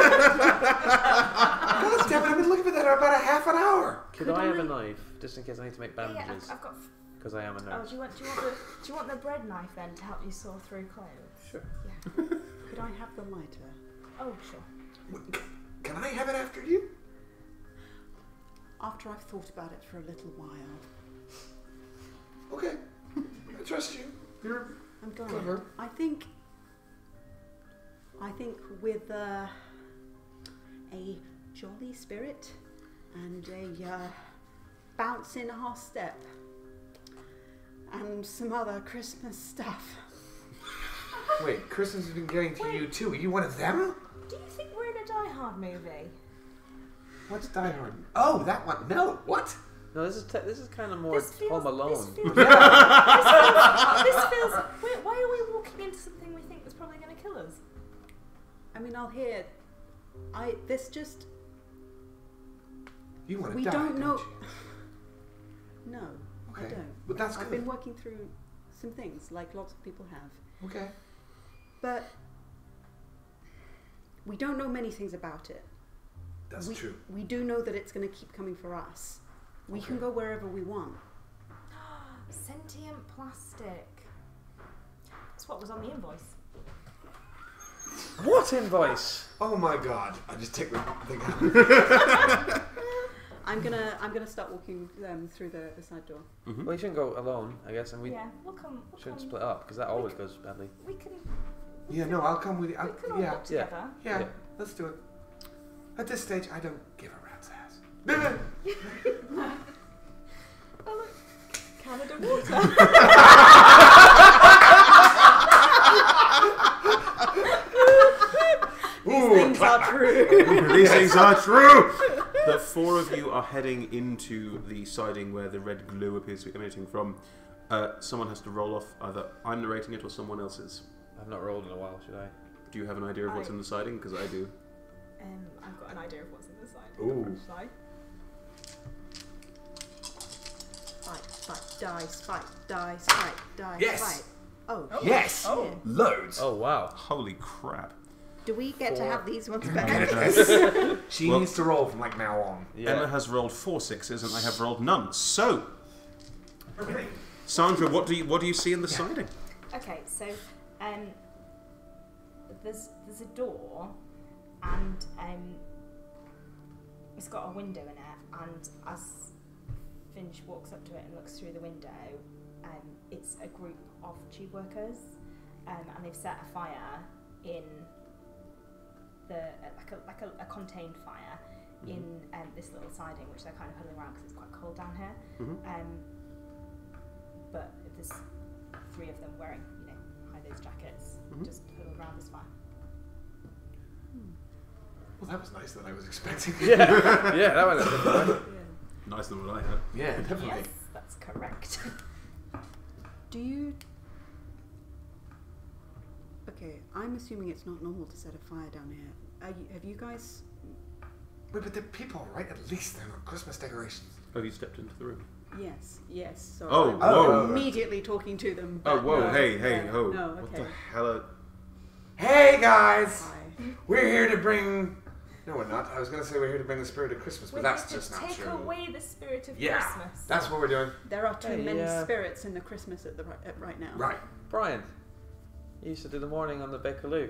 S4: God damn it! I've been looking for that for about a half an hour.
S1: Could I have a knife, just in case I need to make
S6: Yeah,
S1: bandages?
S6: I've got.
S1: Because I am a
S6: Oh,
S1: nurse.
S6: do you want the bread knife then to help you saw through clothes?
S1: Sure.
S6: Yeah.
S2: Could I have the lighter?
S6: Oh, sure.
S4: Can I have it after you?
S2: After I've thought about it for a little while.
S4: Okay. I trust you. You're
S2: I'm glad.
S4: clever.
S2: I think with a jolly spirit and a bounce in our step and some other Christmas stuff.
S4: Wait, Christmas has been getting to you too. Are you one of them?
S6: Do you think we're in a Die Hard movie?
S4: What's Die Hard? Oh, that one. No, what?
S1: No, this is kind of more
S6: This feels-
S1: Home Alone.
S6: This feels, why are we walking into something we think was probably going to kill us?
S2: I mean, I'll hear. This just.
S4: You want to
S2: We
S4: die,
S2: don't know.
S4: you?
S2: No, I
S4: Okay.
S2: don't.
S4: But that's
S2: I've
S4: good.
S2: been working through some things, like lots of people have.
S4: Okay.
S2: But we don't know many things about it.
S4: That's true.
S2: We do know that it's going to keep coming for us. We can go wherever we want.
S6: Sentient plastic. That's what was on the invoice.
S1: What invoice?
S4: Oh my god. I just take the thing out.
S2: I'm gonna start walking through the side door.
S1: Well, you shouldn't go alone, I guess, and we
S6: We'll come.
S1: shouldn't split up because that always goes badly.
S6: We can.
S4: Yeah, no, I'll come with you.
S6: We can all walk together.
S4: Yeah,
S1: Yeah.
S4: let's do it. At this stage, I don't give a rat's ass.
S6: Oh look, Canada water.
S2: These things are true.
S3: These things are true! The four of you are heading into the siding where the red glue appears to be emanating from. Someone has to roll off, either I'm narrating it or someone else is.
S1: I've not rolled in a while, should I?
S3: Do you have an idea of what's in the siding? Because I do.
S6: I've got an idea of what's in the side.
S4: Ooh.
S6: Shall I?
S2: Fight, dice, fight, dice, fight, dice,
S4: Yes.
S2: fight. Oh,
S4: Yes!
S2: Oh.
S4: Loads!
S1: Oh wow!
S3: Holy crap.
S2: do we get to have these ones back?
S4: She
S3: Well-
S4: needs to roll from like now on.
S1: Yeah.
S3: Emma has rolled 4 6s and I have rolled none. So, Sandra, what do you see in the siding?
S6: Okay, so there's a door, and it's got a window in it, and as Finch walks up to it and looks through the window, it's a group of tube workers, and they've set a fire in like a contained fire in this little siding, which they're kind of huddling around because it's quite cold down here. But there's 3 of them wearing, high-vis jackets, just huddled around this fire.
S4: Well, that was nice that I was expecting.
S1: Yeah, that went a different way.
S3: Nicer than what I had.
S4: Yeah, definitely.
S6: Yes, that's correct.
S2: Do you? Okay, I'm assuming it's not normal to set a fire down here. Have you guys?
S4: Wait, but they're people, right? At least they're not Christmas decorations.
S3: Have you stepped into the room?
S2: Yes. So
S3: Oh,
S2: I'm
S3: whoa.
S2: immediately talking to them.
S3: Oh,
S2: but
S3: whoa,
S2: no,
S3: hey,
S2: yeah,
S3: ho.
S2: No,
S3: What
S2: okay.
S3: the hell are...
S4: Hey guys!
S2: Hi.
S4: We're here to bring... No, we're not. I was going to say we're here to bring the spirit of Christmas, but that's just not
S6: take
S4: true.
S6: away the spirit of
S4: Yeah,
S6: Christmas.
S4: that's what we're doing.
S2: There are too
S1: Hey,
S2: many spirits in the Christmas at right now.
S4: Right.
S1: Brian, you used to do the morning on the Bakerloo.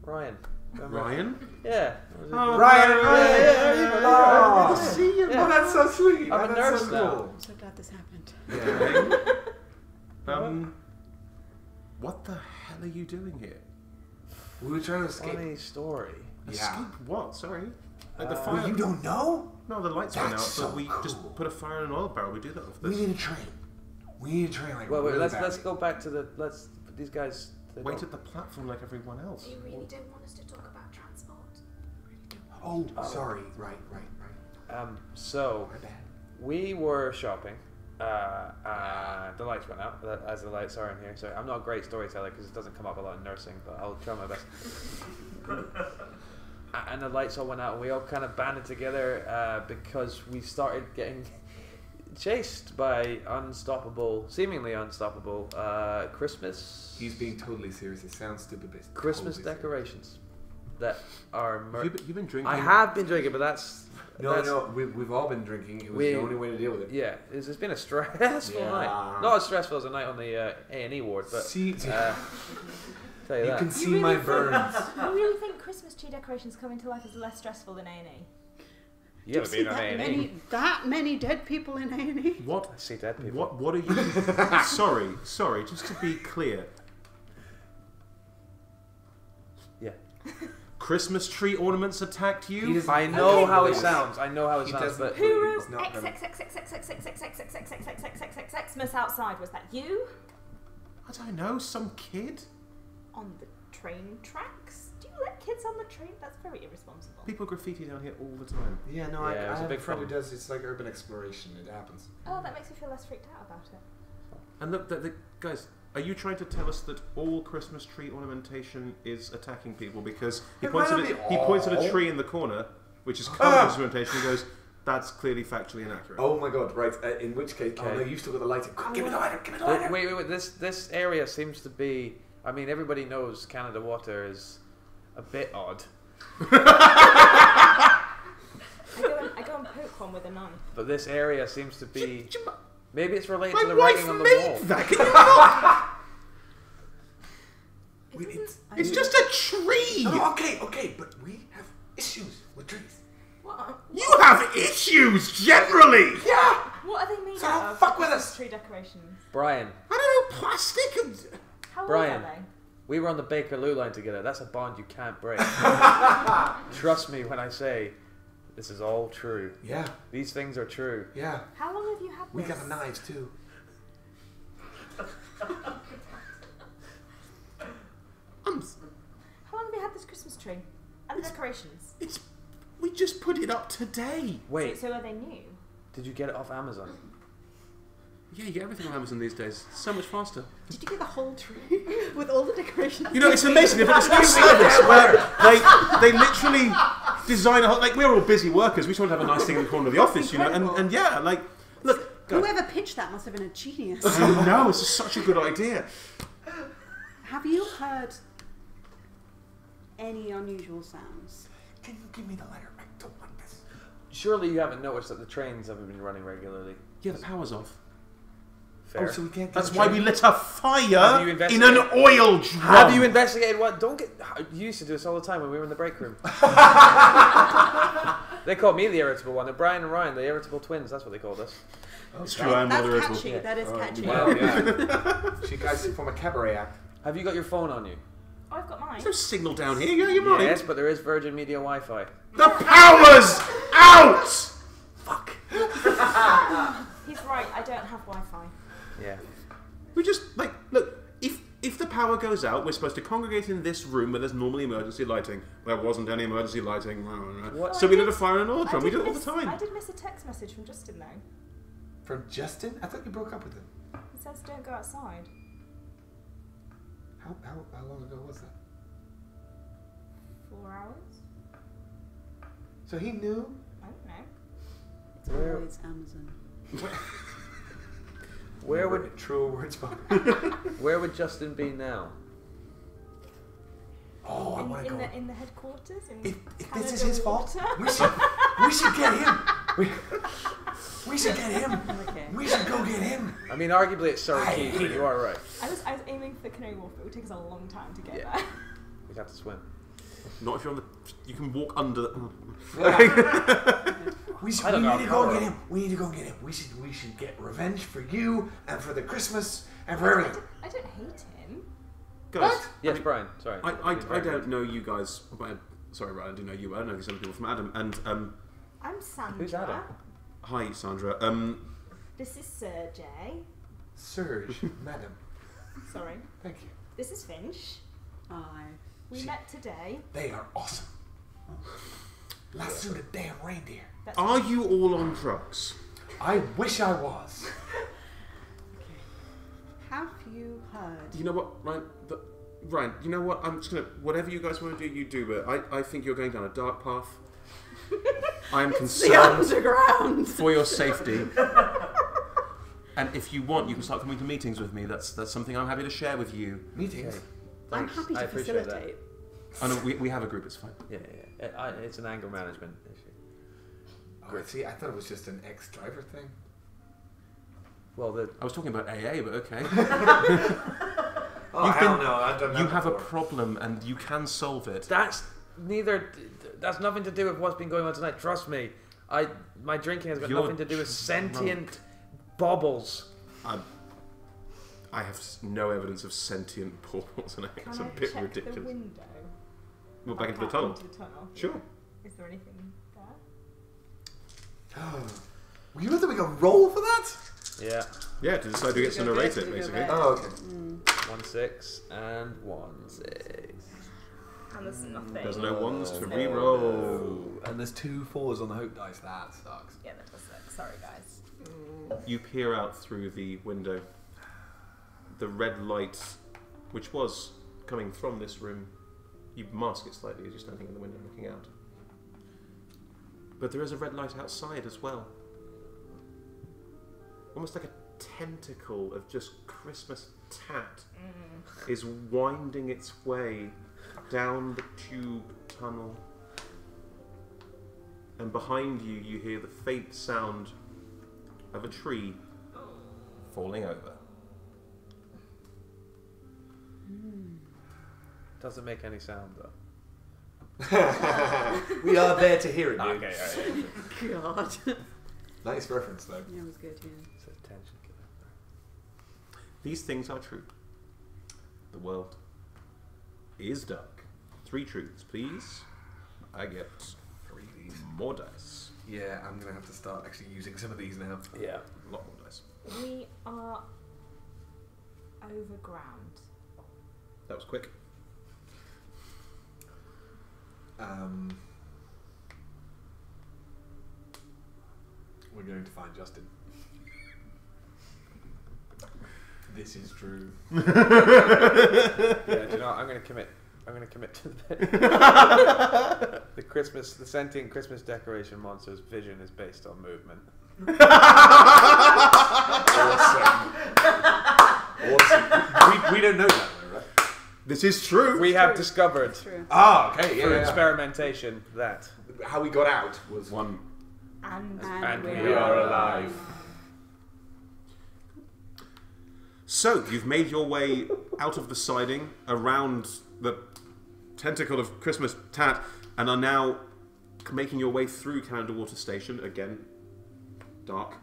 S1: Ryan. Remember?
S3: Ryan?
S1: Yeah.
S3: Oh,
S4: Ryan!
S1: yeah.
S4: Oh,
S1: Good to see you.
S4: Oh, that's so sweet.
S1: I'm a
S4: That's
S1: nurse
S4: so
S1: now.
S4: cool.
S2: I'm so glad this happened.
S4: Yeah.
S3: What the hell are you doing here?
S4: We were trying to escape.
S1: Funny story.
S4: Yeah.
S3: Escape what? Sorry? Like the fire...
S4: Well, you don't know?
S3: No, the lights went out,
S4: That's
S3: but
S4: so
S3: we just
S4: cool.
S3: put a fire in an oil barrel. We do that with
S4: We
S3: this.
S4: need a train. We need a train like
S1: Wait,
S4: really
S1: let's
S4: badly.
S1: go back to the these guys. they
S3: Wait
S1: don't-
S3: at the platform like everyone else.
S6: You really don't want us to talk about transport.
S4: Oh, sorry. Right.
S1: So
S4: My bad.
S1: we were shopping. The lights went out, as the lights are in here. So I'm not a great storyteller because it doesn't come up a lot in nursing, but I'll try my best. And the lights all went out, and we all kind of banded together because we started getting chased by seemingly unstoppable Christmas.
S4: He's being totally serious. It sounds stupid, but it's
S1: Christmas
S4: totally
S1: decorations that are.
S3: You've been drinking.
S1: I have been drinking, but that's.
S4: Serious. No, we've all been drinking. It was the only way to deal with it.
S1: Yeah, it's been a stressful
S4: Yeah.
S1: night. Not as stressful as a night on the A&E ward, but
S4: See,
S1: tell you
S4: you
S1: that.
S4: can see my burns.
S6: You really think Christmas tree decorations coming to life is less stressful than A&E?
S1: You haven't been on
S2: that
S1: A&E.
S2: that many dead people in A&E?
S3: What?
S1: I see dead people.
S3: What are you... Sorry, just to be clear.
S1: Yeah.
S3: Christmas tree ornaments attacked
S4: He
S3: you?
S4: doesn't-
S1: I know
S6: Okay.
S1: how it sounds. I know how it
S4: He
S1: sounds,
S4: doesn't-
S1: but
S6: Who wrote
S4: It's not them.
S6: Xmas outside? Was that you?
S3: I don't know, some kid?
S6: On the train tracks? Do you let kids on the tree? That's very irresponsible.
S3: People graffiti down here all the time.
S4: Yeah, no,
S1: Yeah, it
S4: I
S1: was a
S4: have a
S1: big
S4: friend who
S1: problem.
S4: does. It's like urban exploration. It happens.
S6: Oh, that makes me feel less freaked out about it.
S3: And look, guys, are you trying to tell us that all Christmas tree ornamentation is attacking people? Because he
S4: It
S3: points
S4: might
S3: at
S4: not
S3: it,
S4: be
S3: he points at a
S4: all.
S3: tree in the corner, which is covered with ornamentation, and goes, "That's clearly factually inaccurate."
S4: Oh my god! Right. In which case,
S1: Okay.
S4: no, you've still got the lighting. Quick, give me the lighter. Give me the lighter.
S1: Wait. This area seems to be. I mean, everybody knows Canada Water is a bit odd,
S6: I go and poke one with a knife.
S1: but this area seems to be. Maybe it's related
S3: My
S1: to the
S3: wife
S1: writing on the
S3: made
S1: wall.
S3: that. Can you not?
S4: It's
S3: It's just a tree.
S4: no, okay, but we have issues with trees.
S6: What?
S3: You have issues generally.
S4: Yeah.
S6: What are they made
S4: So
S6: out
S4: don't
S6: of?
S4: fuck with
S6: Christmas
S4: us.
S6: Tree decorations.
S1: Brian,
S3: I don't know, plastic. And...
S6: How
S1: Brian.
S6: old are they?
S1: we were on the Bakerloo line together. That's a bond you can't break. Trust me when I say this is all true.
S4: Yeah.
S1: These things are true.
S4: Yeah.
S6: How long have you had
S4: We
S6: this?
S4: got the knives too.
S6: How long have you had this Christmas tree? And the decorations?
S3: We just put it up today.
S1: Wait,
S6: So are they new?
S1: did you get it off Amazon?
S3: Yeah, you get everything on Amazon these days. So much faster.
S2: Did you get the whole tree with all the decorations?
S3: You know, it's amazing. They've got this new service where they literally design a whole... Like, we're all busy workers. We just want to have a nice thing in the corner of the office, you know. And yeah, like, look... go.
S2: Whoever pitched that must have been a genius.
S3: I know, it's such a good idea.
S2: Have you heard any unusual sounds?
S4: Can you give me the lighter? I don't want this.
S1: Surely you haven't noticed that the trains haven't been running regularly.
S3: Yeah, the power's off.
S1: Fair.
S4: Oh, so we can't.
S3: That's
S4: get
S3: why
S4: the
S3: we
S4: train?
S3: lit a fire
S1: Have you
S3: in
S1: investigated-
S3: an oil drum.
S1: Have you investigated what? Don't get. You used to do this all the time when we were in the break room. They called me the irritable one. And Brian and Ryan, the irritable twins. That's what they called us.
S3: It's true, I'm
S2: That's
S3: not irritable.
S2: catchy. That is catchy.
S4: Well, yeah. She guys from a cabaret act.
S1: Have you got your phone on you?
S6: Oh, I've got mine.
S3: There's no signal down here, you mind?
S1: Yes, but there is Virgin Media Wi-Fi.
S3: The power's out!
S1: Fuck.
S6: He's right, I don't have Wi-Fi.
S1: Yeah.
S3: We just, like, look, if the power goes out, we're supposed to congregate in this room where there's normally emergency lighting. There wasn't any emergency lighting.
S1: What?
S3: So we lit a fire in an oil drum. We do it all the
S6: I
S3: time.
S6: did miss a text message from Justin though.
S4: From Justin? I thought you broke up with him.
S6: He says don't go outside.
S4: How long ago was that?
S6: 4 hours?
S4: So he knew.
S6: I don't know.
S2: It's
S1: Where-
S2: always Amazon.
S1: Where would
S4: true words spoken?
S1: Where would Justin be now?
S4: Oh, I want to go.
S6: In the headquarters.
S4: If this is his fault,
S6: Water.
S4: we should get him. We should get him.
S2: Okay.
S4: We should go get him.
S1: I mean, arguably it's Surrey
S4: I
S1: Keys,
S4: hate
S1: but you are right.
S6: I was aiming for Canary Wharf, but it would take us a long time to get
S1: Yeah.
S6: there.
S1: We'd have to swim.
S3: Not if you're on the... You can walk under the...
S4: We
S1: I don't know
S4: need to
S1: how
S4: go
S1: to
S4: get him. We need to go get him. We should get revenge for you and for the Christmas and for everything.
S6: I don't hate him.
S3: Guys,
S1: Yes, Brian. Sorry.
S3: I don't know you guys... Sorry, Ryan, I do know you, but I don't know these other people from Adam. And,
S6: I'm Sandra.
S1: Who's Adam?
S3: hi, Sandra.
S6: This is Sergey.
S4: Serge, madam,
S6: Sorry.
S4: thank you.
S6: This is Finch.
S2: Aye.
S6: We met today.
S4: They are awesome. Lasso the damn reindeer.
S6: That's
S3: Are you all on drugs?
S4: I wish I was.
S2: Have you heard?
S3: You know what, Ryan? Ryan, you know what? I'm just gonna... Whatever you guys want to do, you do, but I think you're going down a dark path. I am
S2: The
S3: concerned
S2: underground.
S3: for your safety. And if you want, you can start coming to meetings with me. That's something I'm happy to share with you.
S4: Meetings.
S1: Okay.
S2: I'm
S1: Thanks.
S2: happy
S1: I
S2: to
S1: appreciate that.
S2: facilitate.
S3: I know we have a group. It's fine.
S1: Yeah. It's an anger management issue.
S4: Oh, see, I thought it was just an ex-driver thing.
S1: Well,
S3: I was talking about AA, but okay.
S4: Oh,
S3: You've
S4: hell
S3: been-
S4: no, I've done that
S3: You have a
S4: before.
S3: problem, and you can solve it.
S1: that's nothing to do with what's been going on tonight. Trust me. My drinking has got
S3: You're
S1: nothing to do with
S3: drunk.
S1: sentient baubles.
S3: I have no evidence of sentient portals, and it's a
S6: Can I
S3: bit
S6: check
S3: ridiculous.
S6: the window?
S3: Well, back into the
S6: Out
S3: tunnel.
S6: Into the tunnel.
S3: Sure.
S6: Is there anything there?
S4: You know that we can roll for that?
S1: Yeah.
S3: Yeah, to decide who gets to
S2: Go
S3: narrate
S2: there,
S3: it,
S2: go
S3: basically.
S2: there.
S4: Oh, okay.
S1: 1 6 and 1 6.
S6: And there's nothing.
S3: There's no ones to re-roll.
S4: And there's 2 4s on the hope dice. That sucks.
S6: Yeah, that does suck. Sorry, guys.
S3: You peer out through the window. The red light, which was coming from this room, you mask it slightly as you're standing in the window looking out. But there is a red light outside as well. Almost like a tentacle of just Christmas tat is winding its way down the tube tunnel. And behind you, you hear the faint sound of a tree falling over.
S1: Doesn't make any sound though.
S4: We are there to hear it, dude.
S1: Okay, alright.
S2: God.
S4: Nice reference, though.
S2: Yeah, it was good, yeah.
S1: It's a tension killer.
S3: These things are true. The world is dark. 3 truths, please. I get
S4: 3 of these.
S3: more dice.
S4: Yeah, I'm going to have to start actually using some of these now.
S1: Yeah.
S3: A lot more dice.
S6: We are overground.
S3: That was quick.
S4: We're going to find Justin. This is true.
S1: Yeah, do you know what? I'm going to commit to the the sentient Christmas decoration monster's vision is based on movement.
S4: Awesome. We don't know that, though, right?
S3: This is true.
S1: We have discovered
S2: True.
S4: Ah, okay,
S1: through
S4: yeah.
S1: experimentation that
S4: How we got out was
S3: one.
S1: and
S2: we
S1: we are alive.
S3: So, you've made your way out of the siding, around the tentacle of Christmas tat, and are now making your way through Canada Water Station. Again, dark.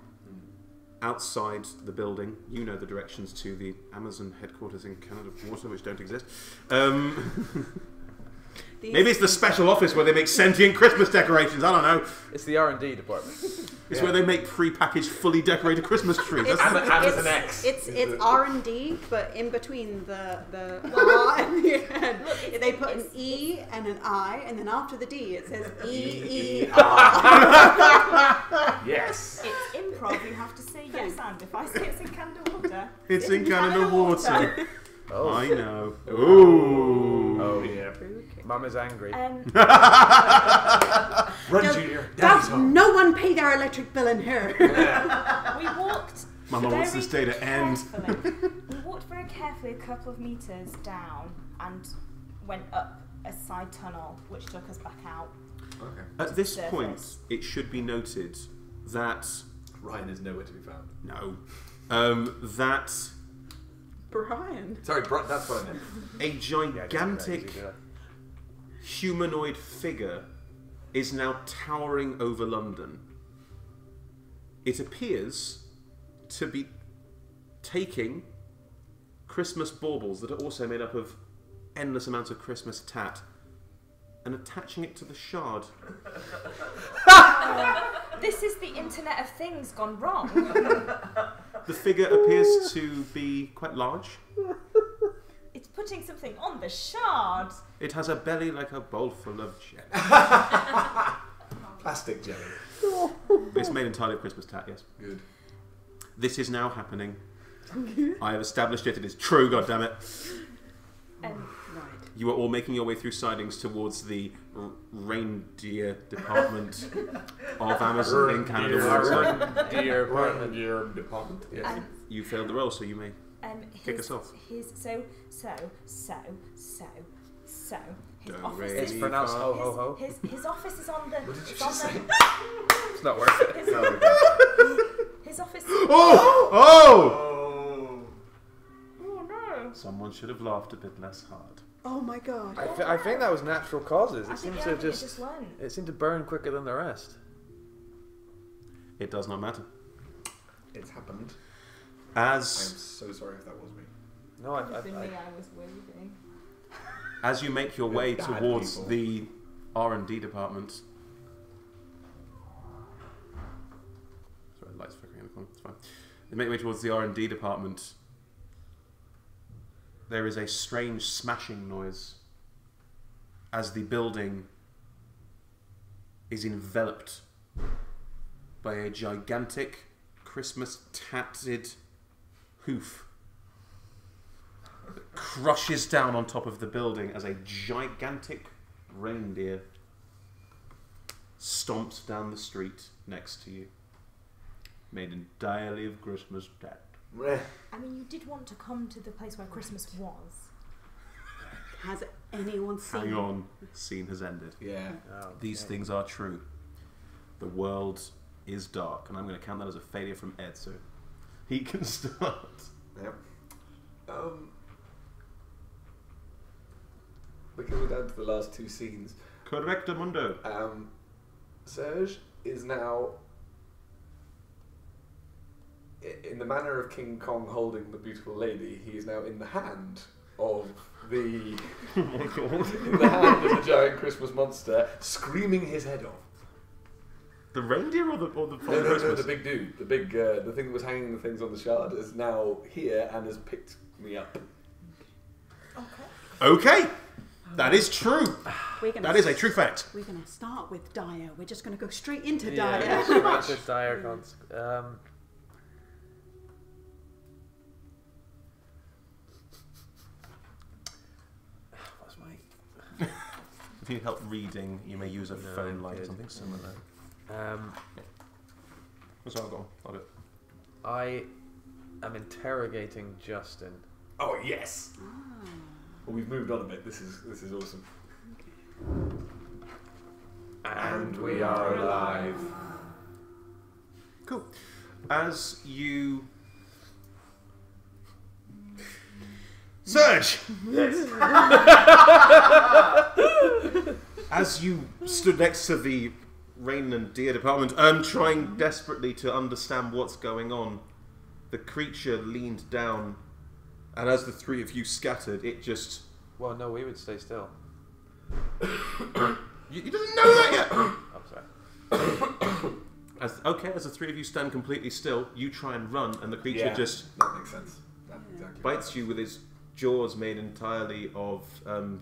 S3: Outside the building, you know the directions to the Amazon headquarters in Canada Water, which don't exist. Maybe it's the special office where they make sentient Christmas decorations. I don't know.
S1: It's the R&D department.
S3: It's where they make pre-packaged, fully decorated Christmas trees.
S4: Amazon with an X.
S2: It's R&D, but in between the R and the N, they put an E and an I, and then after the D it says E-E-R.
S4: Yes.
S6: It's improv, you have to say yes and. If I say it's in Canada Water,
S3: It's in Canada Water.
S1: Oh,
S3: I know. Ooh.
S1: Oh yeah.
S2: Okay.
S1: Mum is angry.
S4: Run,
S2: No,
S4: Junior. Daddy's home.
S2: no one pay their electric bill in here.
S6: we walked.
S3: Mama wants this day to end.
S6: We walked very carefully a couple of meters down and went up a side tunnel, which took us back out.
S4: Okay.
S3: At this
S6: Surface.
S3: point, it should be noted that
S4: Ryan is nowhere to be found.
S3: that
S2: Brian.
S4: Sorry, that's what I meant.
S3: a gigantic humanoid figure is now towering over London. It appears to be taking Christmas baubles that are also made up of endless amounts of Christmas tat and attaching it to the shard.
S6: This is the Internet of Things gone wrong.
S3: The figure appears to be quite large.
S6: It's putting something on the shard.
S3: It has a belly like a bowl full of jelly.
S4: Plastic jelly.
S3: It's made entirely of Christmas tat, yes.
S4: Good.
S3: This is now happening. I have established it. It is true, goddammit.
S2: Right.
S3: You are all making your way through sidings towards the reindeer department of Amazon in Canada.
S1: Dear
S4: Your department. Yes.
S3: You failed the roll, so you may kick us off.
S6: So. His
S3: Don't
S6: office
S3: raise
S1: It's
S6: is
S1: pronounced ho ho ho.
S6: his office is on the.
S4: What did you
S6: it's on
S4: just say?
S1: It's not worth it.
S6: His office.
S3: Oh!
S6: Oh no!
S3: Someone should have laughed a bit less hard.
S2: Oh my god.
S1: I think that was natural causes.
S6: I
S1: It
S6: think
S1: seems
S6: yeah,
S1: to
S6: it
S1: just
S6: just went.
S1: it seemed to burn quicker than the rest.
S3: It does not matter.
S4: It's happened. I am
S3: As
S4: so sorry if that was me.
S1: No,
S6: I was waving.
S3: as you make your way
S4: Bad
S3: towards
S4: people.
S3: the R&D department. Sorry, the light's flickering in the corner. It's fine. You make your way towards the R&D department. There is a strange smashing noise as the building is enveloped by a gigantic Christmas-tatted hoof that crushes down on top of the building as a gigantic reindeer stomps down the street next to you, made entirely of Christmas tat.
S6: I mean, you did want to come to the place where Christmas was.
S2: Has anyone seen?
S3: Hang on, scene has ended.
S4: Yeah.
S3: These things are true. The world is dark, and I'm going to count that as a failure from Ed, so he can start.
S4: Yep. Because we're down to the last two scenes.
S3: Correctamundo.
S4: Serge is now, in the manner of King Kong holding the beautiful lady, he is now in the hand of the
S3: Oh my god.
S4: in the hand of the giant Christmas monster, screaming his head off.
S3: The reindeer or the
S4: No,
S3: Christmas?
S4: the big dude, the big, the thing that was hanging the things on the shard is now here and has picked me up.
S3: Okay, that is true.
S2: We're gonna
S3: That is a true fact.
S2: We're going to start with Dyer. We're just going to go straight into
S1: Yeah,
S2: Dyer.
S1: pretty much a dire what's my...
S3: If you help reading, you may use a
S1: No,
S3: phone light or
S1: good.
S3: something similar. What's I'll go? I'll do it.
S1: I am interrogating Justin.
S4: Oh yes! Well, we've moved on a bit. This is awesome. And we are alive.
S3: Cool. As you... Surge! As you stood next to the Rain and Deer department, trying desperately to understand what's going on, the creature leaned down, and as the three of you scattered, it just...
S1: Well, no, we would stay still.
S3: You didn't know that yet!
S1: I'm sorry.
S3: As the three of you stand completely still, you try and run, and the creature
S4: Yeah,
S3: just
S4: that makes sense. That's exactly
S3: bites you with its jaws made entirely of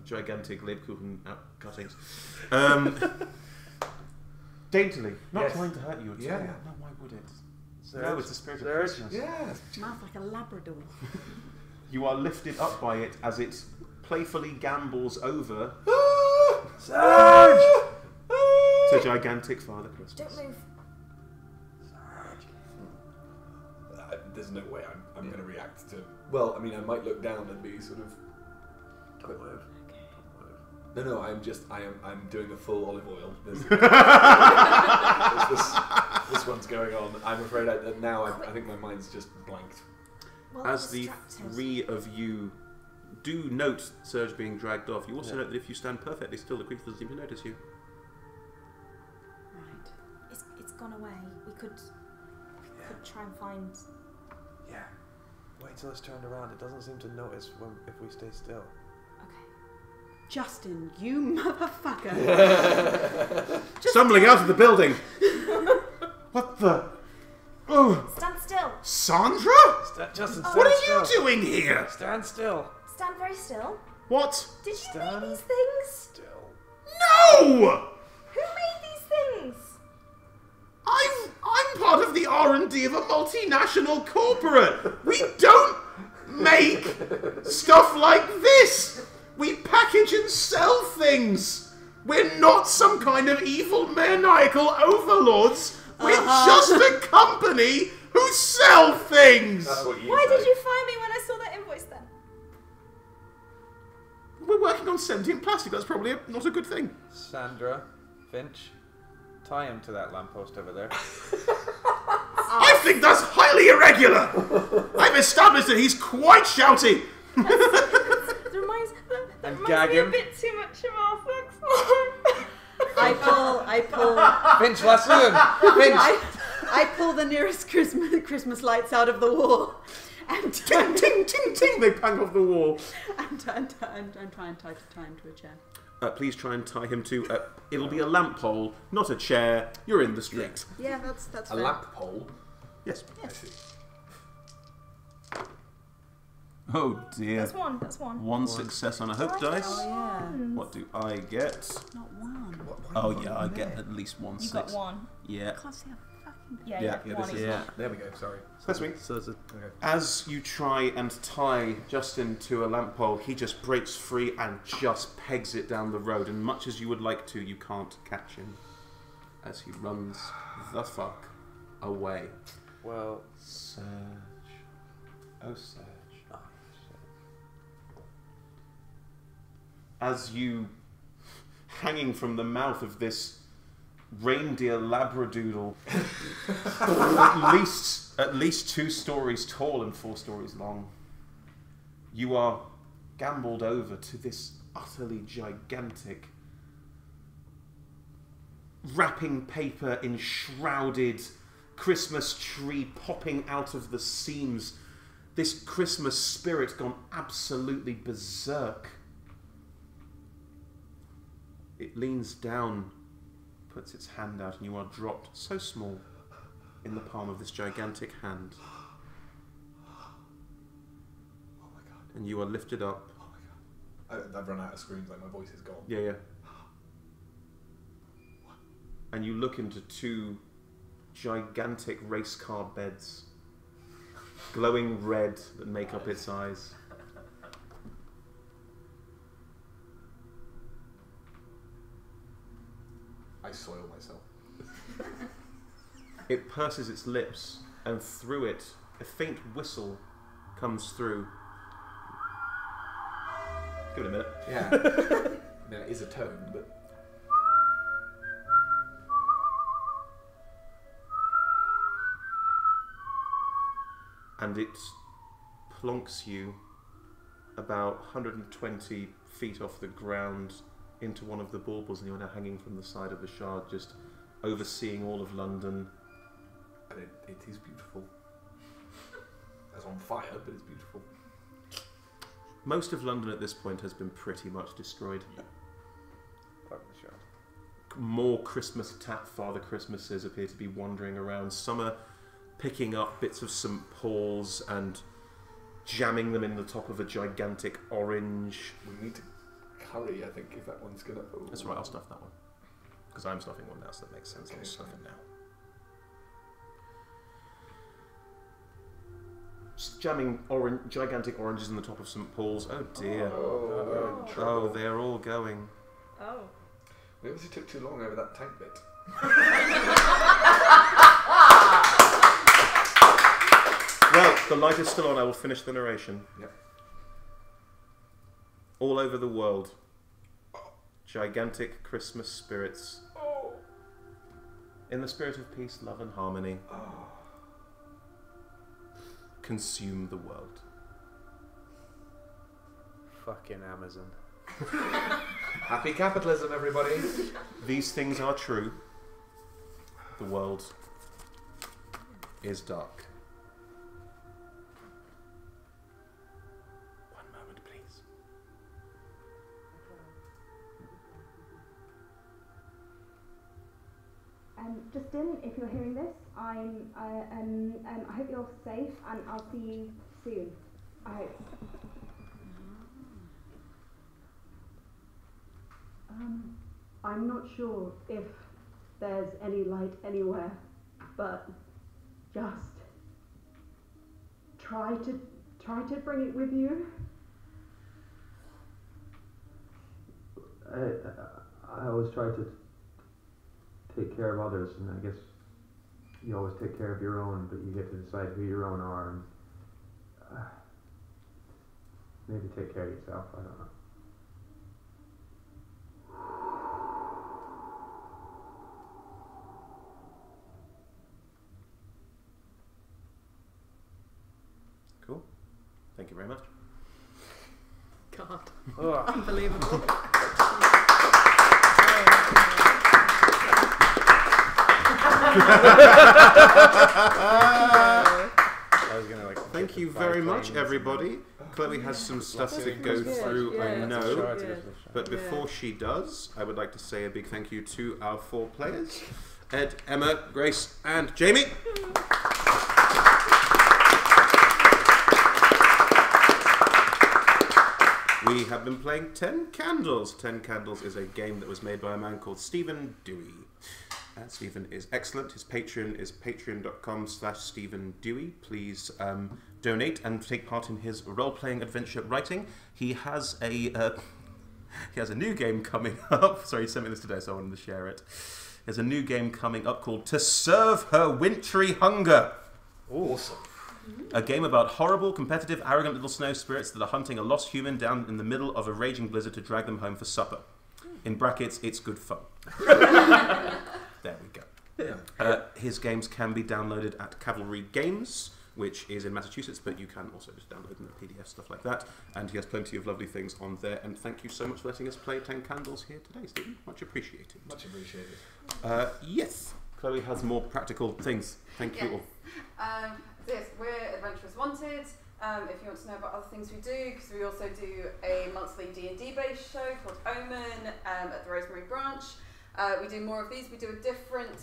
S3: gigantic Lebkuchen cuttings. Daintily. Not
S4: Yes.
S3: trying to hurt you at all.
S4: Yeah.
S3: No, why would it?
S1: Surge.
S3: No, it's the spirit of
S1: Surge.
S3: Christmas.
S4: Yeah.
S2: Mouth like a Labrador.
S3: You are lifted up by it as it playfully gambols over
S1: Surge!
S3: to gigantic Father Christmas.
S6: Don't move.
S4: There's no way I'm going to react to. Well, I mean, I might look down and be sort of.
S1: Don't move.
S4: No, I'm doing a full olive oil. There's this one's going on. I'm afraid I think my mind's just blanked.
S6: Well,
S3: As the
S6: distracted.
S3: three of you do note Surge being dragged off, you also note that if you stand perfectly still, the creature doesn't seem to notice you.
S2: Right.
S6: It's gone away. We could try and find.
S1: Yeah. Wait till it's turned around. It doesn't seem to notice if we stay still.
S6: Okay.
S2: Justin, you motherfucker.
S3: Stumbling out of the building! What the? Oh,
S6: Stand still.
S3: Sandra?
S1: Justin,
S3: What are
S1: stand
S3: you
S1: still.
S3: doing here?
S1: Stand still.
S6: Stand very still.
S3: What?
S6: Did you
S1: Stand.
S6: make these things?
S1: Still.
S3: No!
S6: Who made these things?
S3: I'm part of the R&D of a multinational corporate. We don't make stuff like this. We package and sell things. We're not some kind of evil maniacal overlords. We're just a company who sell things.
S4: That's what you
S6: Why
S4: say.
S6: did you find me when I saw that invoice then?
S3: We're working on sentient plastic. That's probably not a good thing.
S1: Sandra, Finch, tie him to that lamppost over there.
S3: I think that's highly irregular. I've established that he's quite shouty.
S6: That reminds
S1: And
S6: me
S1: gag
S6: a
S1: him.
S6: bit too much of our sex life.
S2: I pull
S1: Finch, Lassoon! Finch!
S2: I pull the nearest Christmas lights out of the wall and
S3: Ting, ting, ting, ting. They pang off the wall.
S2: and try and tie him to a chair.
S3: Please try and tie him to. It'll be a lamp pole, not a chair. You're in the street.
S2: Yeah, that's
S4: A
S2: fair.
S4: lamp pole.
S3: Yes.
S4: I see.
S3: Oh dear.
S6: That's one. That's one.
S3: One success on a hope dice.
S2: Oh yeah.
S3: What do I get?
S2: Not one.
S3: Oh yeah, I get at least one
S6: You
S3: six.
S6: got one.
S3: Yeah.
S2: I can't see a fucking.
S6: Yeah,
S3: Yeah,
S6: yeah,
S3: yeah,
S6: one
S3: this
S6: is
S3: is-
S1: Yeah.
S4: There we go. Sorry.
S3: That's me.
S1: So it's a
S4: Okay.
S3: As you try and tie Justin to a lamp pole, he just breaks free and just pegs it down the road. And much as you would like to, you can't catch him as he runs the fuck away.
S1: well.
S3: Surge. Oh, Surge. As you, hanging from the mouth of this reindeer labradoodle, at least 2 stories tall and 4 stories long, you are gambled over to this utterly gigantic, wrapping paper enshrouded Christmas tree popping out of the seams. This Christmas spirit gone absolutely berserk. It leans down, puts its hand out, and you are dropped so small in the palm of this gigantic hand.
S4: Oh my god.
S3: And you are lifted up.
S4: Oh my god. I've run out of screams. Like my voice is gone.
S3: Yeah. And you look into 2 gigantic race car beds, glowing red that make up its eyes.
S4: I soil myself.
S3: It purses its lips, and through it, a faint whistle comes through. Give it a minute.
S4: Yeah. I mean, it is a tone, but
S3: And it plonks you about 120 feet off the ground into one of the baubles, and you're now hanging from the side of the shard, just overseeing all of London.
S4: and it is beautiful. It's on fire, but it's beautiful.
S3: Most of London at this point has been pretty much destroyed.
S1: Fuck the shard.
S3: More Christmas Father Christmases appear to be wandering around. Some are picking up bits of St. Paul's and jamming them in the top of a gigantic orange.
S4: We need to curry, I think, if that one's gonna. Oh.
S3: That's right, I'll stuff that one. Because I'm stuffing one now, so that makes sense.
S4: Okay,
S3: I'll stuff it now. Just jamming gigantic oranges in the top of St. Paul's. Oh dear.
S4: Oh, trouble.
S3: Oh, they're all going.
S6: Oh.
S4: We obviously took too long over that tank bit.
S3: Well, the light is still on. I will finish the narration.
S4: Yep.
S3: All over the world, gigantic Christmas spirits,
S4: Oh.
S3: in the spirit of peace, love, and harmony,
S4: Oh.
S3: consume the world.
S1: Fucking Amazon.
S4: Happy capitalism, everybody.
S3: These things are true. The world is dark. One moment, please.
S6: Justin, if you're hearing this, I hope you're safe, and I'll see you soon. I hope.
S2: I'm not sure if there's any light anywhere, but just try to bring it with you.
S8: I always try to take care of others, and I guess you always take care of your own, but you get to decide who your own are, and maybe take care of yourself. I don't know.
S3: Cool. Thank you very much.
S2: God,
S1: Ugh.
S2: unbelievable.
S1: I was gonna, like,
S3: Thank you very much, everybody. Chloe has some stuff to go through, I know. But before she does, I would like to say a big thank you to our 4 players, Ed, Emma, Grace, and Jamie. we have been playing 10 Candles. 10 Candles is a game that was made by a man called Stephen Dewey. Stephen is excellent. His Patreon is patreon.com/Stephen Dewey. Please donate and take part in his role-playing adventure writing. He has a new game coming up. Sorry, he sent me this today, so I wanted to share it. There's a new game coming up called To Serve Her Wintry Hunger.
S4: Awesome.
S3: A game about horrible, competitive, arrogant little snow spirits that are hunting a lost human down in the middle of a raging blizzard to drag them home for supper. In brackets, it's good fun. There we go.
S4: Yeah.
S3: His games can be downloaded at Cavalry Games, which is in Massachusetts, but you can also just download them in PDF, stuff like that. And he has plenty of lovely things on there. And thank you so much for letting us play 10 Candles here today, Stephen. Much appreciated.
S4: Much appreciated.
S3: Yes, Chloe has more practical things. Thank you all.
S5: Yes, we're Adventurers Wanted. If you want to know about other things we do, because we also do a monthly D&D based show called Omen at the Rosemary Branch. We do more of these. We do a different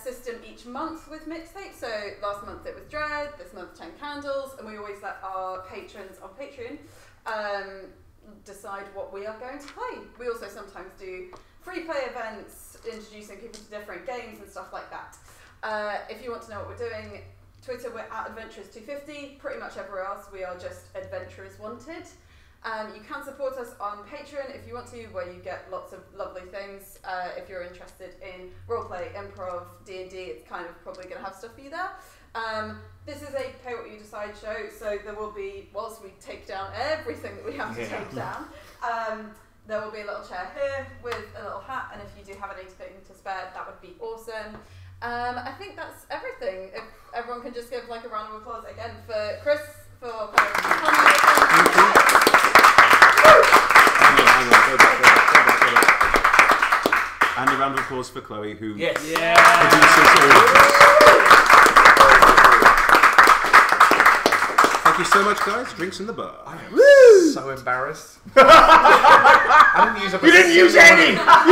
S5: system each month with Mixtape. So last month it was Dread, this month 10 Candles, and we always let our patrons on Patreon decide what we are going to play. We also sometimes do free play events, introducing people to different games and stuff like that. If you want to know what we're doing, Twitter, we're at Adventurers250. Pretty much everywhere else, we are just Adventurers Wanted. You can support us on Patreon if you want to, where you get lots of lovely things. If you're interested in roleplay, improv, D&D, it's kind of probably going to have stuff for you there. This is a pay what you decide show, so there will be, whilst we take down everything that we have to take down, there will be a little chair here with a little hat, and if you do have anything to spare, that would be awesome. I think that's everything. If everyone can just give like a round of applause again for Chris for coming.
S3: And a round of applause for Chloe, who produces all of this. Thank you so much, guys. Drinks in the bar.
S4: I'm so embarrassed. I didn't use up.
S3: You didn't use any.